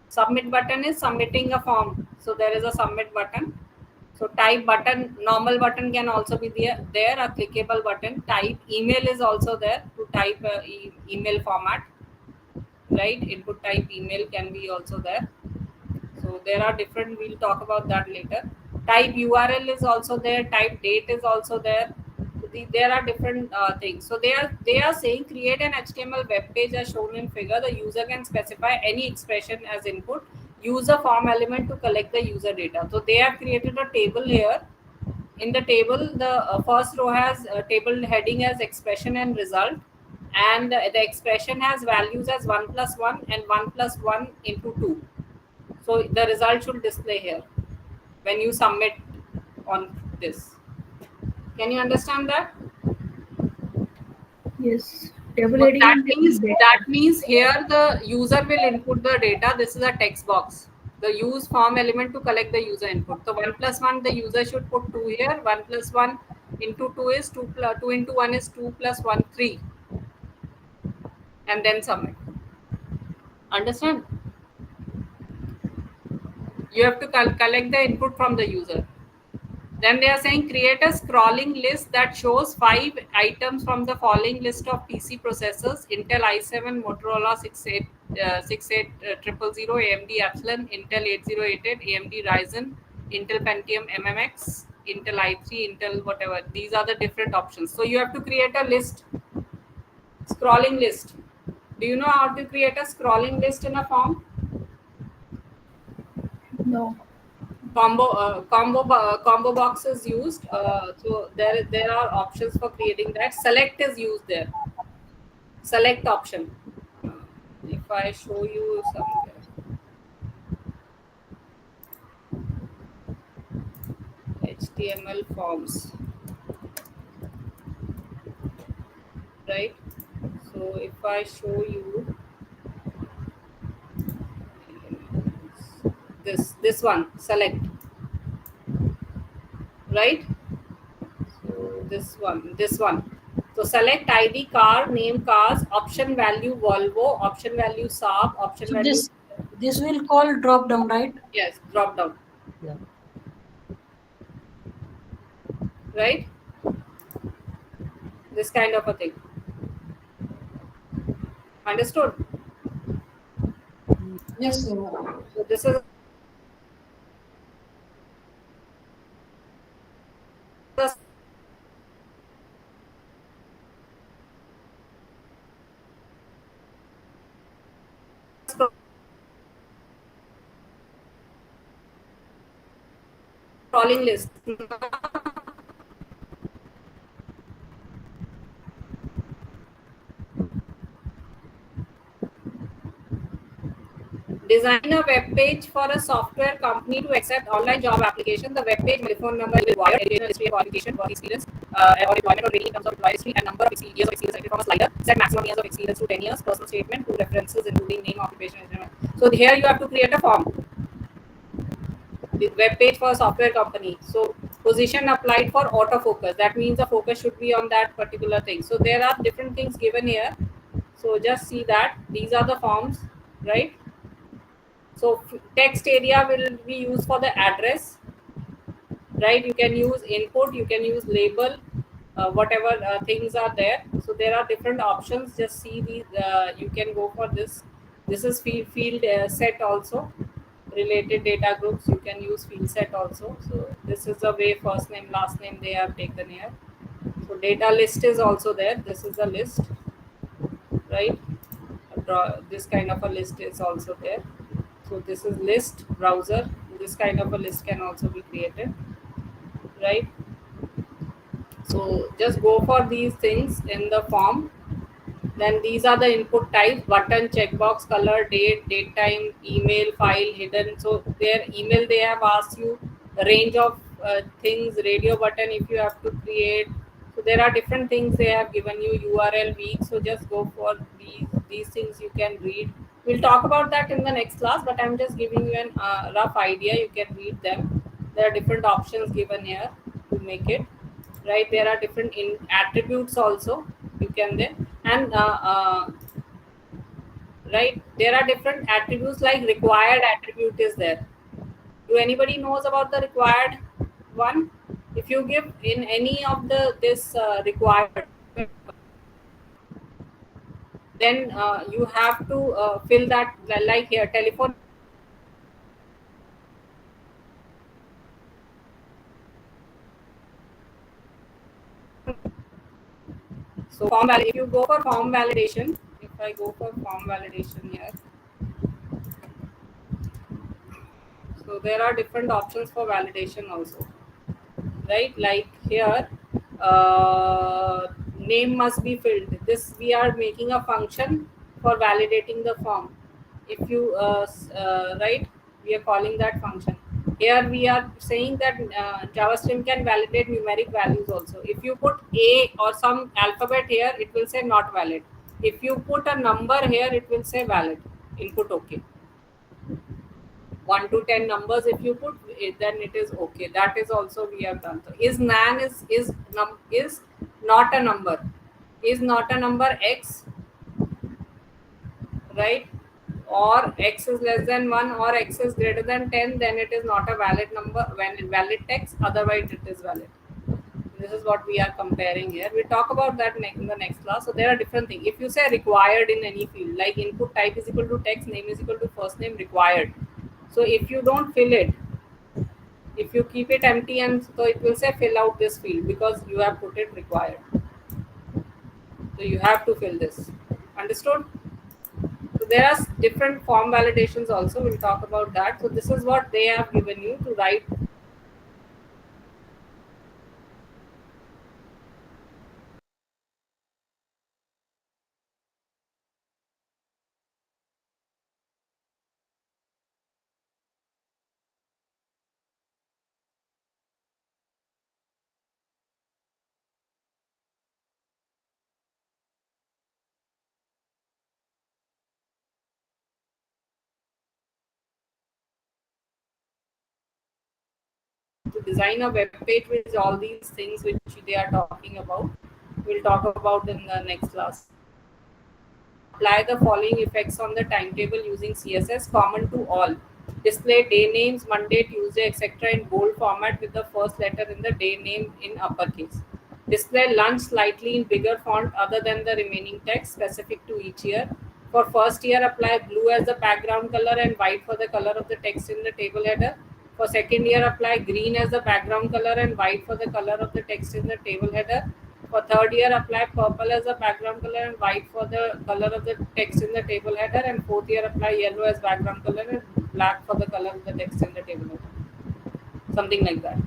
Submit button is submitting a form. So there is a submit button. So type button, normal button can also be there, a clickable button. Type email is also there to type email format, right? Input type email can be also there. So there are different, we'll talk about that later. Type URL is also there. Type date is also there. So there are different things. So they are saying create an HTML web page as shown in figure. The user can specify any expression as input. Use a form element to collect the user data. So they have created a table here. In the table, the first row has table heading as expression and result, and the expression has values as 1 plus 1 and 1 plus 1 into 2. So the result should display here when you submit on this. Can you understand that? Yes. Table But heading and table data. that means here the user will input the data. This is a text box. The use form element to collect the user input. So 1 plus 1, the user should put 2 here. 1 plus 1 into 2 is 2 plus 2 into 1 is 2 plus 1 3, and then submit. Understand? You have to collect the input from the user. Then they are saying create a scrolling list that shows 5 items from the following list of PC processors: Intel i7, Motorola 68000, AMD Epsilon, Intel 8088, AMD Ryzen, Intel Pentium MMX, Intel i3, Intel whatever. These are the different options. So you have to create a list, scrolling list. Do you know how to create a scrolling list in a form? No. Combo box is used. So there are options for creating that. Select is used there. Select option. If I show you somewhere, HTML forms, right? So if I show you this one, select, right? So this one. So select ID, car, name cars, option value Volvo, option value Saab, option So value, this will call drop down, right? yes, drop down, Yeah. right? This kind of a thing. Understood? Yes, sir. So this is the scrolling list. Design a web page for a software company to accept online job application. The web page, telephone number, required educational history, qualification, work experience, or employment or rating in terms of employee history, and number of years of experience selected from a slider. Set maximum years of experience to 10 years. Personal statement, 2 references including name, occupation, etc. So here you have to create a form. The web page for a software company. So position applied for autofocus. That means the focus should be on that particular thing. So there are different things given here. So just see that these are the forms, right? So text area will be used for the address, right? You can use input, you can use label, whatever things are there. So there are different options. Just see these. You can go for this. This is field set also. Related data groups, you can use field set also. So this is the way first name, last name they have taken here. So data list is also there. This is the list, right? This kind of a list is also there. So this is list browser. This kind of a list can also be created, right? So just go for these things in the form. Then these are the input types: button, checkbox, color, date time, email, file, hidden. So their email, they have asked you the range of things, radio button if you have to create. So there are different things they have given you, URL, week. So just go for these things you can read. We'll talk about that in the next class, but I'm just giving you an rough idea. You can read them. There are different options given here to make it, right? There are different attributes also you can then, and right, there are different attributes like required attribute is there. Do anybody knows about the required one? If you give in any of this required, then you have to fill that, like here telephone So if you go for form validation, if I go for form validation here, so there are different options for validation also, right? Like here, name must be filled. This we are making a function for validating the form. If you right, we are calling that function. Here we are saying that JavaScript can validate numeric values also. If you put a or some alphabet here, it will say not valid. If you put a number here, it will say valid. Input okay. 1 to 10 numbers if you put it, then it is okay. That is also we have done. So is nan is not a number, is not a number x, right? Or x is less than 1 or x is greater than 10, then it is not a valid number, when valid text, otherwise it is valid. This is what we are comparing here. We talk about that in the next class. So there are different things. If you say required in any field, like input type is equal to text, name is equal to first name, required. So if you don't fill it, if you keep it empty, and so it will say fill out this field because you have put it required. So you have to fill this. Understood? So there are different form validations also. We'll talk about that. So this is what they have given you to write. To design a web page with all these things which they are talking about. We'll talk about in the next class. Apply the following effects on the timetable using CSS common to all. Display day names, Monday, Tuesday, etc. in bold format with the first letter in the day name in uppercase. Display lunch slightly in bigger font other than the remaining text specific to each year. For first year, apply blue as the background color and white for the color of the text in the table header. For second year, apply green as the background color and white for the color of the text in the table header. For third year, apply purple as the background color and white for the color of the text in the table header. And fourth year, apply yellow as background color and black for the color of the text in the table header. Something like that.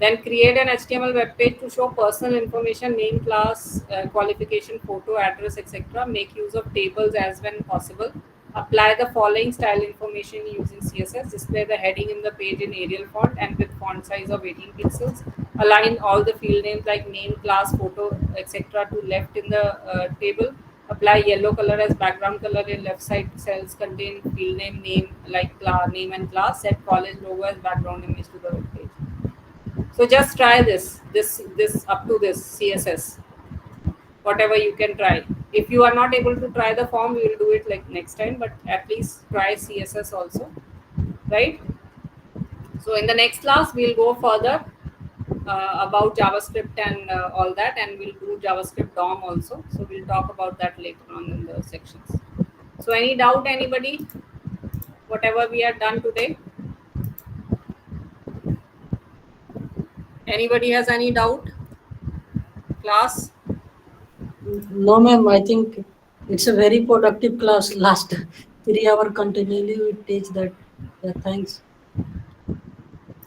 Then create an HTML web page to show personal information, name, class, qualification, photo, address, etc. Make use of tables as when possible. Apply the following style information using CSS. Display the heading in the page in Arial font and with font size of 18 pixels. Align all the field names like name, class, photo, etc. to left in the table. Apply yellow color as background color in left side cells contain field name like name and class. Set college logo as background image to the web page. So just try this up to this CSS, whatever you can try. If you are not able to try the form, we will do it like next time, but at least try CSS also, right? So in the next class, we'll go further about JavaScript and all that, and we'll do JavaScript DOM also. So we'll talk about that later on in the sections. So any doubt, anybody? Whatever we have done today? Anybody has any doubt? Class? No, ma'am. I think it's a very productive class. Last 3 hours continually we teach that. Yeah, thanks.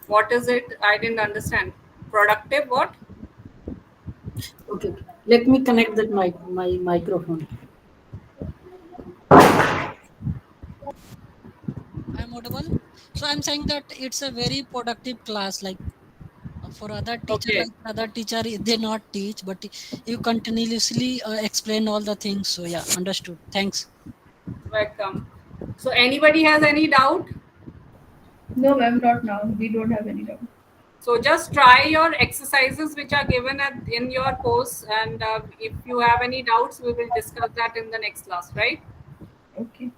What is it? I didn't understand. Productive what? Okay. Let me connect that my microphone. I'm audible. So I'm saying that it's a very productive class. Like for other teacher, Okay. like other teacher, they not teach, but you continuously explain all the things. So yeah, understood. Thanks. Welcome. So anybody has any doubt? No, ma'am, not now. We don't have any doubt. So just try your exercises which are given in your course, and if you have any doubts, we will discuss that in the next class, right? Okay.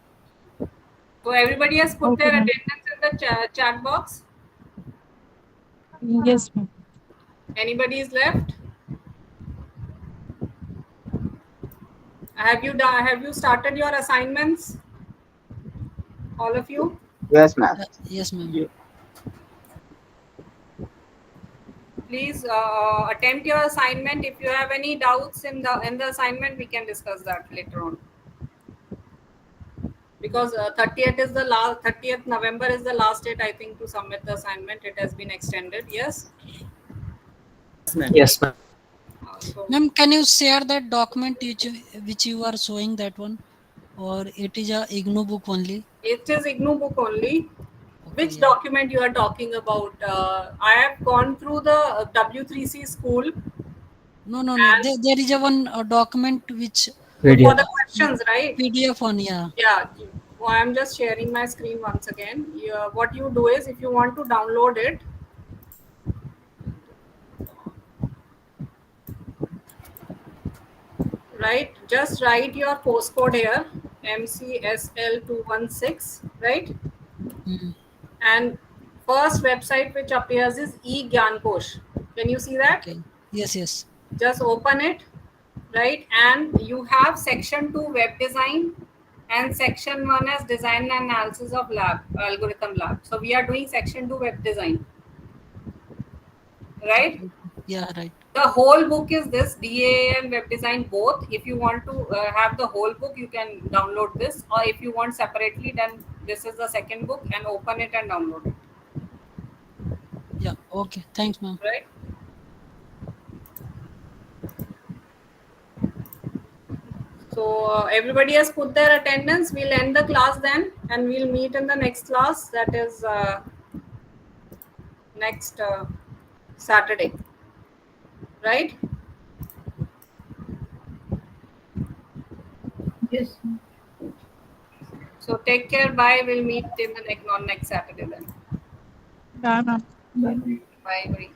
So everybody has put Okay, their ma'am. attendance in the chat box. Yes, ma'am. Anybody is left? Have you done? Have you started your assignments? All of you? Yes, ma'am. Yes, ma'am. Yeah. Please attempt your assignment. If you have any doubts in the assignment, we can discuss that later on. Because 30th is the last 30th November is the last date, I think, to submit the assignment. It has been extended. Yes. Yes, ma'am. So Ma'am, can you share that document which you are showing that one, or it is a IGNOU book only? it is IGNOU book only. Okay, Which yeah. document you are talking about? I have gone through the W3C school. No. And There is a one document which for PDF. the questions, right? PDF on, yeah. Yeah. Well, I'm just sharing my screen once again. What you do is, if you want to download it, right, just write your postcode here, MCSL216, right? Mm. And first website which appears is eGyankosh. Can you see that? Okay. Yes. Just open it, right? And you have section 2 web design and section 1 as design and analysis of algorithm lab. So we are doing section 2 web design, right? Yeah, right. The whole book is this, DAA and web design both. If you want to have the whole book, you can download this, or if you want separately, then this is the second book, and open it and download it, Yeah. Okay. Thanks, ma'am. right? So everybody has put their attendance. We'll end the class then, and we'll meet in the next class, that is next Saturday, right? Yes. So take care. Bye. We'll meet in the next Saturday then. Bye. Bye. Bye.